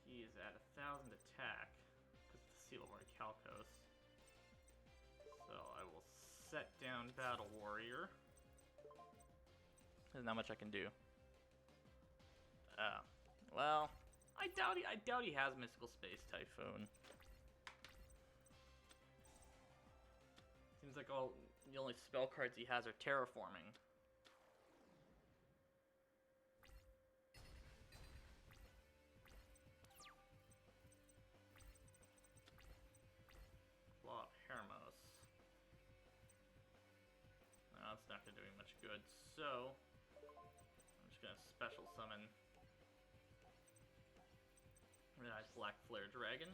He is at 1,000 attack because of the Seal of Orichalcos. So I will set down Battle Warrior. There's not much I can do. Well, I doubt he has Mystical Space Typhoon. Seems like the only spell cards he has are Terraforming. Claw of Hermos. No, that's not gonna do me much good. So I'm just gonna special summon Nice Black Flare Dragon.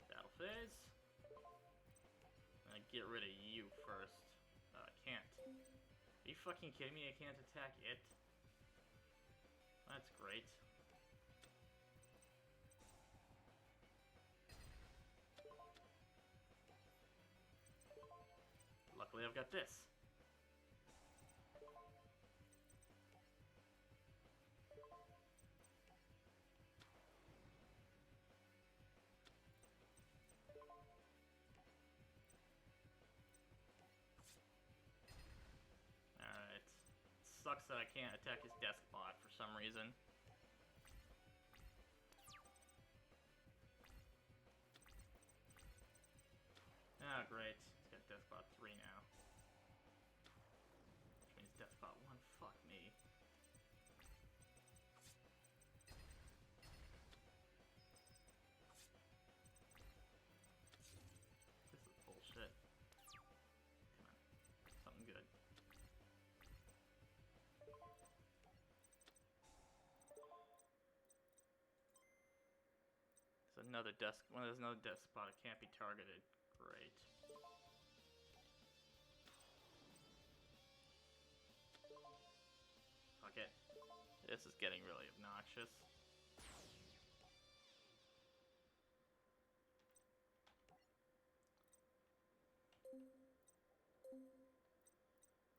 Battle phase. And I get rid of you first. I can't. Are you fucking kidding me? I can't attack it? That's great. Luckily I've got this. Alright. Sucks that I can't attack his desk bot for some reason. Ah, great. He's got Despot 3 now. Which means Despot 1, fuck me. This is bullshit. Come on. Something good. There's another Despot. It can't be targeted. Great. Fuck it. This is getting really obnoxious.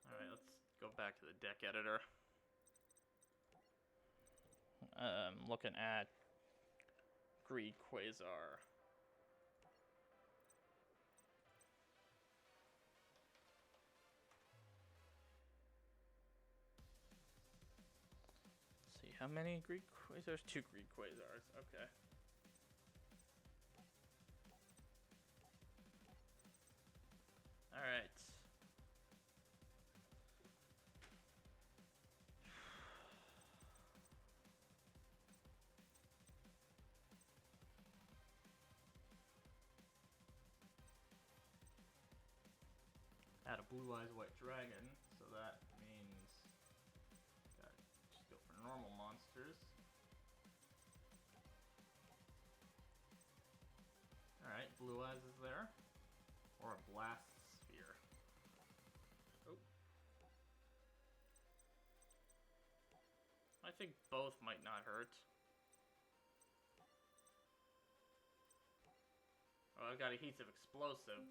Alright, let's go back to the deck editor. Looking at Greed Quasar. See how many Greed Quasars? 2 Greed Quasars. Okay. All right. Add a Blue Eyes White Dragon, so that means gotta just go for normal monsters. Alright, Blue Eyes is there. Or a Blast Sphere. Oh. I think both might not hurt. Oh, I've got Adhesive Explosive.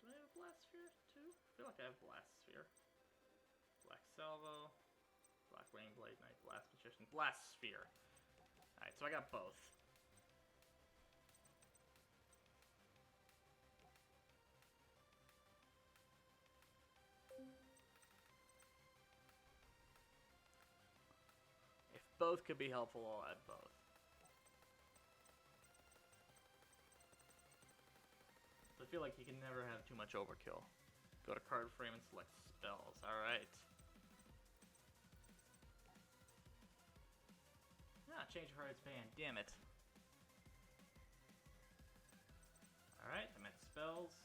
Do I have a Blast Sphere too? I feel like I have Blast Sphere. Black Salvo, Black Wing Blade Knight, Blast Magician, Blast Sphere. Alright, so I got both. If both could be helpful, I'll add both. I feel like you can never have too much overkill. Go to card frame and select spells. Alright. Ah, change of heart's band. Damn it. Alright, I'm at spells.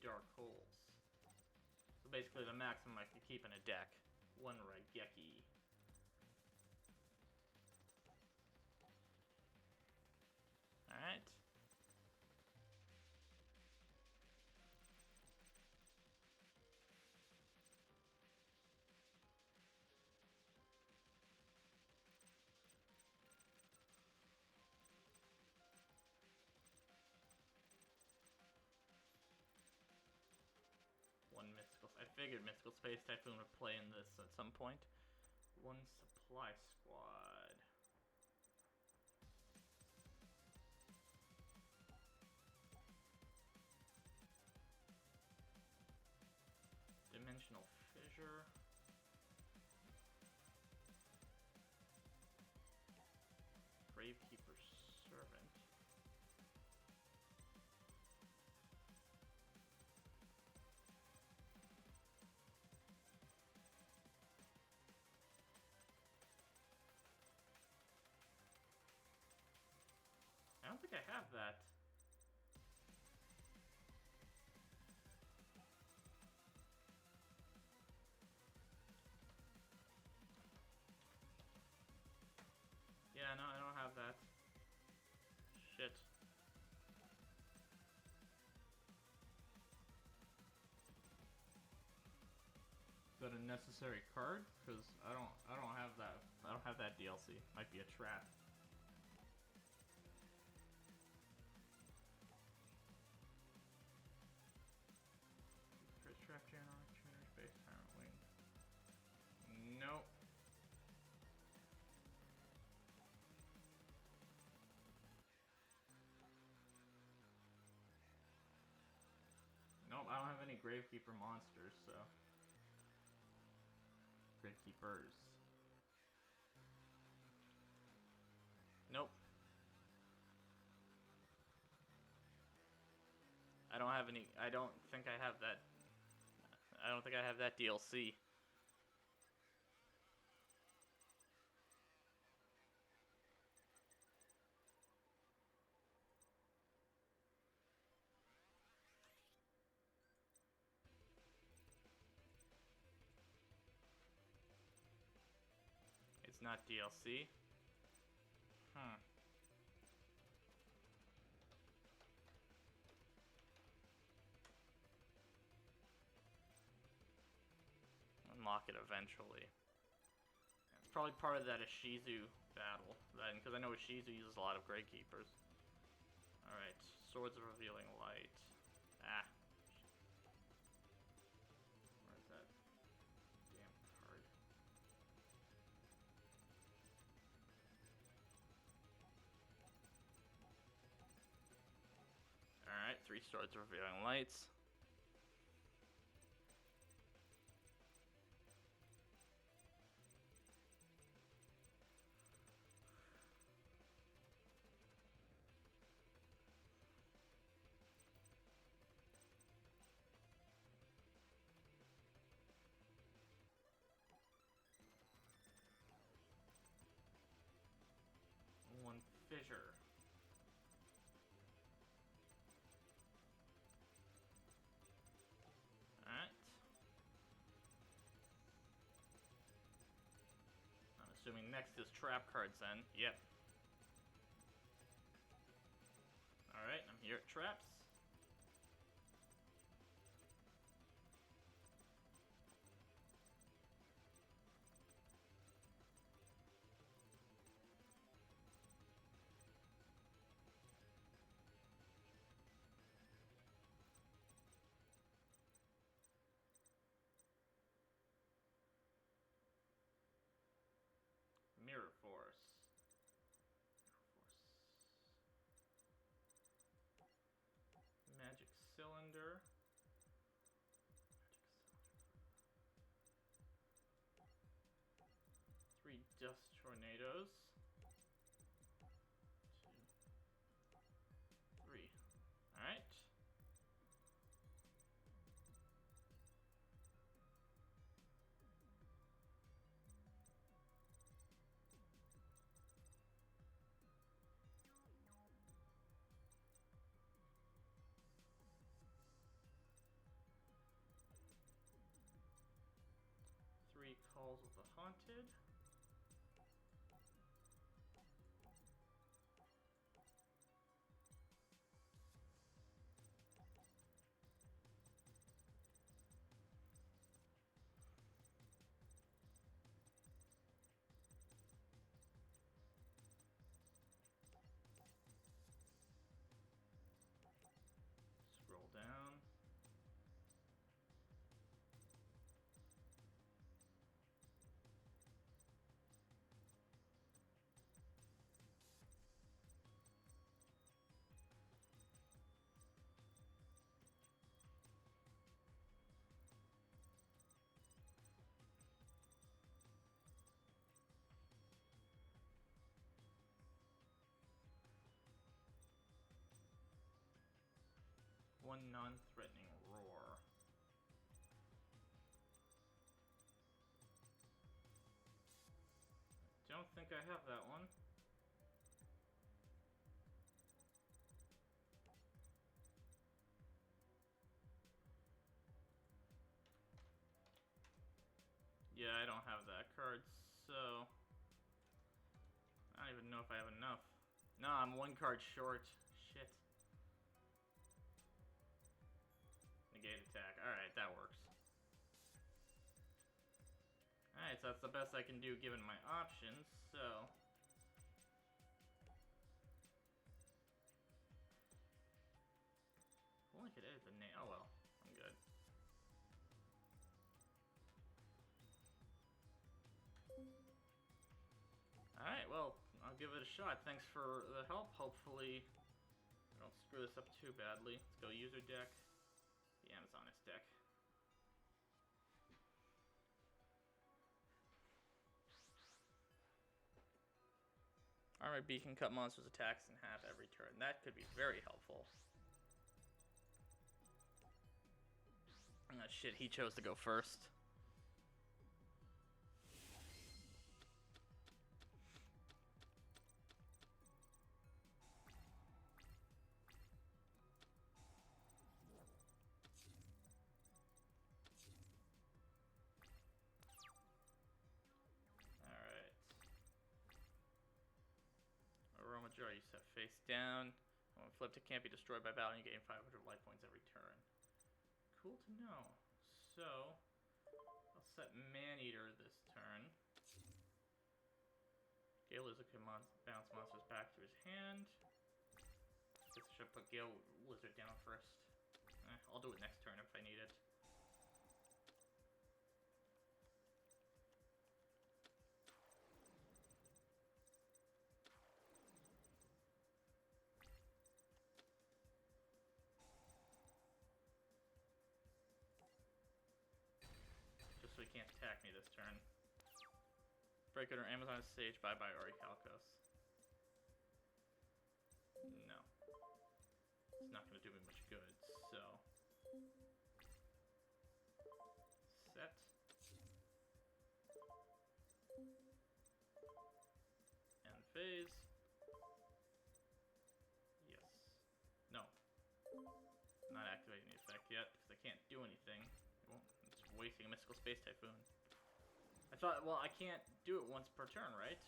dark holes. So basically the maximum I could keep in a deck. 1 Raigeki. Alright. One mystical. I figured Mystical Space Typhoon would play in this at some point. 1 Supply Squad. Dimensional Fissure. Gravekeeper's Servant. I don't think I have that. Yeah, no, I don't have that. Shit. Is that a necessary card? Because I don't have that. I don't have that DLC. Might be a trap. First trap channel, trainer space, tyrant wing. Nope. Nope, I don't have any Gravekeeper monsters, so. Gravekeepers. Nope. I don't have any. I don't think I have that. I don't think I have that DLC. It's not DLC. Hmm. Unlock it eventually. It's probably part of that Ishizu battle, then, because I know Ishizu uses a lot of Gravekeepers. Alright, Swords of Revealing Light. Ah. Where's that damn card? Alright, 3 Swords of Revealing Lights. One Fissure. Alright. I'm assuming next is trap cards then. Yep. Alright, I'm here at traps. Mirror Force. Magic Cylinder. 3 Dust Tornadoes. 2, 3. Alright. wanted. Scroll down. One non-threatening roar. Don't think I have that one. Yeah, I don't have that card, so I don't even know if I have enough. No, I'm one card short. Shit. Negate attack. Alright, that works. Alright, so that's the best I can do given my options, so... If only I could edit the name. Oh well, I'm good. Alright, well, I'll give it a shot. Thanks for the help. Hopefully, I don't screw this up too badly. Let's go user deck. The Amazoness deck. Armored Beacon cut monsters' attacks in half every turn. That could be very helpful. Oh shit, he chose to go first. Aroma Jar, you set face down. When flipped, it can't be destroyed by battle, and you gain 500 life points every turn. Cool to know. So, I'll set Man-Eater this turn. Gale Lizard can bounce monsters back to his hand. Guess I should put Gale Lizard down first. I'll do it next turn if I need it. So he can't attack me this turn. Break under Amazon Sage, bye-bye Orichalcos. No. It's not going to do me much good, so... Set. End phase. Yes. No. Not activating the effect yet, because I can't do anything. It won't. It's wasting a Mystical Space Typhoon. I thought, well, I can't do it once per turn, right?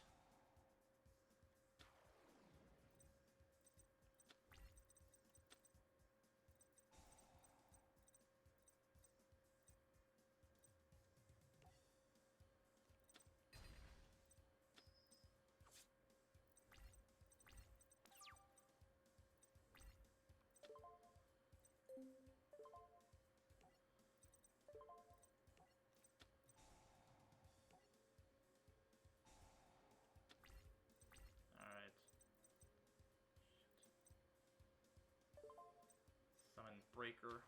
Alright. Summon Breaker.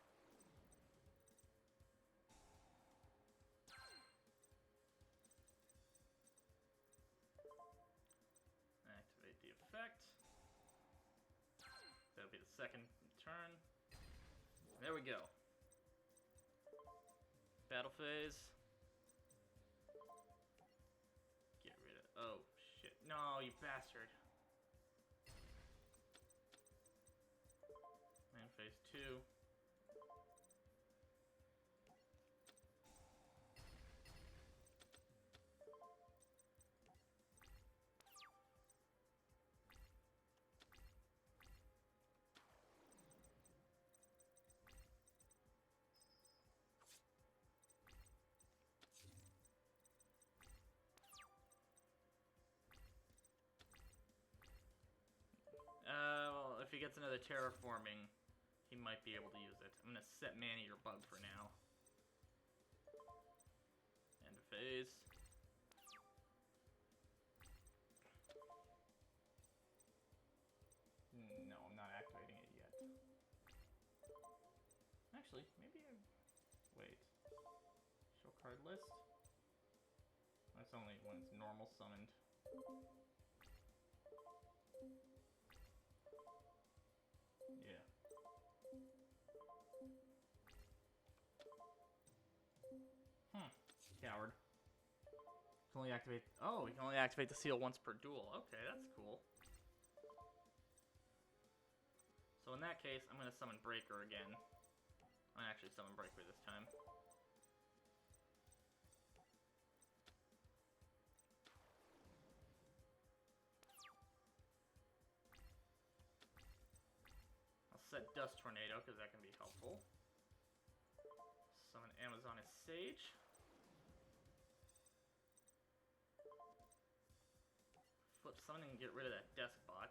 Activate the effect. That'll be the second turn. There we go. Battle phase. Get rid of... Oh, shit. No, you bastard. Main phase 2. he gets another terraforming, he might be able to use it. I'm gonna set Man-Eater Bug for now. End of phase. No, I'm not activating it yet. Actually, maybe I... Wait. Show card list? That's only when it's normal summoned. Yeah. Coward. Can only activate... Oh, we can only activate the seal once per duel. Okay, that's cool. So in that case, I'm going to summon Breaker again. I'm going to actually summon Breaker this time. I'll set Dust Tornado, because that can be helpful. Summon Amazoness Sage. Flip summon and get rid of that Deskbot.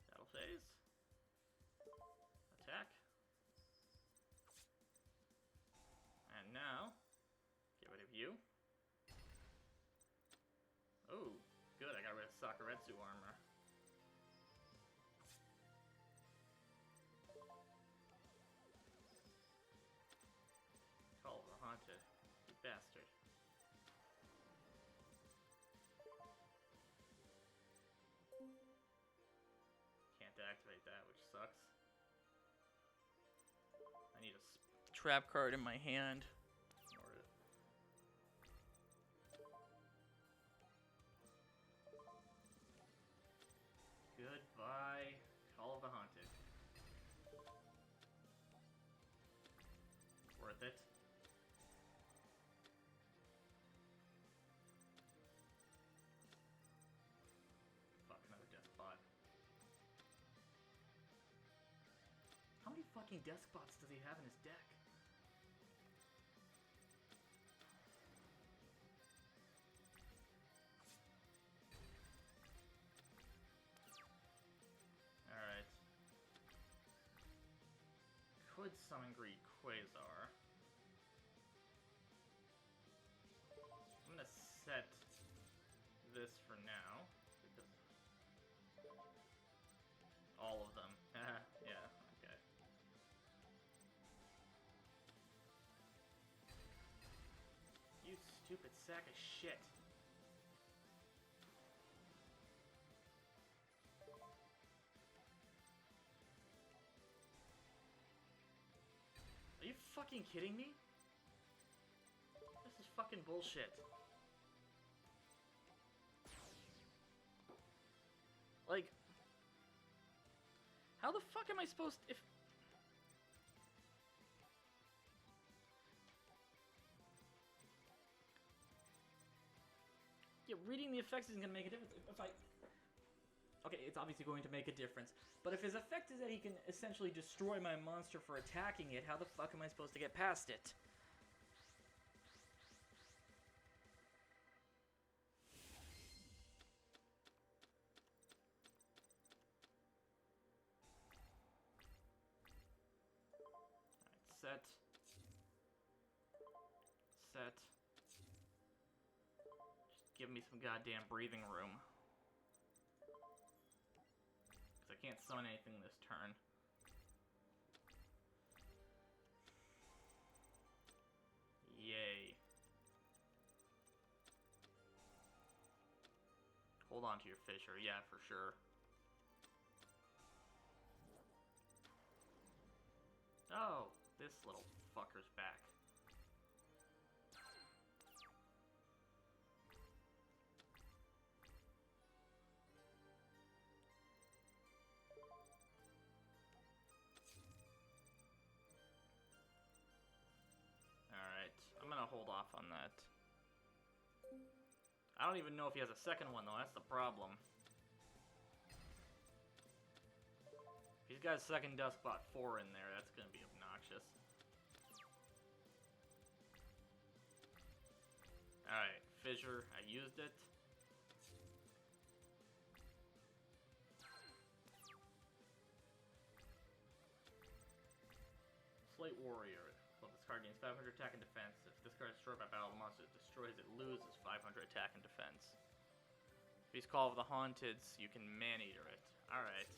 Battle phase. Attack. And now, get rid of you. Oh, good, I got rid of Sakuretsu armor. Call of the Haunted, you bastard. Can't activate that, which sucks. I need a trap card in my hand. In order to... Goodbye, Call of the Haunted. Worth it. Fuck, another Deskbot. How many fucking Deskbots does he have in his deck? Alright. Could summon Greed Quasar. I'm gonna set this for now. Because all of them. Yeah, okay. You stupid sack of shit. Are you fucking kidding me? This is fucking bullshit. Like, how the fuck am I supposed to, if... Yeah, reading the effects isn't gonna make a difference. If I... Okay, it's obviously going to make a difference. But if his effect is that he can essentially destroy my monster for attacking it, how the fuck am I supposed to get past it? Alright, set. Set. Just give me some goddamn breathing room. Because I can't summon anything this turn. Yay. Hold on to your Fisher, yeah, for sure. Oh, this little fucker's back. Alright, I'm gonna hold off on that. I don't even know if he has a second one, though. That's the problem. If he's got a second Dustbot 4 in there, that's gonna be obnoxious. Alright, fissure. I used it. Slate Warrior. Well, this card gains 500 attack and defense. If this card is destroyed by battle, the monster it destroys it loses 500 attack and defense. If he's Call of the Haunted, you can Man-Eater it. Alright.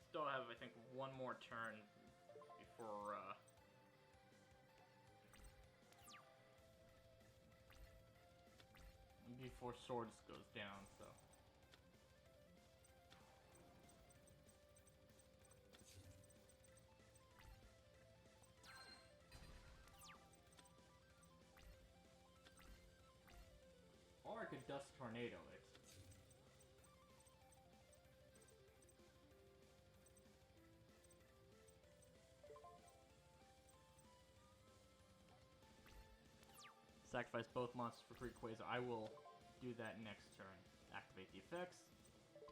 Still have, I think, one more turn before Swords goes down, so. Or I could Dust Tornado it. Sacrifice both monsters for free Quasar. I will do that next turn. Activate the effects.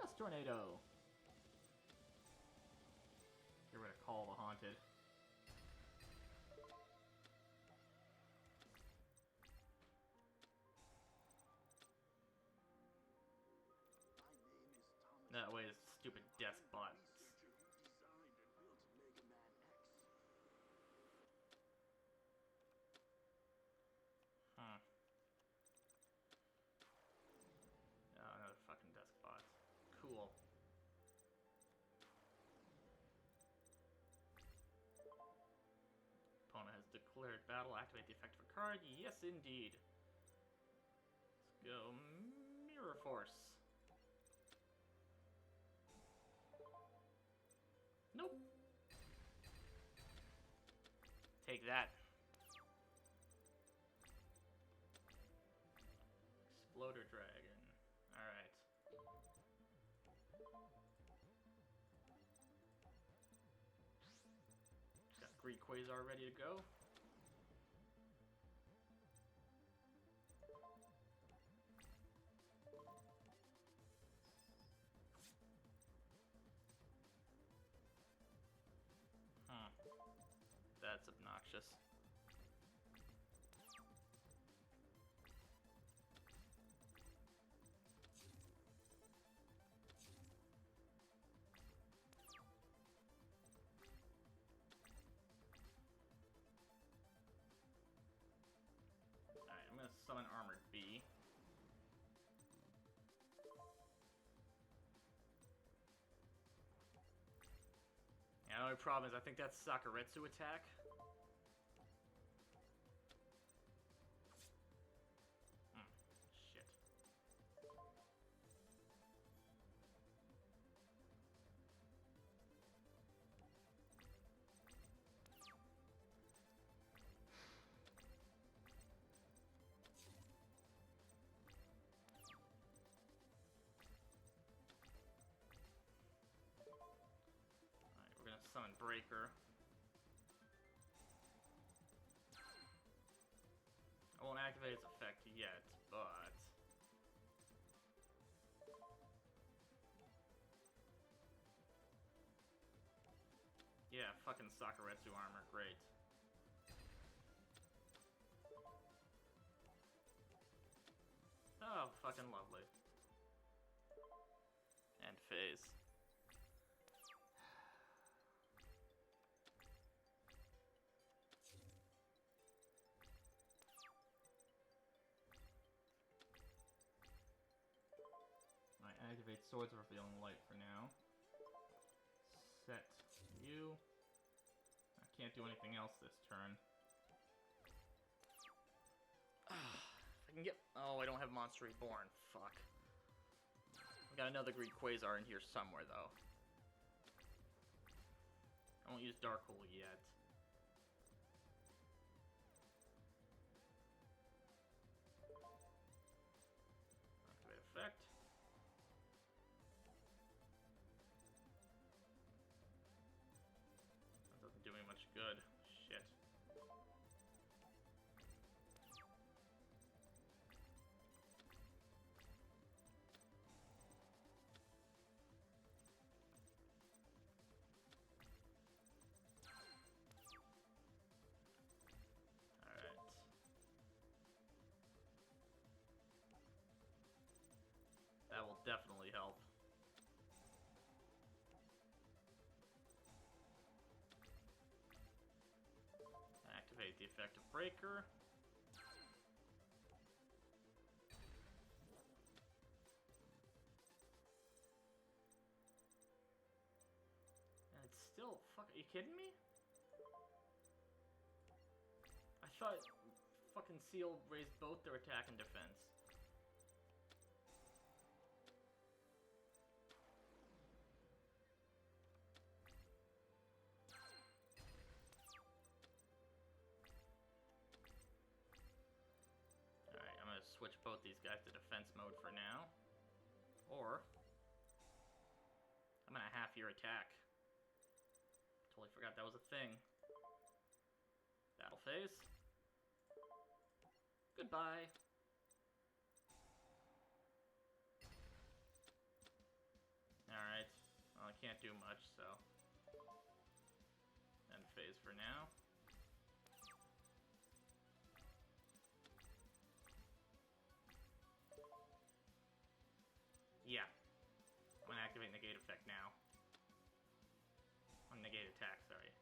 Dust Tornado. Get rid of Call the Haunted. That way, it's stupid Despot. Huh. Oh, another fucking Despot. Cool. Opponent has declared battle. Activate the effect of a card. Yes, indeed. Let's go Mirror Force. Nope. Take that. Exploder Dragon. Alright. Got Greek Quasar ready to go. That's obnoxious. Alright, I'm gonna summon Armored Bee. Yeah, the only problem is I think that's Sakuretsu attack. Shit. Alright, we're gonna summon Breaker. I won't activate its effect yet, but... yeah, fucking Sakuretsu armor, great. Oh, fucking lovely. And phase. I activate Swords of Revealing Light for now. Set you. I can't do anything else this turn. If I can get... oh, I don't have Monster Reborn. Fuck. I got another Greek Quasar in here somewhere, though. I won't use Dark Hole yet. Activate effect. That doesn't do me much good. Shit. definitely help. Activate the effective breaker. And it's still... Fuck, are you kidding me? I thought fucking Seal raised both their attack and defense. Alright, I'm gonna switch both these guys to defense mode for now. Or I'm gonna half your attack. Totally forgot that was a thing. Battle phase. Goodbye. Alright. Well, I can't do much, so... End phase for now. Yeah. I'm gonna activate negate effect now. Negate attack, sorry.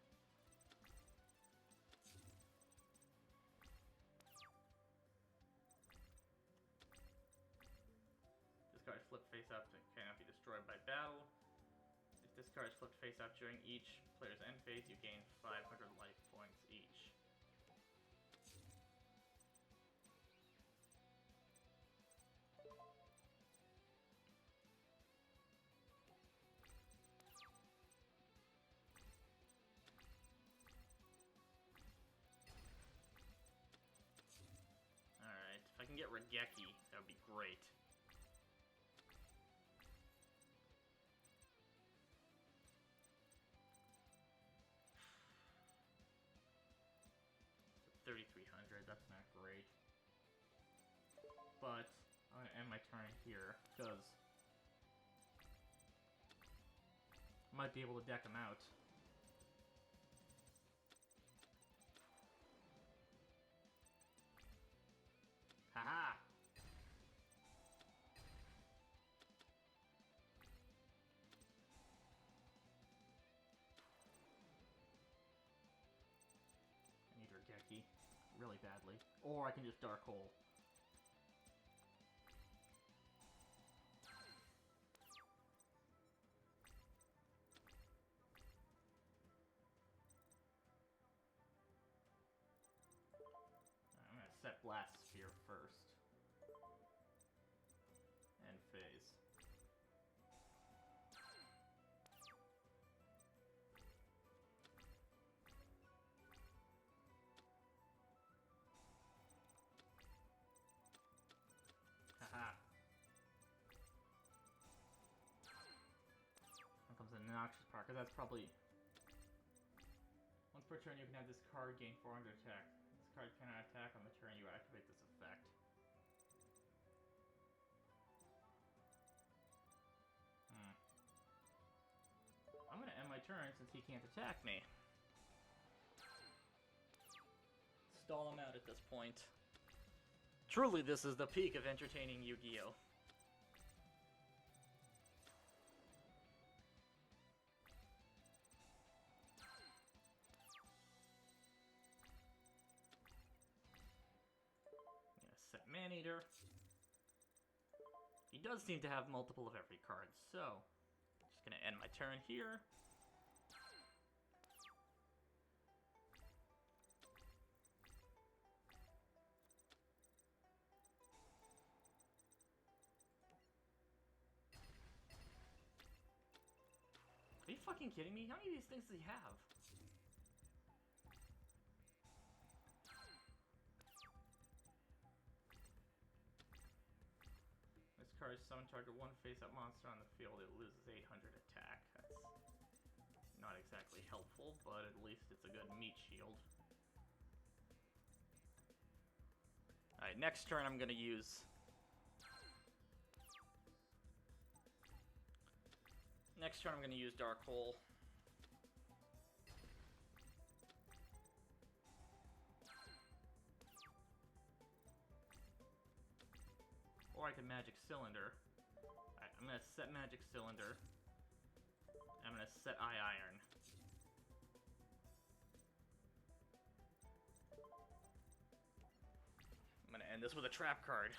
Discard flip face up and cannot be destroyed by battle. If this card is flipped face up during each player's end phase, you gain 500 life points each. Alright, if I can get Regeki, that would be great. So 3,300, that's not great. But I'm gonna end my turn here, because I might be able to deck him out. Haha! I need Regeki really badly. Or I can just Dark Hole. I'm gonna set Blast Sphere first. End phase. Haha. Here comes the noxious part, because that's probably... Once per turn you can have this card gain 400 attack. This card cannot attack on the turn you activate this effect. I'm gonna end my turn since he can't attack me. Stall him out at this point. Truly, this is the peak of entertaining Yu-Gi-Oh! I'm gonna set Maneater. He does seem to have multiple of every card, so... Just gonna end my turn here. Are you fucking kidding me? How many of these things does he have? This card is summon target one face-up monster on the field. It loses 800 attack. That's not exactly helpful, but at least it's a good meat shield. Alright, next turn I'm gonna use... Next turn I'm gonna use Dark Hole. Or I can Magic Cylinder. Alright, I'm gonna set Magic Cylinder. I'm gonna set Eye Iron. I'm gonna end this with a trap card.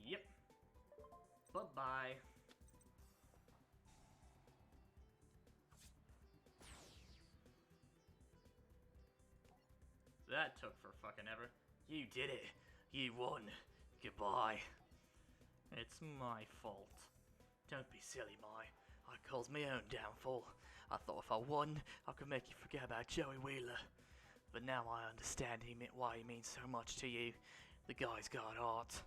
Yep. Bye-bye. That took for fucking ever. You did it. You won. Goodbye. It's my fault. Don't be silly, Mai. I caused my own downfall. I thought if I won, I could make you forget about Joey Wheeler. But now I understand why he means so much to you. The guy's got heart.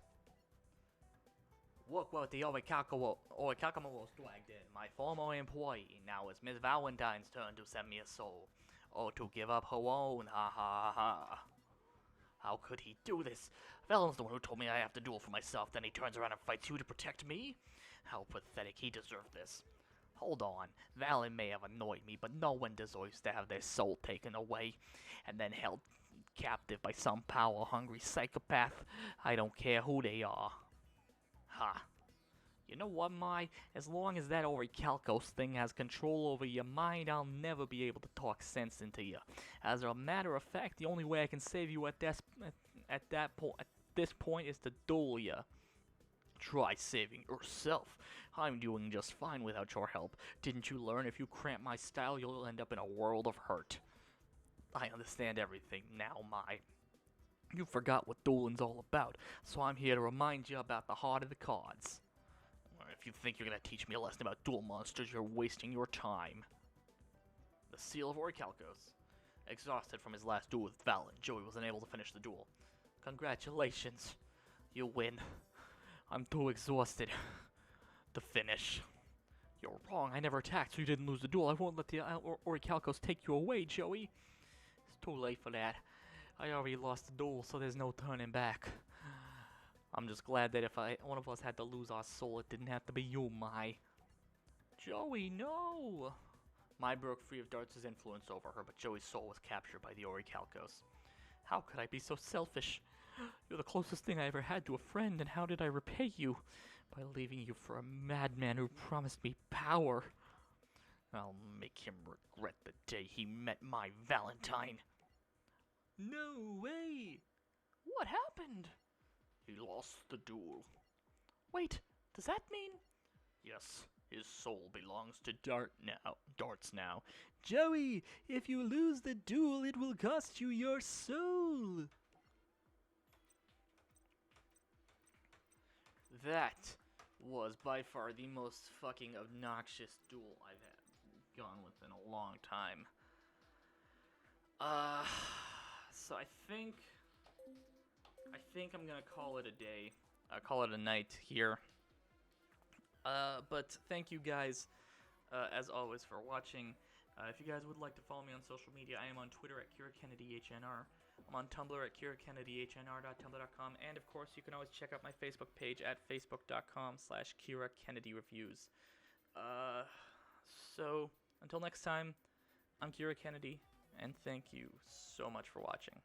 Look what the Orichalcoma was dragged in. My former employee. Now it's Miss Valentine's turn to send me a soul. Or to give up her own. Ha ha ha. How could he do this? Valen's the one who told me I have to duel for myself, then he turns around and fights you to protect me? How pathetic, he deserved this. Hold on, Valen may have annoyed me, but no one deserves to have their soul taken away, and then held captive by some power-hungry psychopath. I don't care who they are. Ha. You know what, Mai? As long as that Orichalcos thing has control over your mind, I'll never be able to talk sense into you. As a matter of fact, the only way I can save you at this point is to duel you. Try saving yourself. I'm doing just fine without your help. Didn't you learn if you cramp my style, you'll end up in a world of hurt? I understand everything now, Mai. You forgot what dueling's all about, so I'm here to remind you about the heart of the cards. If you think you're gonna teach me a lesson about duel monsters, you're wasting your time. The Seal of Orichalcos. Exhausted from his last duel with Valen, Joey was unable to finish the duel. Congratulations. You win. I'm too exhausted to finish. You're wrong. I never attacked, so you didn't lose the duel. I won't let the Orichalcos take you away, Joey. It's too late for that. I already lost the duel, so there's no turning back. I'm just glad that if one of us had to lose our soul, it didn't have to be you, Mai. Joey, no! Mai broke free of Darts' influence over her, but Joey's soul was captured by the Orichalcos. How could I be so selfish? You're the closest thing I ever had to a friend, and how did I repay you? By leaving you for a madman who promised me power. I'll make him regret the day he met my Valentine. No way! What happened? He lost the duel. Wait, does that mean? Yes, his soul belongs to Darts now. Joey, if you lose the duel, it will cost you your soul. That was by far the most fucking obnoxious duel I've gone with in a long time. So I think I'm gonna call it a day. Call it a night here. But thank you guys, as always, for watching. If you guys would like to follow me on social media, I am on Twitter at KiraKennedyHNR. I'm on Tumblr at KiraKennedyHNR.tumblr.com. And, of course, you can always check out my Facebook page at Facebook.com/KiraKennedyReviews. So, until next time, I'm Kira Kennedy, and thank you so much for watching.